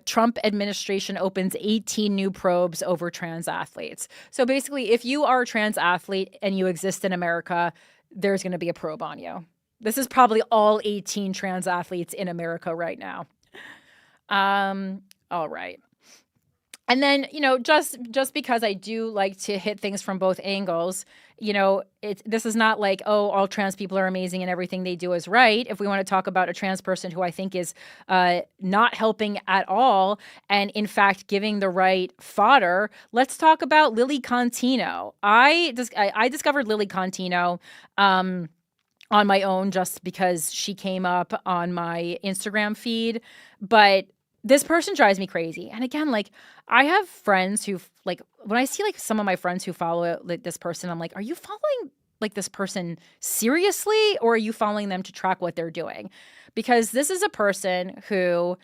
Trump administration opens 18 new probes over trans athletes. So basically, if you are a trans athlete and you exist in America, there's going to be a probe on you. This is probably all 18 trans athletes in America right now. All right. And then, just because I do like to hit things from both angles, this is not like, oh, all trans people are amazing and everything they do is right. If we want to talk about a trans person who I think is not helping at all and, in fact, giving the right fodder, let's talk about Lily Contino. I discovered Lily Contino on my own just because she came up on my Instagram feed. But this person drives me crazy. And again, like I have friends who like when I see like some of my friends who follow like this person, I'm like, are you following like this person seriously, or are you following them to track what they're doing? Because this is a person who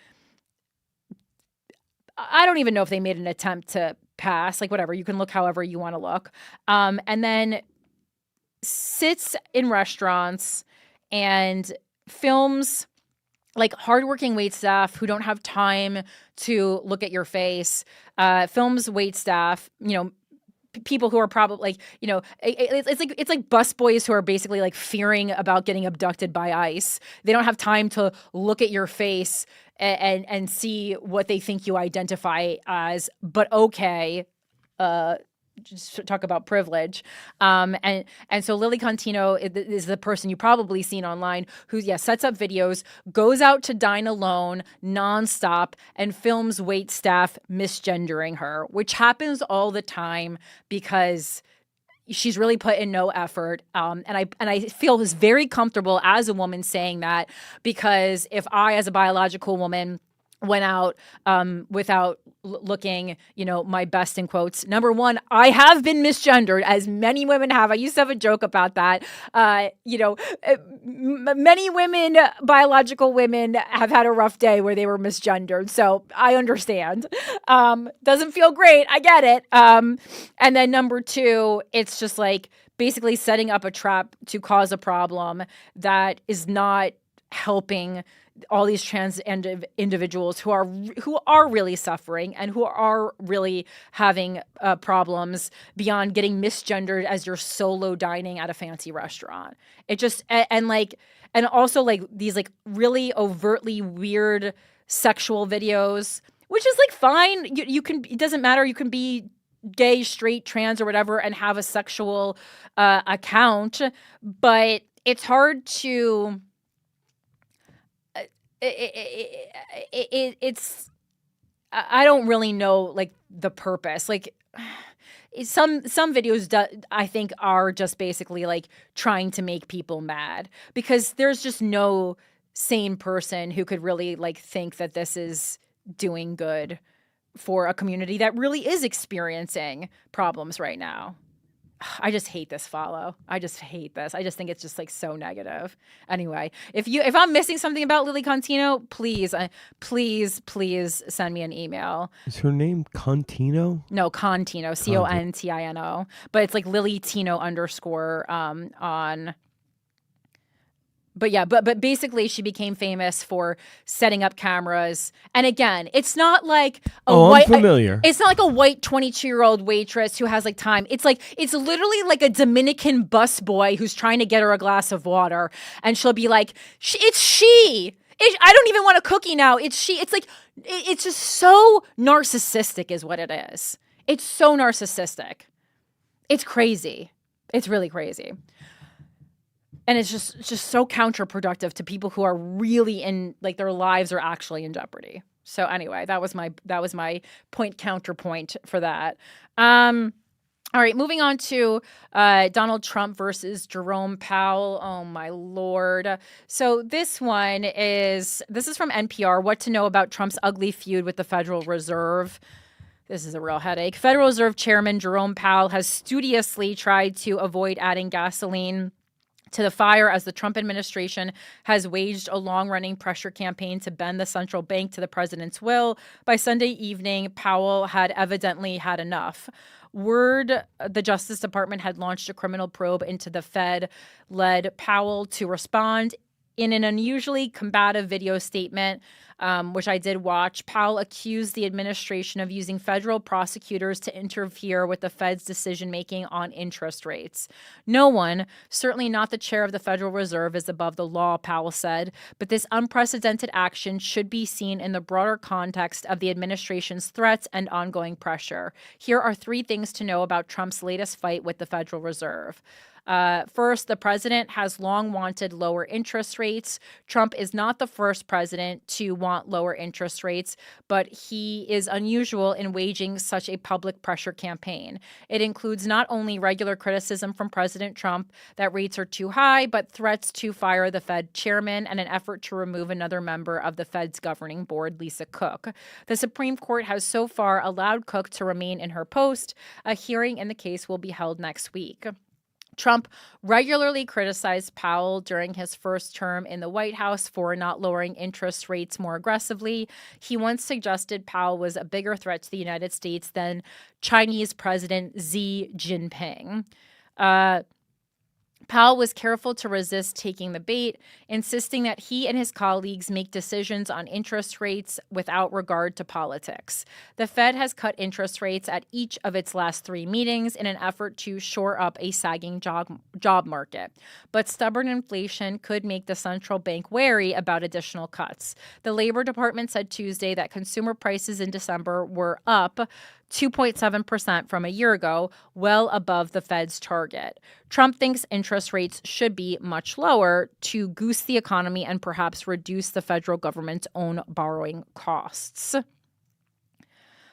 I don't even know if they made an attempt to pass, like whatever, you can look however you want to look. And then sits in restaurants and films like hardworking wait staff who don't have time to look at your face, films wait staff, people who are probably like, it's like busboys who are basically like fearing about getting abducted by ICE. They don't have time to look at your face and see what they think you identify as, but okay, just talk about privilege. And so Lily Contino is the person you probably seen online who, sets up videos, goes out to dine alone nonstop and films wait staff misgendering her, which happens all the time because she's really put in no effort. And I feel very comfortable as a woman saying that, because if I, as a biological woman, went out without looking, my best in quotes. Number one, I have been misgendered, as many women have. I used to have a joke about that. Many women, biological women, have had a rough day where they were misgendered. So I understand. Doesn't feel great. I get it. And then number two, it's just like basically setting up a trap to cause a problem that is not helping all these trans individuals who are really suffering and who are really having problems beyond getting misgendered as you're solo dining at a fancy restaurant. It just and also like these like really overtly weird sexual videos, which is like fine. You can, it doesn't matter. You can be gay, straight, trans, or whatever and have a sexual account. But it's hard to. It's. I don't really know like the purpose. Like some videos I think are just basically like trying to make people mad because there's just no sane person who could really like think that this is doing good for a community that really is experiencing problems right now. I just hate this follow. I just hate this. I just think it's just like so negative. Anyway, if I'm missing something about Lily Contino, please send me an email. Is her name Contino? No, Contino, Contino. But it's like Lily Tino _ on. But yeah, but basically she became famous for setting up cameras. And again, it's not like I'm familiar. It's not like a white 22-year-old waitress who has like time. It's literally like a Dominican busboy who's trying to get her a glass of water. And she'll be like, it's she. I don't even want a cookie now. It's she. It's like, it's just so narcissistic is what it is. It's so narcissistic. It's crazy. It's really crazy. And it's just so counterproductive to people who are really in like their lives are actually in jeopardy. So anyway, that was my counterpoint for that. All right, moving on to Donald Trump versus Jerome Powell. Oh my Lord! So this is from NPR. What to know about Trump's ugly feud with the Federal Reserve. This is a real headache. Federal Reserve Chairman Jerome Powell has studiously tried to avoid adding gasoline to the fire as the Trump administration has waged a long-running pressure campaign to bend the central bank to the president's will. By Sunday evening, Powell had evidently had enough. The Justice Department had launched a criminal probe into the Fed, led Powell to respond in an unusually combative video statement, which I did watch. Powell accused the administration of using federal prosecutors to interfere with the Fed's decision-making on interest rates. No one, certainly not the chair of the Federal Reserve, is above the law, Powell said, but this unprecedented action should be seen in the broader context of the administration's threats and ongoing pressure. Here are 3 things to know about Trump's latest fight with the Federal Reserve. First, the president has long wanted lower interest rates. Trump is not the first president to want lower interest rates, but he is unusual in waging such a public pressure campaign. It includes not only regular criticism from President Trump that rates are too high, but threats to fire the Fed chairman and an effort to remove another member of the Fed's governing board, Lisa Cook. The Supreme Court has so far allowed Cook to remain in her post. A hearing in the case will be held next week. Trump regularly criticized Powell during his first term in the White House for not lowering interest rates more aggressively. He once suggested Powell was a bigger threat to the United States than Chinese President Xi Jinping. Powell was careful to resist taking the bait, insisting that he and his colleagues make decisions on interest rates without regard to politics. The Fed has cut interest rates at each of its last 3 meetings in an effort to shore up a sagging job market. But stubborn inflation could make the central bank wary about additional cuts. The Labor Department said Tuesday that consumer prices in December were up 2.7% from a year ago, well above the Fed's target. Trump thinks interest rates should be much lower to goose the economy and perhaps reduce the federal government's own borrowing costs.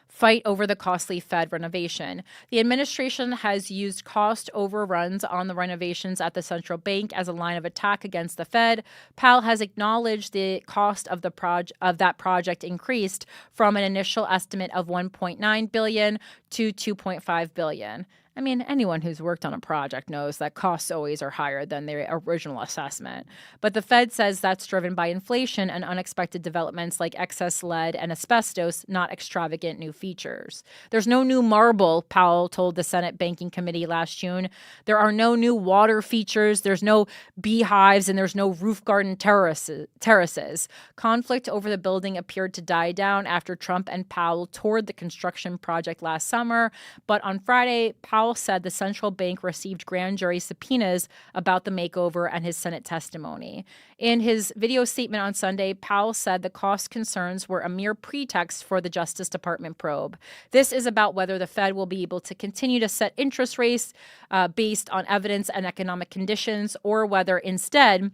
Fight over the costly Fed renovation. The administration has used cost overruns on the renovations at the central bank as a line of attack against the Fed. Powell has acknowledged the cost of that project increased from an initial estimate of $1.9 billion to $2.5 billion. I mean, anyone who's worked on a project knows that costs always are higher than their original assessment. But the Fed says that's driven by inflation and unexpected developments like excess lead and asbestos, not extravagant new features. There's no new marble, Powell told the Senate Banking Committee last June. There are no new water features, there's no beehives, and there's no roof garden terraces. Conflict over the building appeared to die down after Trump and Powell toured the construction project last summer. But on Friday, Powell Powell said the central bank received grand jury subpoenas about the makeover and his Senate testimony. In his video statement on Sunday, Powell said the cost concerns were a mere pretext for the Justice Department probe. This is about whether the Fed will be able to continue to set interest rates based on evidence and economic conditions, or whether instead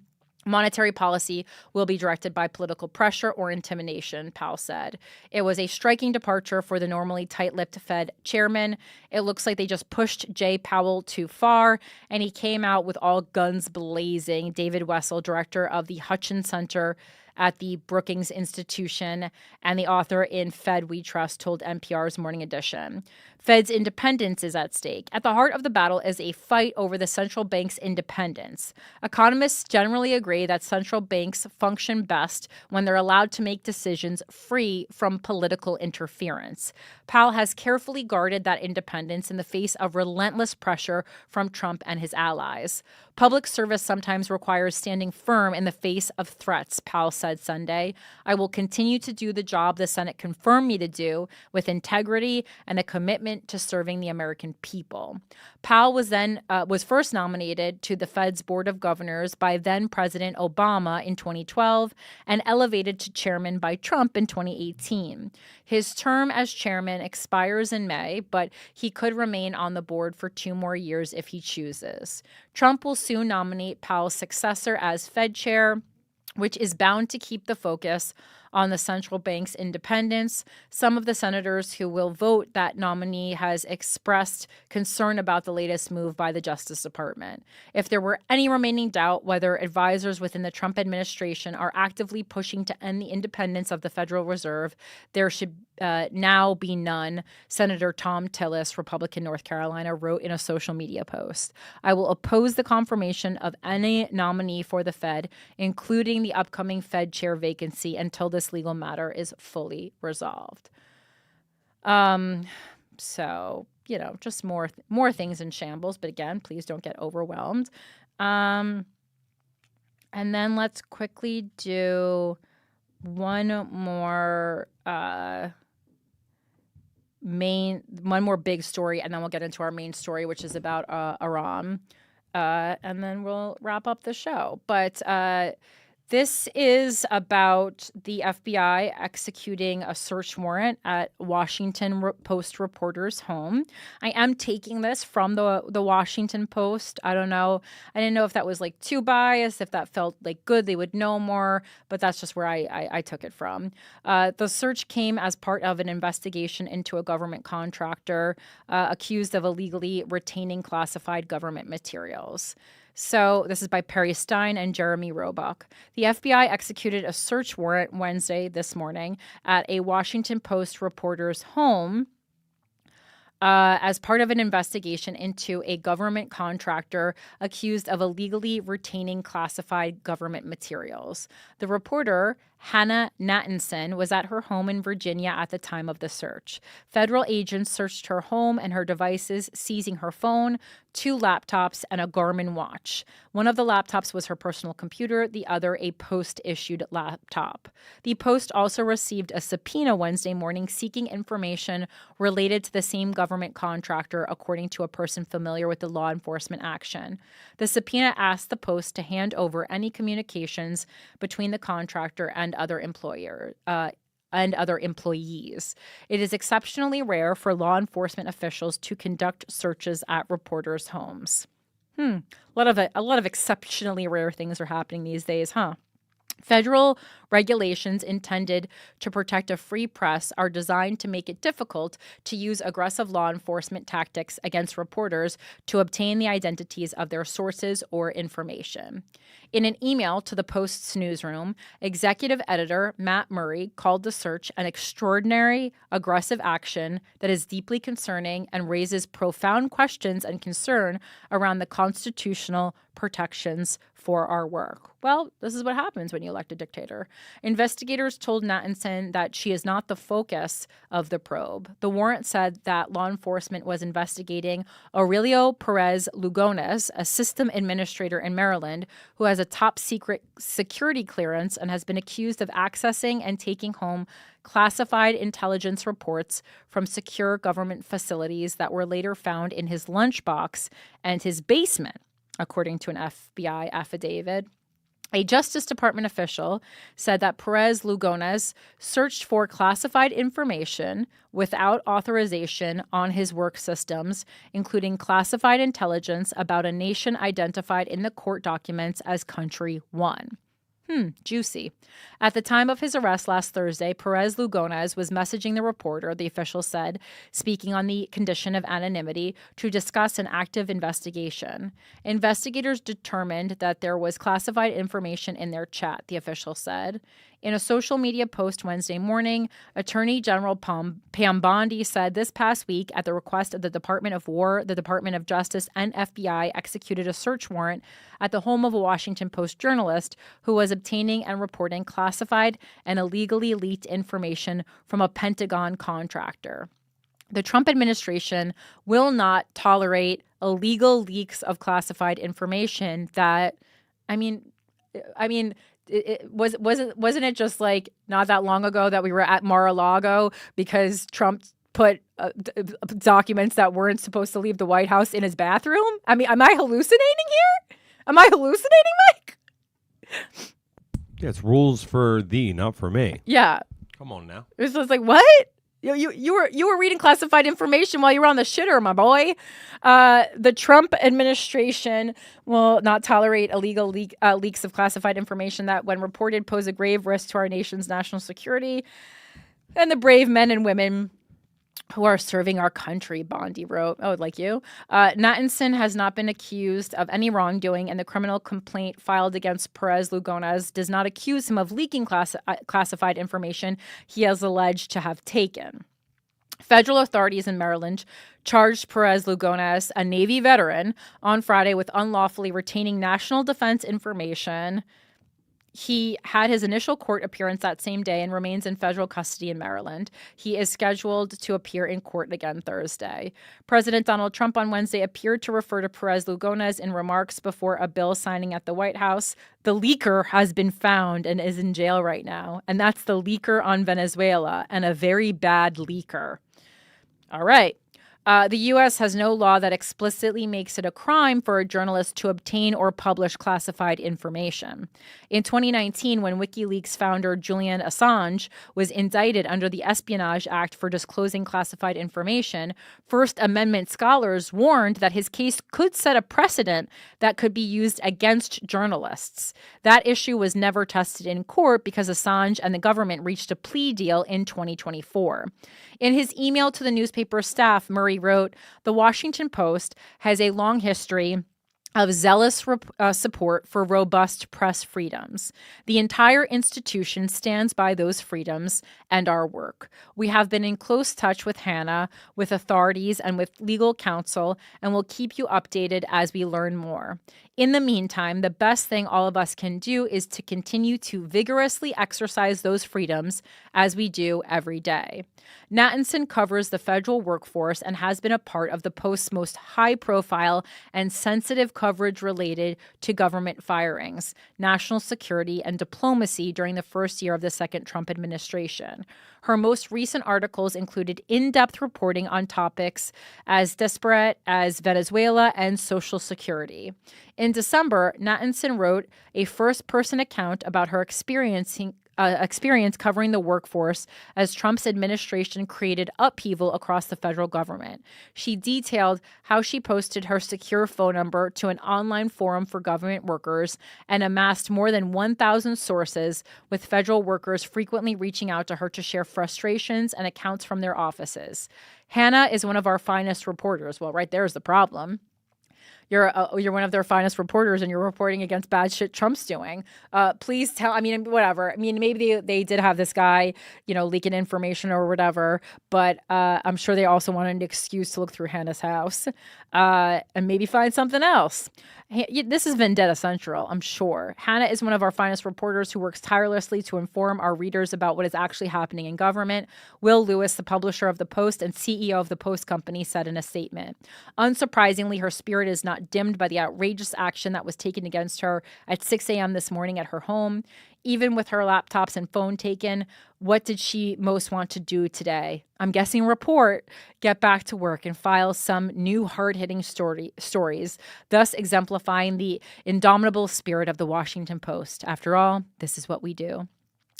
monetary policy will be directed by political pressure or intimidation, Powell said. It was a striking departure for the normally tight-lipped Fed chairman. It looks like they just pushed Jay Powell too far, and he came out with all guns blazing. David Wessel, director of the Hutchins Center at the Brookings Institution and the author in Fed We Trust, told NPR's Morning Edition. Fed's independence is at stake. At the heart of the battle is a fight over the central bank's independence. Economists generally agree that central banks function best when they're allowed to make decisions free from political interference. Powell has carefully guarded that independence in the face of relentless pressure from Trump and his allies. Public service sometimes requires standing firm in the face of threats, Powell said Sunday. I will continue to do the job the Senate confirmed me to do with integrity and a commitment to serving the American people. Powell was first nominated to the Fed's Board of Governors by then President Obama in 2012 and elevated to chairman by Trump in 2018. His term as chairman expires in May, but he could remain on the board for 2 more years if he chooses. Trump will soon nominate Powell's successor as Fed chair, which is bound to keep the focus on the central bank's independence. Some of the senators who will vote that nominee has expressed concern about the latest move by the Justice Department. If there were any remaining doubt whether advisors within the Trump administration are actively pushing to end the independence of the Federal Reserve, there should now be none, Senator Tom Tillis, Republican, North Carolina, wrote in a social media post. I will oppose the confirmation of any nominee for the Fed, including the upcoming Fed chair vacancy, until this legal matter is fully resolved. So, just more things in shambles. But again, please don't get overwhelmed. And then let's quickly do one more big story, and then we'll get into our main story, which is about Iran. And then we'll wrap up the show. But this is about the FBI executing a search warrant at Washington Post reporter's home. I am taking this from the Washington Post. I don't know. I didn't know if that was too biased, if that felt good, they would know more, but that's just where I took it from. The search came as part of an investigation into a government contractor accused of illegally retaining classified government materials. So this is by Perry Stein and Jeremy Roebuck. The FBI executed a search warrant Wednesday this morning at a Washington Post reporter's home as part of an investigation into a government contractor accused of illegally retaining classified government materials. The reporter, Hannah Nathanson, was at her home in Virginia at the time of the search. Federal agents searched her home and her devices, seizing her phone, 2 laptops, and a Garmin watch. One of the laptops was her personal computer, the other a Post-issued laptop. The Post also received a subpoena Wednesday morning seeking information related to the same government contractor, according to a person familiar with the law enforcement action. The subpoena asked the Post to hand over any communications between the contractor and other employees. It is exceptionally rare for law enforcement officials to conduct searches at reporters' homes. A lot of exceptionally rare things are happening these days, huh? Federal regulations intended to protect a free press are designed to make it difficult to use aggressive law enforcement tactics against reporters to obtain the identities of their sources or information. In an email to the Post's newsroom, executive editor Matt Murray called the search an extraordinary, aggressive action that is deeply concerning and raises profound questions and concern around the constitutional protections for our work. Well, this is what happens when you elect a dictator. Investigators told Nathanson that she is not the focus of the probe. The warrant said that law enforcement was investigating Aurelio Perez Lugones, a system administrator in Maryland who has a top secret security clearance and has been accused of accessing and taking home classified intelligence reports from secure government facilities that were later found in his lunchbox and his basement, according to an FBI affidavit. A Justice Department official said that Perez Lugones searched for classified information without authorization on his work systems, including classified intelligence about a nation identified in the court documents as Country 1. Juicy. At the time of his arrest last Thursday, Perez Lugones was messaging the reporter, the official said, speaking on the condition of anonymity, to discuss an active investigation. Investigators determined that there was classified information in their chat, the official said. In a social media post Wednesday morning, Attorney General Pam Bondi said this past week, at the request of the Department of War, the Department of Justice, and FBI, executed a search warrant at the home of a Washington Post journalist who was obtaining and reporting classified and illegally leaked information from a Pentagon contractor. The Trump administration will not tolerate illegal leaks of classified information that, wasn't it just like not that long ago that we were at Mar-a-Lago because Trump put documents that weren't supposed to leave the White House in his bathroom? I mean, am I hallucinating here? Am I hallucinating, Mike? Yeah, it's rules for thee, not for me. Yeah. Come on now. It was just like, what? You were reading classified information while you were on the shitter, my boy. The Trump administration will not tolerate illegal leaks of classified information that, when reported, pose a grave risk to our nation's national security and the brave men and women who are serving our country, Bondi wrote. Oh, like you. Nathanson has not been accused of any wrongdoing, and the criminal complaint filed against Perez Lugones does not accuse him of leaking classified information he has alleged to have taken. Federal authorities in Maryland charged Perez Lugones, a Navy veteran, on Friday with unlawfully retaining national defense information. He had his initial court appearance that same day and remains in federal custody in Maryland. He is scheduled to appear in court again Thursday. President Donald Trump on Wednesday appeared to refer to Perez Lugones in remarks before a bill signing at the White House. The leaker has been found and is in jail right now. And that's the leaker on Venezuela, and a very bad leaker. All right. The U.S. has no law that explicitly makes it a crime for a journalist to obtain or publish classified information. In 2019, when WikiLeaks founder Julian Assange was indicted under the Espionage Act for disclosing classified information, First Amendment scholars warned that his case could set a precedent that could be used against journalists. That issue was never tested in court because Assange and the government reached a plea deal in 2024. In his email to the newspaper staff, Murray wrote, "The Washington Post has a long history of zealous support for robust press freedoms. The entire institution stands by those freedoms and our work. We have been in close touch with Hannah, with authorities, and with legal counsel, and will keep you updated as we learn more. In the meantime, the best thing all of us can do is to continue to vigorously exercise those freedoms as we do every day." Nathanson covers the federal workforce and has been a part of the Post's most high-profile and sensitive coverage related to government firings, national security, and diplomacy during the first year of the second Trump administration. Her most recent articles included in-depth reporting on topics as disparate as Venezuela and Social Security. In December, Nathanson wrote a first-person account about her experience covering the workforce as Trump's administration created upheaval across the federal government. She detailed how she posted her secure phone number to an online forum for government workers and amassed more than 1,000 sources, with federal workers frequently reaching out to her to share frustrations and accounts from their offices. Hannah is one of our finest reporters. Well, right there's the problem. You're one of their finest reporters, and you're reporting against bad shit Trump's doing. Please tell. I mean, whatever. I mean, maybe they did have this guy, leaking information or whatever. But I'm sure they also wanted an excuse to look through Hannah's house and maybe find something else. This is Vendetta Central, I'm sure. Hannah is one of our finest reporters who works tirelessly to inform our readers about what is actually happening in government, Will Lewis, the publisher of The Post and CEO of the Post Company, said in a statement. Unsurprisingly, her spirit is not dimmed by the outrageous action that was taken against her at 6 a.m. this morning at her home. Even with her laptops and phone taken, what did she most want to do today? I'm guessing report, get back to work, and file some new hard-hitting stories, thus exemplifying the indomitable spirit of the Washington Post. After all, this is what we do.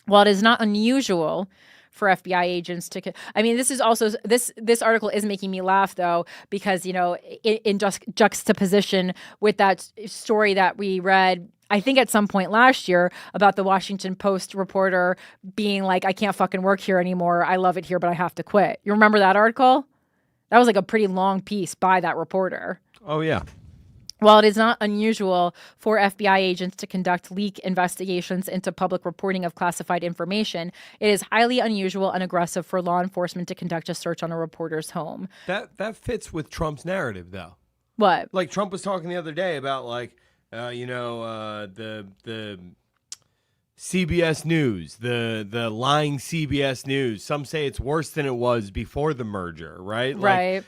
While it is not unusual for FBI agents to, this is also, this article is making me laugh though, because, in juxtaposition with that story that we read, I think at some point last year, about the Washington Post reporter being like, I can't fucking work here anymore. I love it here, but I have to quit. You remember that article? That was like a pretty long piece by that reporter. Oh, yeah. While it is not unusual for FBI agents to conduct leak investigations into public reporting of classified information, it is highly unusual and aggressive for law enforcement to conduct a search on a reporter's home. That fits with Trump's narrative, though. What? Like, Trump was talking the other day about, like, the CBS News, the lying CBS News. Some say it's worse than it was before the merger, right? Right.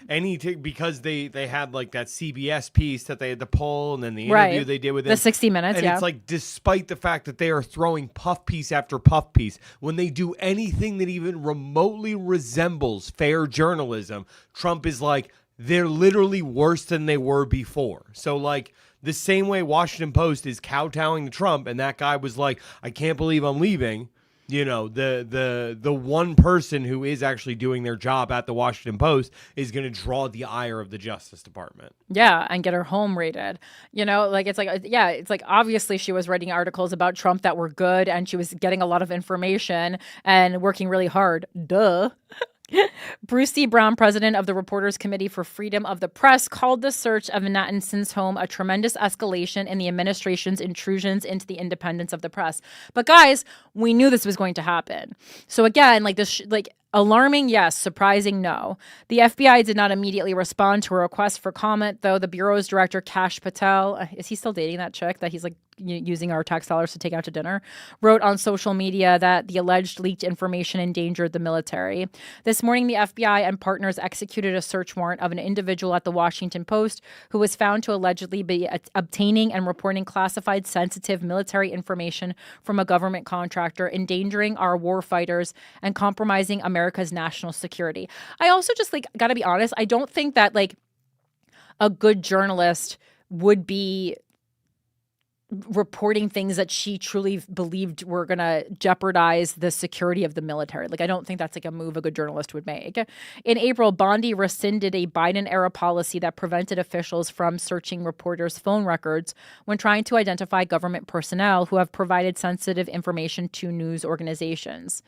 Because they had like that CBS piece that they had to pull, and then the interview they did with him. The 60 Minutes, and it's like, despite the fact that they are throwing puff piece after puff piece, when they do anything that even remotely resembles fair journalism, Trump is like, they're literally worse than they were before. So like, the same way Washington Post is kowtowing to Trump, and that guy was like, I can't believe I'm leaving. The one person who is actually doing their job at the Washington Post is going to draw the ire of the Justice Department. Yeah, and get her home raided. It's like obviously she was writing articles about Trump that were good, and she was getting a lot of information and working really hard. Duh. Bruce C. Brown, president of the Reporters Committee for Freedom of the Press, called the search of Nathanson's home a tremendous escalation in the administration's intrusions into the independence of the press. But guys, we knew this was going to happen. So again, alarming, yes. Surprising, no. The FBI did not immediately respond to a request for comment, though. The Bureau's director, Kash Patel, is he still dating that chick that he's like using our tax dollars to take out to dinner, wrote on social media that the alleged leaked information endangered the military. This morning, the FBI and partners executed a search warrant of an individual at the Washington Post who was found to allegedly be obtaining and reporting classified sensitive military information from a government contractor, endangering our war fighters and compromising America's national security. I also just gotta be honest, I don't think that a good journalist would be reporting things that she truly believed were going to jeopardize the security of the military. I don't think that's a move a good journalist would make. In April, Bondi rescinded a Biden-era policy that prevented officials from searching reporters' phone records when trying to identify government personnel who have provided sensitive information to news organizations.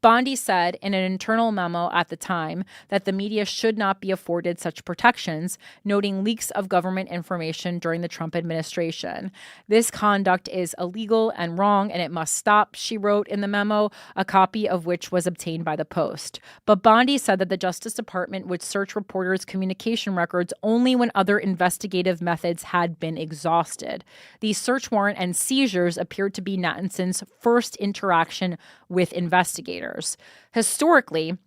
Bondi said in an internal memo at the time that the media should not be afforded such protections, noting leaks of government information during the Trump administration. This conduct is illegal and wrong, and it must stop, she wrote in the memo, a copy of which was obtained by the Post. But Bondi said that the Justice Department would search reporters' communication records only when other investigative methods had been exhausted. The search warrant and seizures appeared to be Nathanson's first interaction with investigators. Historically,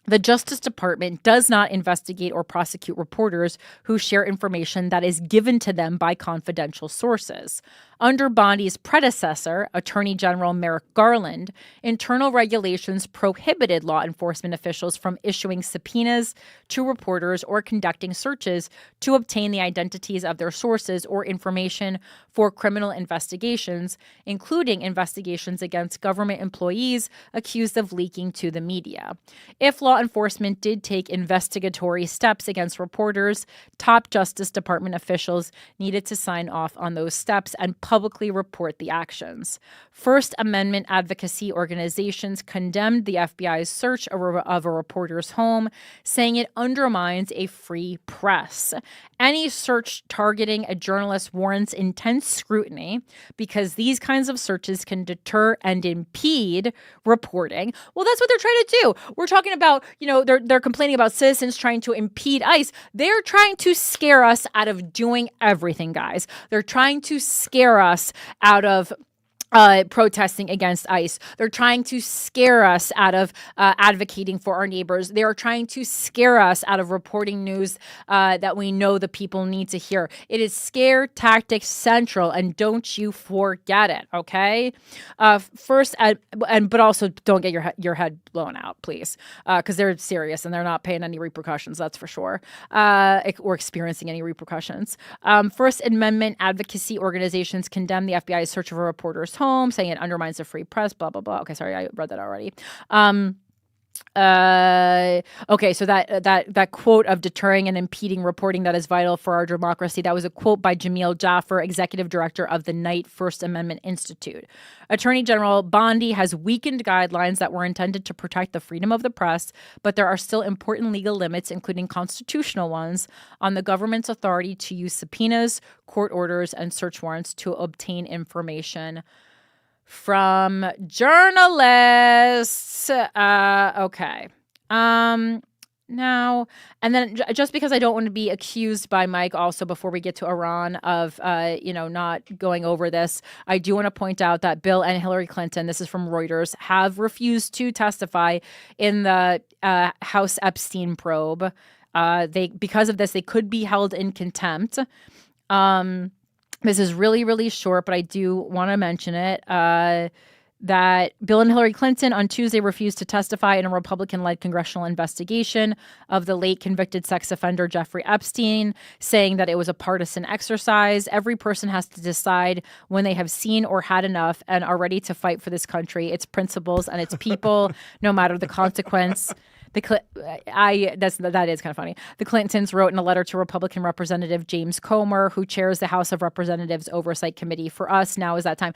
the Justice Department does not investigate or prosecute reporters who share information that is given to them by confidential sources. Under Bondi's predecessor, Attorney General Merrick Garland, internal regulations prohibited law enforcement officials from issuing subpoenas to reporters or conducting searches to obtain the identities of their sources or information for criminal investigations, including investigations against government employees accused of leaking to the media. If law enforcement did take investigatory steps against reporters, top Justice Department officials needed to sign off on those steps and publicly report the actions. First Amendment advocacy organizations condemned the FBI's search of a reporter's home, saying it undermines a free press. Any search targeting a journalist warrants intense scrutiny because these kinds of searches can deter and impede reporting. Well, that's what they're trying to do. We're talking about, they're complaining about citizens trying to impede ICE. They're trying to scare us out of doing everything, guys. They're trying to scare us out of protesting against ICE. They're trying to scare us out of advocating for our neighbors. They are trying to scare us out of reporting news that we know the people need to hear. It is scare tactics central, and don't you forget it, okay? First, but also don't get your head blown out, please, because they're serious and they're not paying any repercussions, that's for sure, or experiencing any repercussions. First Amendment advocacy organizations condemn the FBI's search of a reporter's home, saying it undermines the free press, blah, blah, blah. Okay, sorry, I read that already. Okay, so that quote of deterring and impeding reporting that is vital for our democracy, that was a quote by Jamil Jaffer, executive director of the Knight First Amendment Institute. Attorney General Bondi has weakened guidelines that were intended to protect the freedom of the press, but there are still important legal limits, including constitutional ones, on the government's authority to use subpoenas, court orders, and search warrants to obtain information from journalists. Okay. Now, and then just because I don't want to be accused by Mike also before we get to Iran of, not going over this, I do want to point out that Bill and Hillary Clinton, this is from Reuters, have refused to testify in the House Epstein probe. Because of this, they could be held in contempt. This is really, really short, but I do want to mention it, that Bill and Hillary Clinton on Tuesday refused to testify in a Republican-led congressional investigation of the late convicted sex offender Jeffrey Epstein, saying that it was a partisan exercise. Every person has to decide when they have seen or had enough and are ready to fight for this country, its principles, and its people, no matter the consequence. That is kind of funny. The Clintons wrote in a letter to Republican Representative James Comer, who chairs the House of Representatives Oversight Committee. For us, now is that time.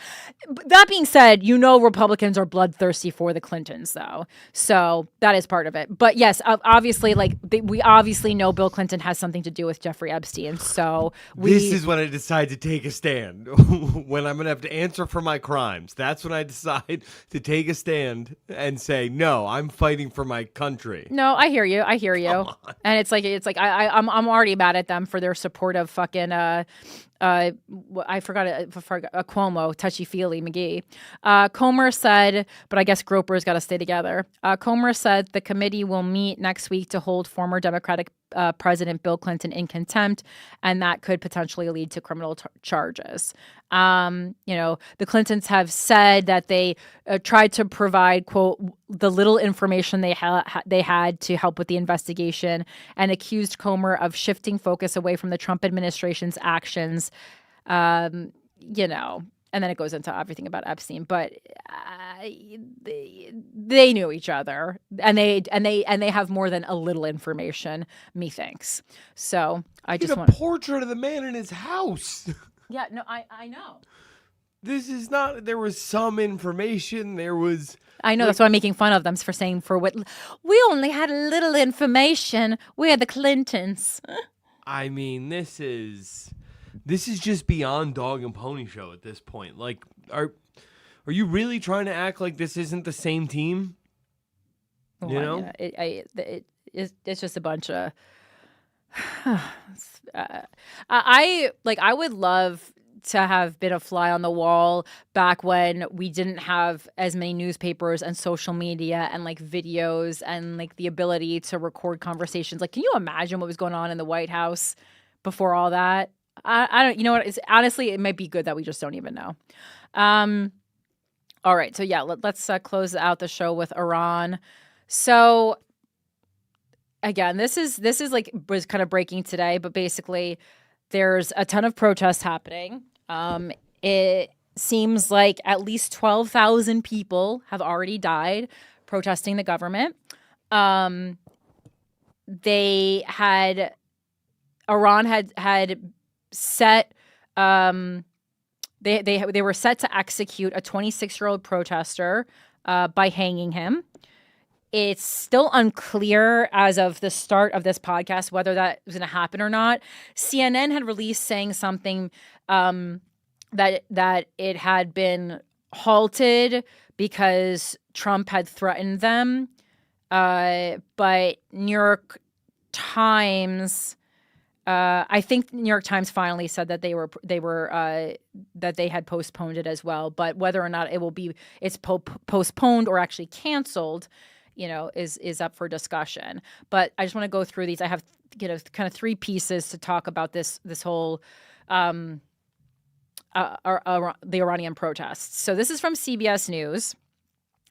That being said, Republicans are bloodthirsty for the Clintons, though. So that is part of it. But yes, obviously, we obviously know Bill Clinton has something to do with Jeffrey Epstein. So this is when I decide to take a stand. When I'm going to have to answer for my crimes. That's when I decide to take a stand and say, no, I'm fighting for my country. No, I hear you. And it's like I'm already mad at them for their support of fucking I forgot Cuomo, touchy-feely McGee. Comer said, but I guess Groper's got to stay together. Comer said the committee will meet next week to hold former Democratic President Bill Clinton in contempt, and that could potentially lead to criminal charges. The Clintons have said that they tried to provide, quote, the little information they had to help with the investigation, and accused Comer of shifting focus away from the Trump administration's actions. And then it goes into everything about Epstein, but they knew each other, and they have more than a little information, methinks. So I just want a portrait of the man in his house. Yeah, no, I know. This is not. There was some information. There was. I know, that's why I'm making fun of them for saying we only had a little information. We're the Clintons. I mean, this is just beyond dog and pony show at this point. Like, are you really trying to act like this isn't the same team? Yeah, it's just a bunch of. I would love to have been a fly on the wall back when we didn't have as many newspapers and social media and videos and the ability to record conversations. Can you imagine what was going on in the White House before all that? I don't, honestly, it might be good that we just don't even know. All right. So yeah, let's close out the show with Iran. So again, this was kind of breaking today, but basically there's a ton of protests happening. It seems like at least 12,000 people have already died protesting the government. Iran had set They were set to execute a 26-year-old protester by hanging him. It's still unclear as of the start of this podcast whether that was going to happen or not. CNN had released saying something that it had been halted because Trump had threatened them. But New York Times, I think New York Times finally said that that they had postponed it as well. But whether or not it's postponed or actually canceled, is up for discussion. But I just want to go through these. I have kind of three pieces to talk about this whole the Iranian protests. So this is from CBS News.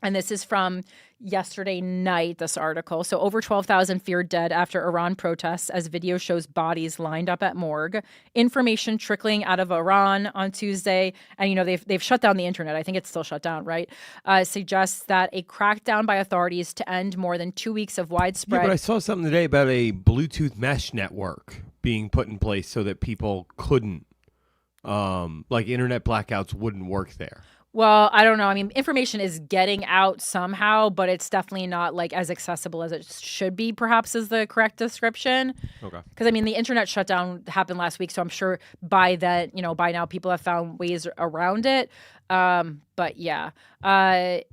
And this is from yesterday night, this article. So over 12,000 feared dead after Iran protests as video shows bodies lined up at morgue. Information trickling out of Iran on Tuesday. And, they've shut down the internet. I think it's still shut down, right? Suggests that a crackdown by authorities to end more than 2 weeks of widespread. Yeah, but I saw something today about a Bluetooth mesh network being put in place so that people couldn't, internet blackouts wouldn't work there. Well, I don't know. I mean, information is getting out somehow, but it's definitely not as accessible as it should be, perhaps is the correct description. Okay. Because, the internet shutdown happened last week, so I'm sure by now people have found ways around it. But yeah. And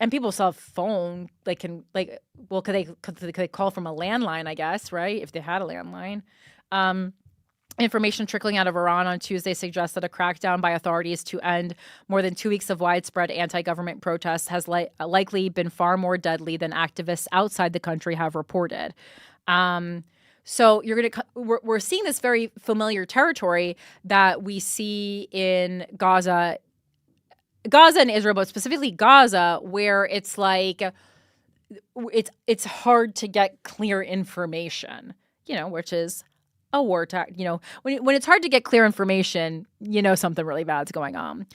people still have phone. Could they call from a landline, I guess, right? If they had a landline. Information trickling out of Iran on Tuesday suggests that a crackdown by authorities to end more than 2 weeks of widespread anti-government protests has likely been far more deadly than activists outside the country have reported. So we're seeing this very familiar territory that we see in Gaza and Israel, but specifically Gaza, where it's it's hard to get clear information, which is a war tactic. When it's hard to get clear information, something really bad's going on.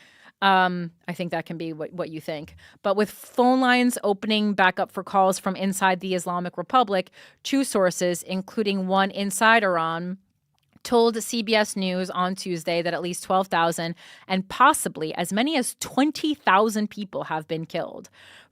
I think that can be what you think. But with phone lines opening back up for calls from inside the Islamic Republic, two sources, including one inside Iran, told CBS News on Tuesday that at least 12,000 and possibly as many as 20,000 people have been killed.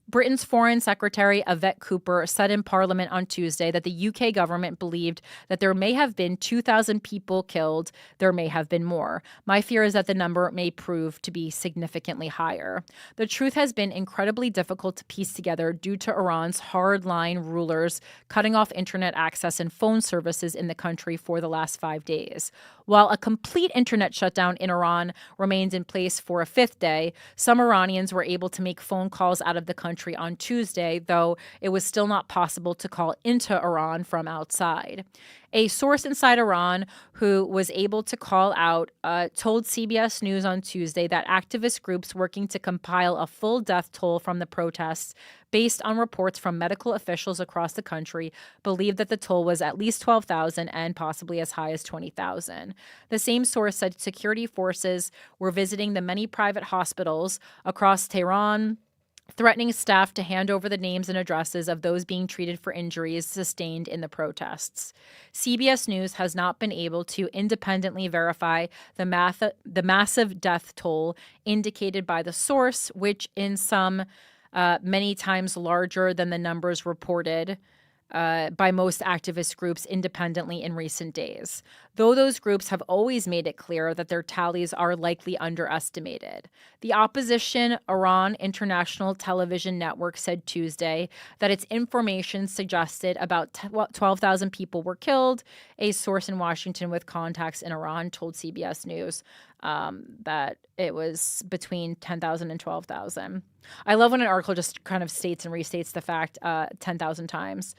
Britain's Foreign Secretary Yvette Cooper said in Parliament on Tuesday that the UK government believed that there may have been 2,000 people killed. There may have been more. My fear is that the number may prove to be significantly higher. The truth has been incredibly difficult to piece together due to Iran's hardline rulers cutting off internet access and phone services in the country for the last 5 days. While a complete internet shutdown in Iran remains in place for a fifth day, some Iranians were able to make phone calls out of the country on Tuesday, though it was still not possible to call into Iran from outside. A source inside Iran who was able to call out told CBS News on Tuesday that activist groups working to compile a full death toll from the protests, based on reports from medical officials across the country, believed that the toll was at least 12,000 and possibly as high as 20,000. The same source said security forces were visiting the many private hospitals across Tehran, threatening staff to hand over the names and addresses of those being treated for injuries sustained in the protests. CBS News has not been able to independently verify the massive death toll indicated by the source, which in some many times larger than the numbers reported by most activist groups independently in recent days, though those groups have always made it clear that their tallies are likely underestimated. The opposition Iran International Television Network said Tuesday that its information suggested about 12,000 people were killed. A source in Washington with contacts in Iran told CBS News that it was between 10,000 and 12,000. I love when an article just kind of states and restates the fact 10,000 times.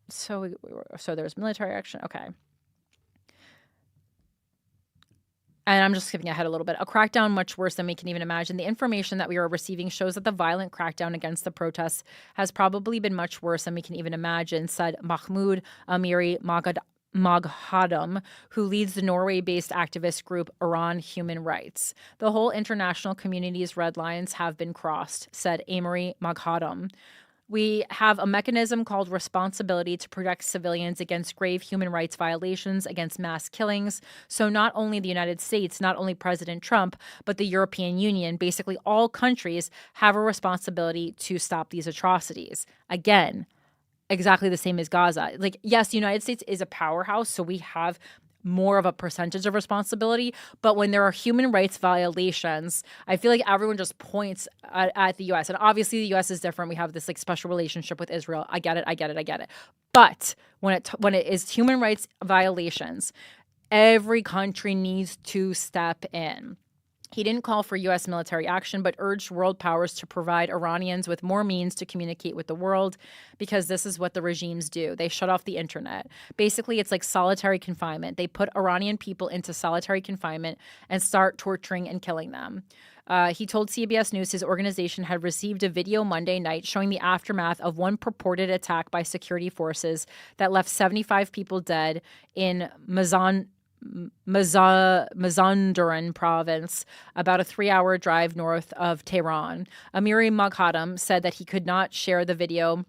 So there's military action. Okay. And I'm just skipping ahead a little bit. A crackdown much worse than we can even imagine. The information that we are receiving shows that the violent crackdown against the protests has probably been much worse than we can even imagine, said Mahmoud Amiri Moghadam, who leads the Norway-based activist group Iran Human Rights. The whole international community's red lines have been crossed, said Amory Moghadam. We have a mechanism called responsibility to protect civilians against grave human rights violations, against mass killings. So not only the United States, not only President Trump, but the European Union, basically all countries have a responsibility to stop these atrocities. Again, exactly the same as Gaza. Like, yes, the United States is a powerhouse, so we have more of a percentage of responsibility. But when there are human rights violations, I feel like everyone just points at the U.S. And obviously the U.S. is different. We have this like special relationship with Israel. I get it. But when it is human rights violations, every country needs to step in. He didn't call for U.S. military action, but urged world powers to provide Iranians with more means to communicate with the world, because this is what the regimes do. They shut off the internet. Basically, it's like solitary confinement. They put Iranian people into solitary confinement and start torturing and killing them. He told CBS News his organization had received a video Monday night showing the aftermath of one purported attack by security forces that left 75 people dead in Mazandaran province, about a 3-hour drive north of Tehran. Amiri Maghadam said that he could not share the video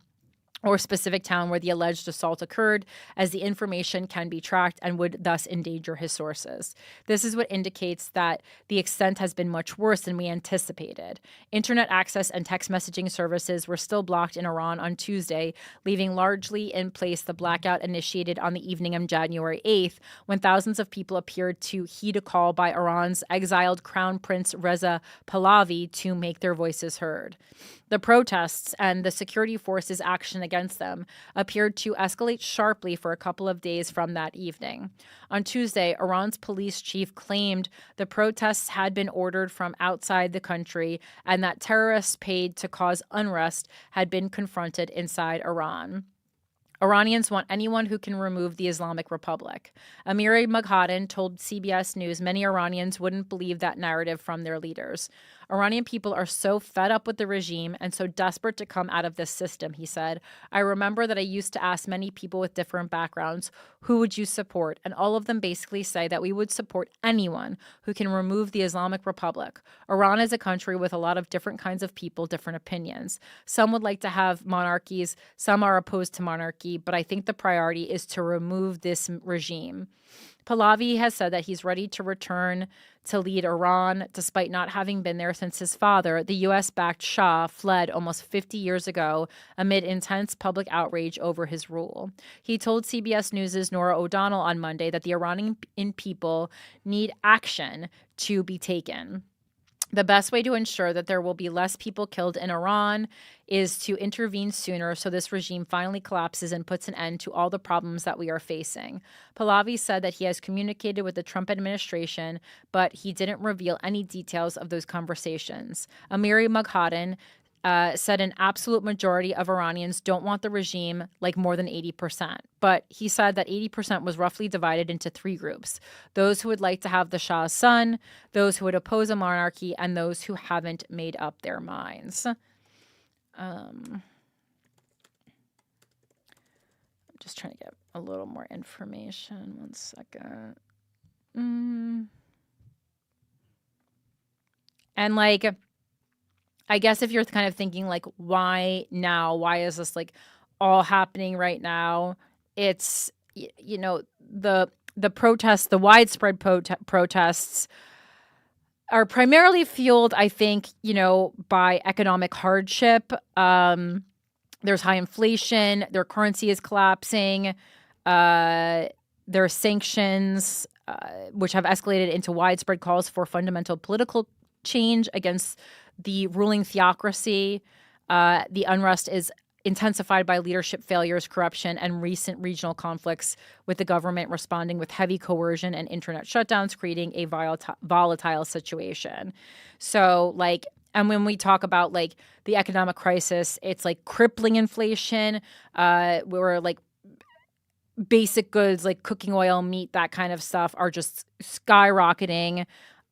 or specific town where the alleged assault occurred, as the information can be tracked and would thus endanger his sources. This is what indicates that the extent has been much worse than we anticipated. Internet access and text messaging services were still blocked in Iran on Tuesday, leaving largely in place the blackout initiated on the evening of January 8th, when thousands of people appeared to heed a call by Iran's exiled Crown Prince Reza Pahlavi to make their voices heard. The protests and the security forces' action against them appeared to escalate sharply for a couple of days from that evening. On Tuesday, Iran's police chief claimed the protests had been ordered from outside the country and that terrorists paid to cause unrest had been confronted inside Iran. Iranians want anyone who can remove the Islamic Republic. Amiri Maghadam told CBS News many Iranians wouldn't believe that narrative from their leaders. Iranian people are so fed up with the regime and so desperate to come out of this system, he said. I remember that I used to ask many people with different backgrounds, who would you support? And all of them basically say that we would support anyone who can remove the Islamic Republic. Iran is a country with a lot of different kinds of people, different opinions. Some would like to have monarchies, some are opposed to monarchy, but I think the priority is to remove this regime. Pahlavi has said that he's ready to return to lead Iran, despite not having been there since his father, the U.S.-backed Shah, fled almost 50 years ago amid intense public outrage over his rule. He told CBS News' Norah O'Donnell on Monday that the Iranian people need action to be taken. The best way to ensure that there will be less people killed in Iran is to intervene sooner so this regime finally collapses and puts an end to all the problems that we are facing. Pahlavi said that he has communicated with the Trump administration, but he didn't reveal any details of those conversations. Amiri Maghadam said an absolute majority of Iranians don't want the regime, like more than 80%. But he said that 80% was roughly divided into 3 groups: those who would like to have the Shah's son, those who would oppose a monarchy, and those who haven't made up their minds. I'm just trying to get a little more information. One second. And like, I guess if you're kind of thinking like, why now? Why is this like all happening right now? It's, you know, the protests, the widespread protests are primarily fueled, I think, you know, by economic hardship. There's high inflation. Their currency is collapsing. There are sanctions, which have escalated into widespread calls for fundamental political change against the ruling theocracy. The unrest is intensified by leadership failures, corruption, and recent regional conflicts, with the government responding with heavy coercion and internet shutdowns, creating a volatile situation. So, like, and when we talk about, like, the economic crisis, it's, like, crippling inflation, where, like, basic goods like cooking oil, meat, that kind of stuff are just skyrocketing.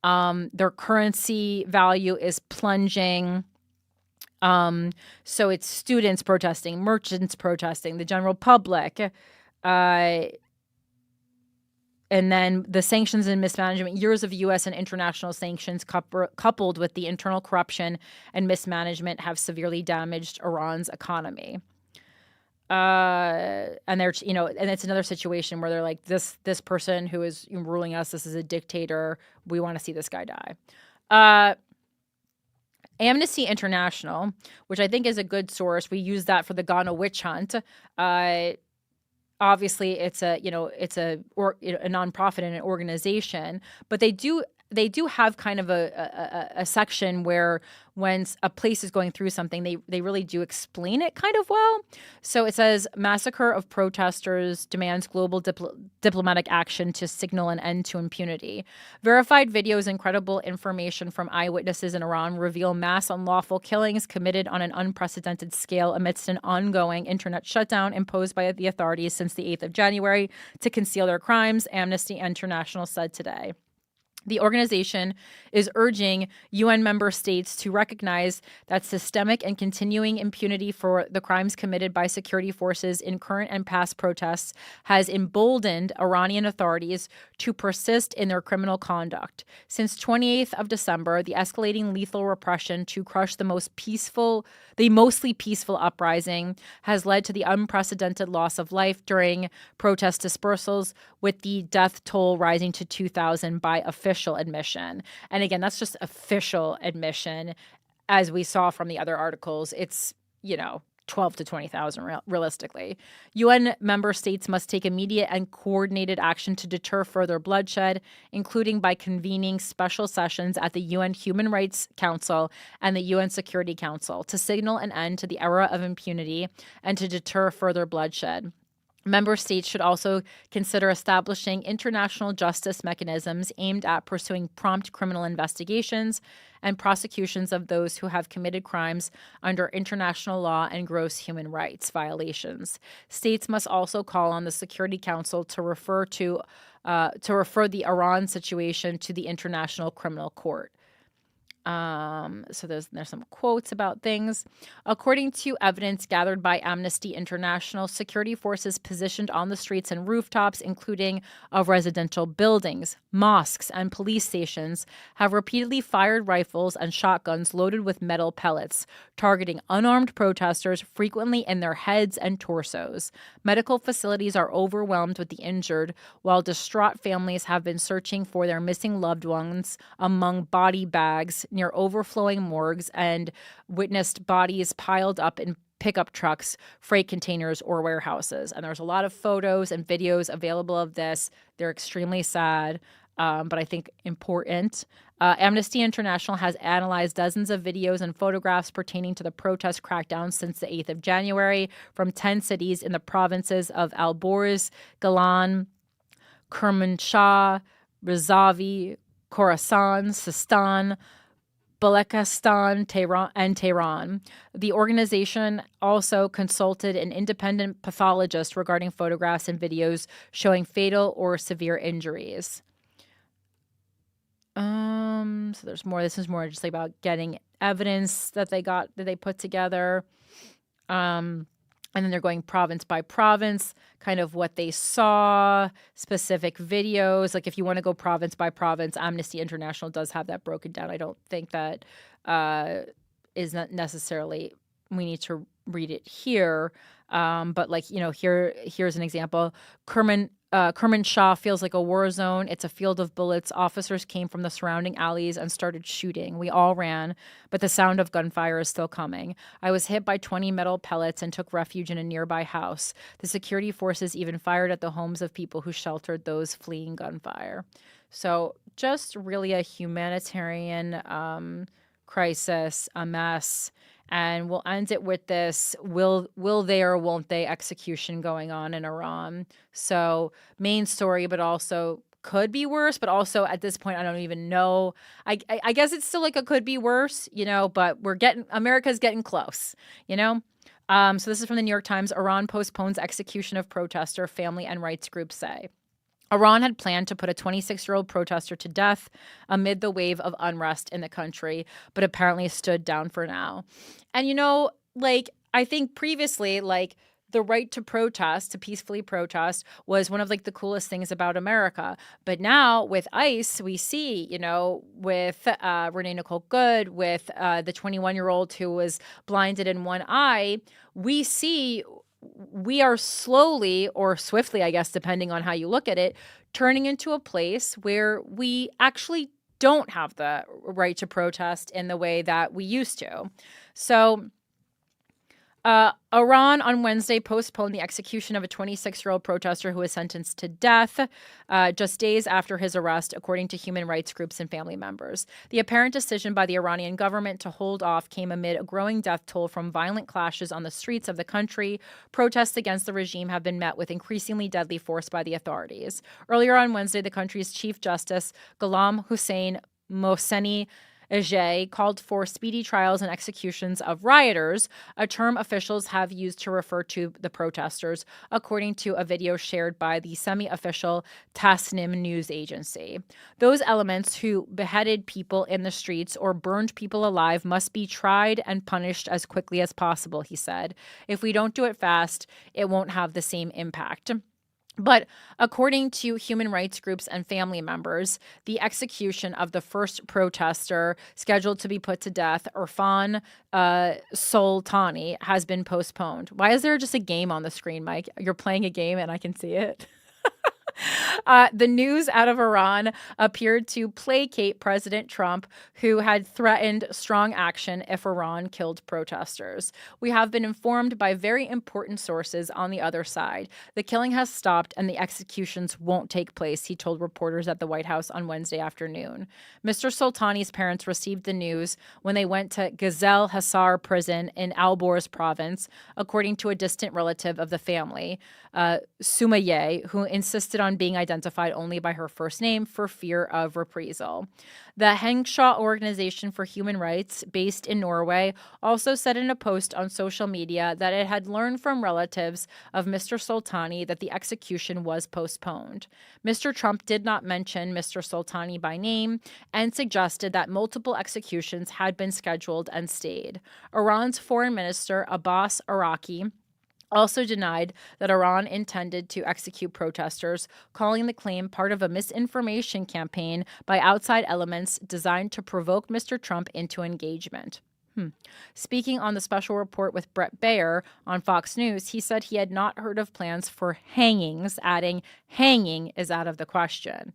Their currency value is plunging. So it's students protesting, merchants protesting, the general public. and then the sanctions and mismanagement, years of U.S. and international sanctions coupled with the internal corruption and mismanagement have severely damaged Iran's economy. And they're, and it's another situation where they're like, this person who is ruling us, this is a dictator. We want to see this guy die. Amnesty International, which I think is a good source. We use that for the Ghana witch hunt. Obviously, it's a nonprofit and an organization, but they do have kind of a section where when a place is going through something, they really do explain it kind of well. So it says, massacre of protesters demands global diplomatic action to signal an end to impunity. Verified videos and credible information from eyewitnesses in Iran reveal mass unlawful killings committed on an unprecedented scale amidst an ongoing internet shutdown imposed by the authorities since the 8th of January to conceal their crimes, Amnesty International said today. The organization is urging UN member states to recognize that systemic and continuing impunity for the crimes committed by security forces in current and past protests has emboldened Iranian authorities to persist in their criminal conduct. Since 28th of December, the escalating lethal repression to crush the mostly peaceful uprising has led to the unprecedented loss of life during protest dispersals, with the death toll rising to 2,000 by official admission. And again, that's just official admission. As we saw from the other articles, it's, 12 to 20,000 realistically. UN member states must take immediate and coordinated action to deter further bloodshed, including by convening special sessions at the UN Human Rights Council and the UN Security Council to signal an end to the era of impunity and to deter further bloodshed. Member states should also consider establishing international justice mechanisms aimed at pursuing prompt criminal investigations and prosecutions of those who have committed crimes under international law and gross human rights violations. States must also call on the Security Council to refer the Iran situation to the International Criminal Court. So there's some quotes about things. According to evidence gathered by Amnesty International, security forces positioned on the streets and rooftops, including of residential buildings, mosques, and police stations, have repeatedly fired rifles and shotguns loaded with metal pellets, targeting unarmed protesters, frequently in their heads and torsos. Medical facilities are overwhelmed with the injured, while distraught families have been searching for their missing loved ones among body bags near overflowing morgues and witnessed bodies piled up in pickup trucks, freight containers, or warehouses. And there's a lot of photos and videos available of this. They're extremely sad, but I think important. Amnesty International has analyzed dozens of videos and photographs pertaining to the protest crackdown since the 8th of January from 10 cities in the provinces of Alborz, Gilan, Kermanshah, Rizavi, Khorasan, Sistan, Baluchistan, Tehran. The organization also consulted an independent pathologist regarding photographs and videos showing fatal or severe injuries. So there's more. This is more just like about getting evidence that they put together. And then they're going province by province, kind of what they saw, specific videos. Like if you want to go province by province, Amnesty International does have that broken down. I don't think that is not necessarily, we need to read it here. But like, here's an example. Kermanshah feels like a war zone. It's a field of bullets. Officers came from the surrounding alleys and started shooting. We all ran, but the sound of gunfire is still coming. I was hit by 20 metal pellets and took refuge in a nearby house. The security forces even fired at the homes of people who sheltered those fleeing gunfire. So just really a humanitarian crisis, a mess. And we'll end it with this, will they or won't they execution going on in Iran. So main story, but also could be worse. But also at this point, I don't even know. I guess it's still like a could be worse, but America's getting close, So this is from the New York Times. Iran postpones execution of protester, family and rights groups say. Iran had planned to put a 26-year-old protester to death amid the wave of unrest in the country, but apparently stood down for now. And, I think previously, the right to protest, to peacefully protest, was one of like the coolest things about America. But now with ICE, we see, with Renee Good, with the 21-year-old who was blinded in one eye, we see we are slowly or swiftly, I guess, depending on how you look at it, turning into a place where we actually don't have the right to protest in the way that we used to. So Iran on Wednesday postponed the execution of a 26-year-old protester who was sentenced to death just days after his arrest, according to human rights groups and family members. The apparent decision by the Iranian government to hold off came amid a growing death toll from violent clashes on the streets of the country. Protests against the regime have been met with increasingly deadly force by the authorities. Earlier on Wednesday, the country's Chief Justice, Ghulam Hussein Mohseni Ejei, called for speedy trials and executions of rioters, a term officials have used to refer to the protesters, according to a video shared by the semi-official Tasnim news agency. Those elements who beheaded people in the streets or burned people alive must be tried and punished as quickly as possible, he said. If we don't do it fast, it won't have the same impact. But according to human rights groups and family members, the execution of the first protester scheduled to be put to death, Irfan Soltani, has been postponed. Why is there just a game on the screen, Mike? You're playing a game and I can see it. The news out of Iran appeared to placate President Trump, who had threatened strong action if Iran killed protesters. We have been informed by very important sources on the other side. The killing has stopped and the executions won't take place, he told reporters at the White House on Wednesday afternoon. Mr. Soltani's parents received the news when they went to Ghazel Hassar prison in Alborz province, according to a distant relative of the family, Sumaye, who insisted on being identified only by her first name for fear of reprisal. The Henshaw Organization for Human Rights, based in Norway, also said in a post on social media that it had learned from relatives of Mr. Soltani that the execution was postponed. Mr. Trump did not mention Mr. Soltani by name and suggested that multiple executions had been scheduled and stayed. Iran's Foreign Minister Abbas Araki also denied that Iran intended to execute protesters, calling the claim part of a misinformation campaign by outside elements designed to provoke Mr. Trump into engagement. Speaking on the special report with Brett Baer on Fox News, he said he had not heard of plans for hangings, adding, "Hanging is out of the question."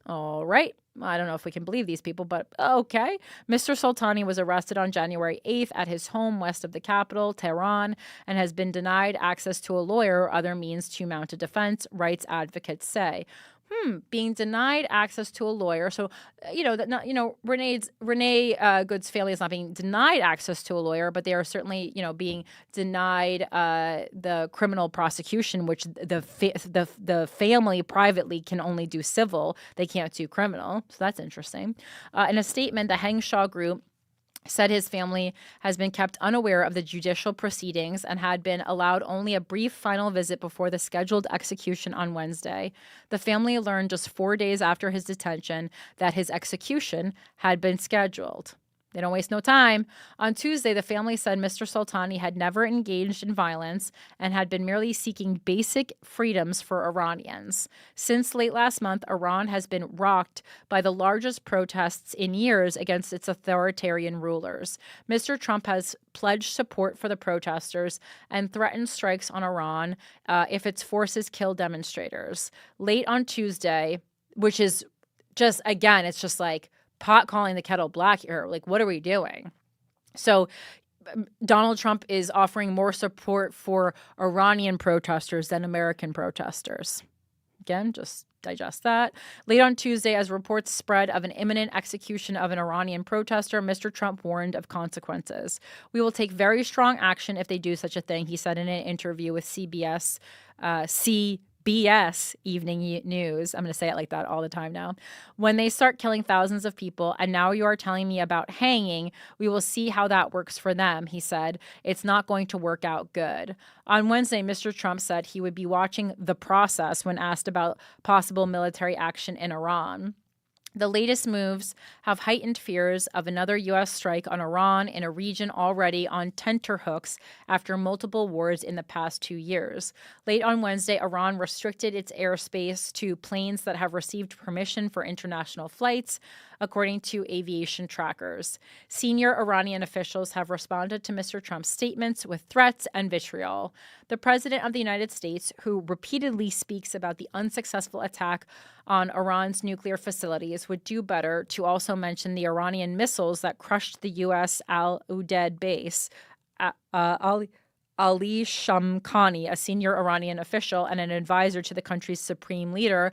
All right. I don't know if we can believe these people, but okay. Mr. Soltani was arrested on January 8th at his home west of the capital, Tehran, and has been denied access to a lawyer or other means to mount a defense, rights advocates say. Being denied access to a lawyer. So, Renee Good's family is not being denied access to a lawyer, but they are certainly, being denied the criminal prosecution, which the family privately can only do civil. They can't do criminal. So that's interesting. In a statement, the Henshaw Group said his family has been kept unaware of the judicial proceedings and had been allowed only a brief final visit before the scheduled execution on Wednesday. The family learned just 4 days after his detention that his execution had been scheduled. They don't waste no time. On Tuesday, the family said Mr. Soltani had never engaged in violence and had been merely seeking basic freedoms for Iranians. Since late last month, Iran has been rocked by the largest protests in years against its authoritarian rulers. Mr. Trump has pledged support for the protesters and threatened strikes on Iran if its forces kill demonstrators. Late on Tuesday, which is just, again, it's just like pot calling the kettle black here. Like, what are we doing? So Donald Trump is offering more support for Iranian protesters than American protesters. Again, just digest that. Late on Tuesday, as reports spread of an imminent execution of an Iranian protester, Mr. Trump warned of consequences. "We will take very strong action if they do such a thing," he said in an interview with CBS Evening News. I'm going to say it like that all the time now. "When they start killing thousands of people, and now you are telling me about hanging, we will see how that works for them," he said. "It's not going to work out good." On Wednesday, Mr. Trump said he would be watching the process when asked about possible military action in Iran. The latest moves have heightened fears of another U.S. strike on Iran in a region already on tenterhooks after multiple wars in the past 2 years. Late on Wednesday, Iran restricted its airspace to planes that have received permission for international flights, according to aviation trackers. Senior Iranian officials have responded to Mr. Trump's statements with threats and vitriol. The President of the United States, who repeatedly speaks about the unsuccessful attack on Iran's nuclear facilities, would do better to also mention the Iranian missiles that crushed the U.S. Al Udeid base. Ali Shamkhani, a senior Iranian official and an advisor to the country's supreme leader,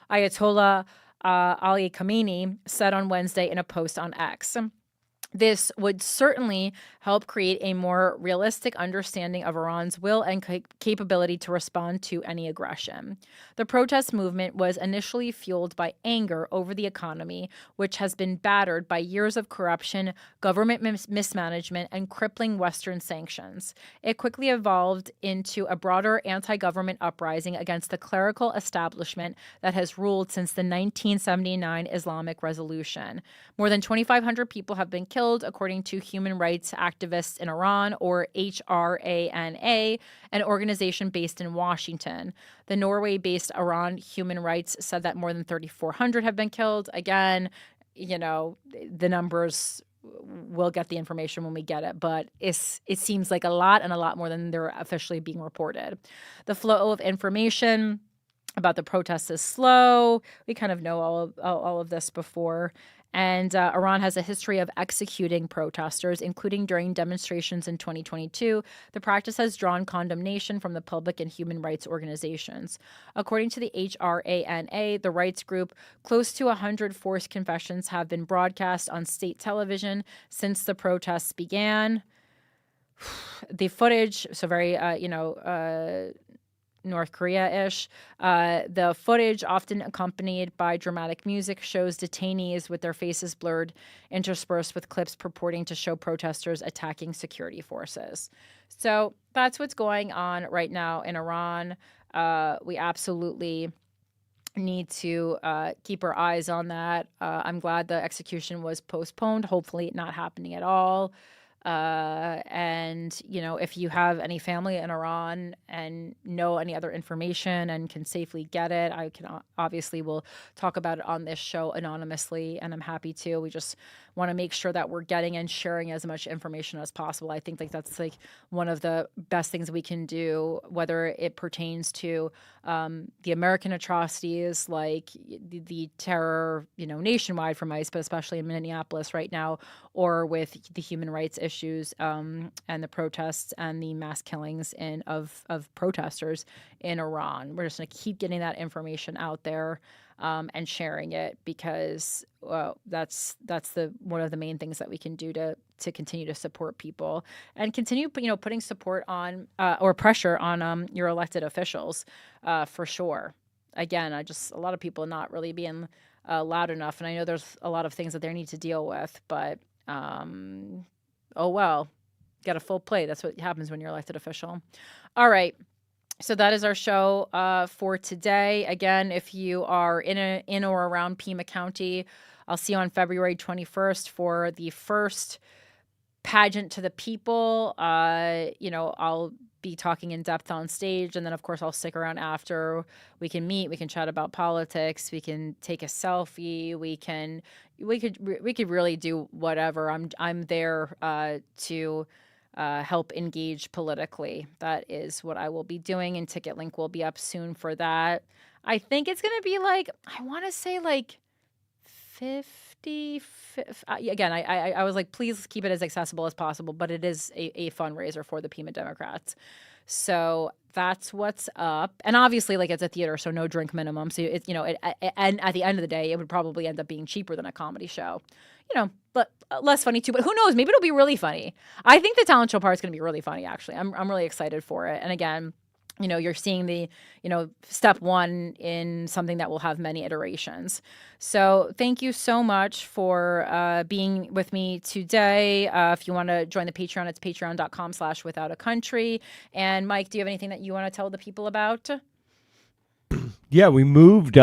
Ayatollah Ali Khamenei, said on Wednesday in a post on X. This would certainly help create a more realistic understanding of Iran's will and capability to respond to any aggression. The protest movement was initially fueled by anger over the economy, which has been battered by years of corruption, government mismanagement, and crippling Western sanctions. It quickly evolved into a broader anti-government uprising against the clerical establishment that has ruled since the 1979 Islamic Revolution. More than 2,500 people have been killed, according to human rights activists in Iran, or HRANA, an organization based in Washington. The Norway-based Iran Human Rights said that more than 3,400 have been killed. Again, the numbers, we'll get the information when we get it, but it seems like a lot and a lot more than they're officially being reported. The flow of information about the protests is slow. We kind of know all of this before. And Iran has a history of executing protesters, including during demonstrations in 2022. The practice has drawn condemnation from the public and human rights organizations. According to the HRANA, the rights group, close to 100 forced confessions have been broadcast on state television since the protests began. The footage, so very, North Korea-ish. The footage, often accompanied by dramatic music, shows detainees with their faces blurred, interspersed with clips purporting to show protesters attacking security forces. So that's what's going on right now in Iran. We absolutely need to keep our eyes on that. I'm glad the execution was postponed, hopefully not happening at all. And, if you have any family in Iran and know any other information and can safely get it, I can obviously will talk about it on this show anonymously, and I'm happy to. We just want to make sure that we're getting and sharing as much information as possible. I think that's one of the best things we can do, whether it pertains to the American atrocities, like the terror, nationwide from ICE, but especially in Minneapolis right now, or with the human rights issues and the protests and the mass killings of protesters in Iran. We're just going to keep getting that information out there and sharing it, because that's one of the main things that we can do to continue to support people and continue putting support on or pressure on your elected officials for sure. Again, a lot of people not really being loud enough, and I know there's a lot of things that they need to deal with, but oh well, get a full plate. That's what happens when you're elected official. All right. So that is our show for today. Again, if you are in or around Pima County, I'll see you on February 21st for the first Pageant to the People. I'll be talking in depth on stage, and then of course I'll stick around after. We can meet, we can chat about politics, we can take a selfie, we could really do whatever. I'm there to help engage politically. That is what I will be doing, and ticket link will be up soon for that. I think it's going to be I want to say 50. Again, I was please keep it as accessible as possible, but it is a fundraiser for the Pima Democrats. So that's what's up. And obviously, it's a theater, so no drink minimum. So it's, and at the end of the day, it would probably end up being cheaper than a comedy show. But less funny too. But who knows? Maybe it'll be really funny. I think the talent show part is going to be really funny, actually. I'm really excited for it. And again, you're seeing the, step one in something that will have many iterations. So thank you so much for being with me today. If you want to join the Patreon, it's patreon.com/withoutacountry. And Mike, do you have anything that you want to tell the people about? Yeah, we moved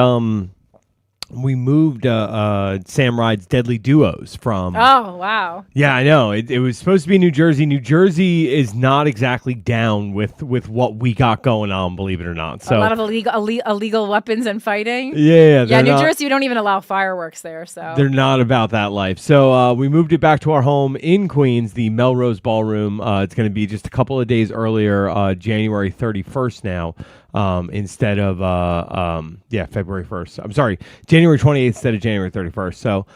we moved Sam Ride's Deadly Duos from. Oh, wow. Yeah, I know. It was supposed to be New Jersey. New Jersey is not exactly down with what we got going on, believe it or not. So a lot of illegal weapons and fighting. Yeah, New Jersey, we don't even allow fireworks there. So they're not about that life. So we moved it back to our home in Queens, the Melrose Ballroom. It's going to be just a couple of days earlier, January 31st now. Instead of February 1st. I'm sorry, January 28th instead of January 31st. So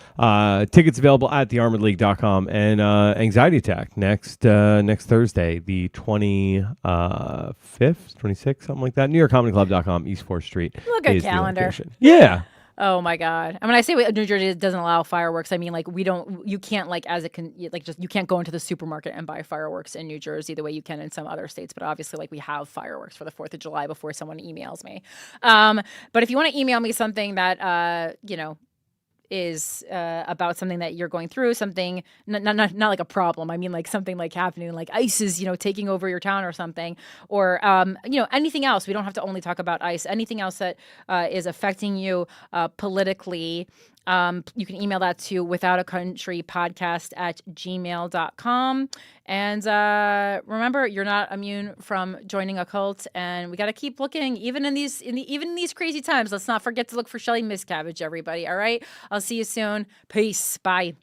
tickets available at thearmoredleague.com. And Anxiety Attack next Thursday, the 25th, 26th, something like that. NewYorkComedyClub.com, East 4th Street. Look at calendar. Yeah. Oh my God! And when I say New Jersey doesn't allow fireworks, I mean like you can't you can't go into the supermarket and buy fireworks in New Jersey the way you can in some other states. But obviously, like we have fireworks for the 4th of July before someone emails me. But if you want to email me something that is about something that you're going through, something not like a problem. I mean like something like happening, like ICE is taking over your town or something, or anything else. We don't have to only talk about ICE. Anything else that is affecting you politically. You can email that to withoutacountrypodcast@gmail.com. And remember, you're not immune from joining a cult, and we got to keep looking, even in these crazy times. Let's not forget to look for Shelly Miscavige, everybody. All right, I'll see you soon. Peace. Bye.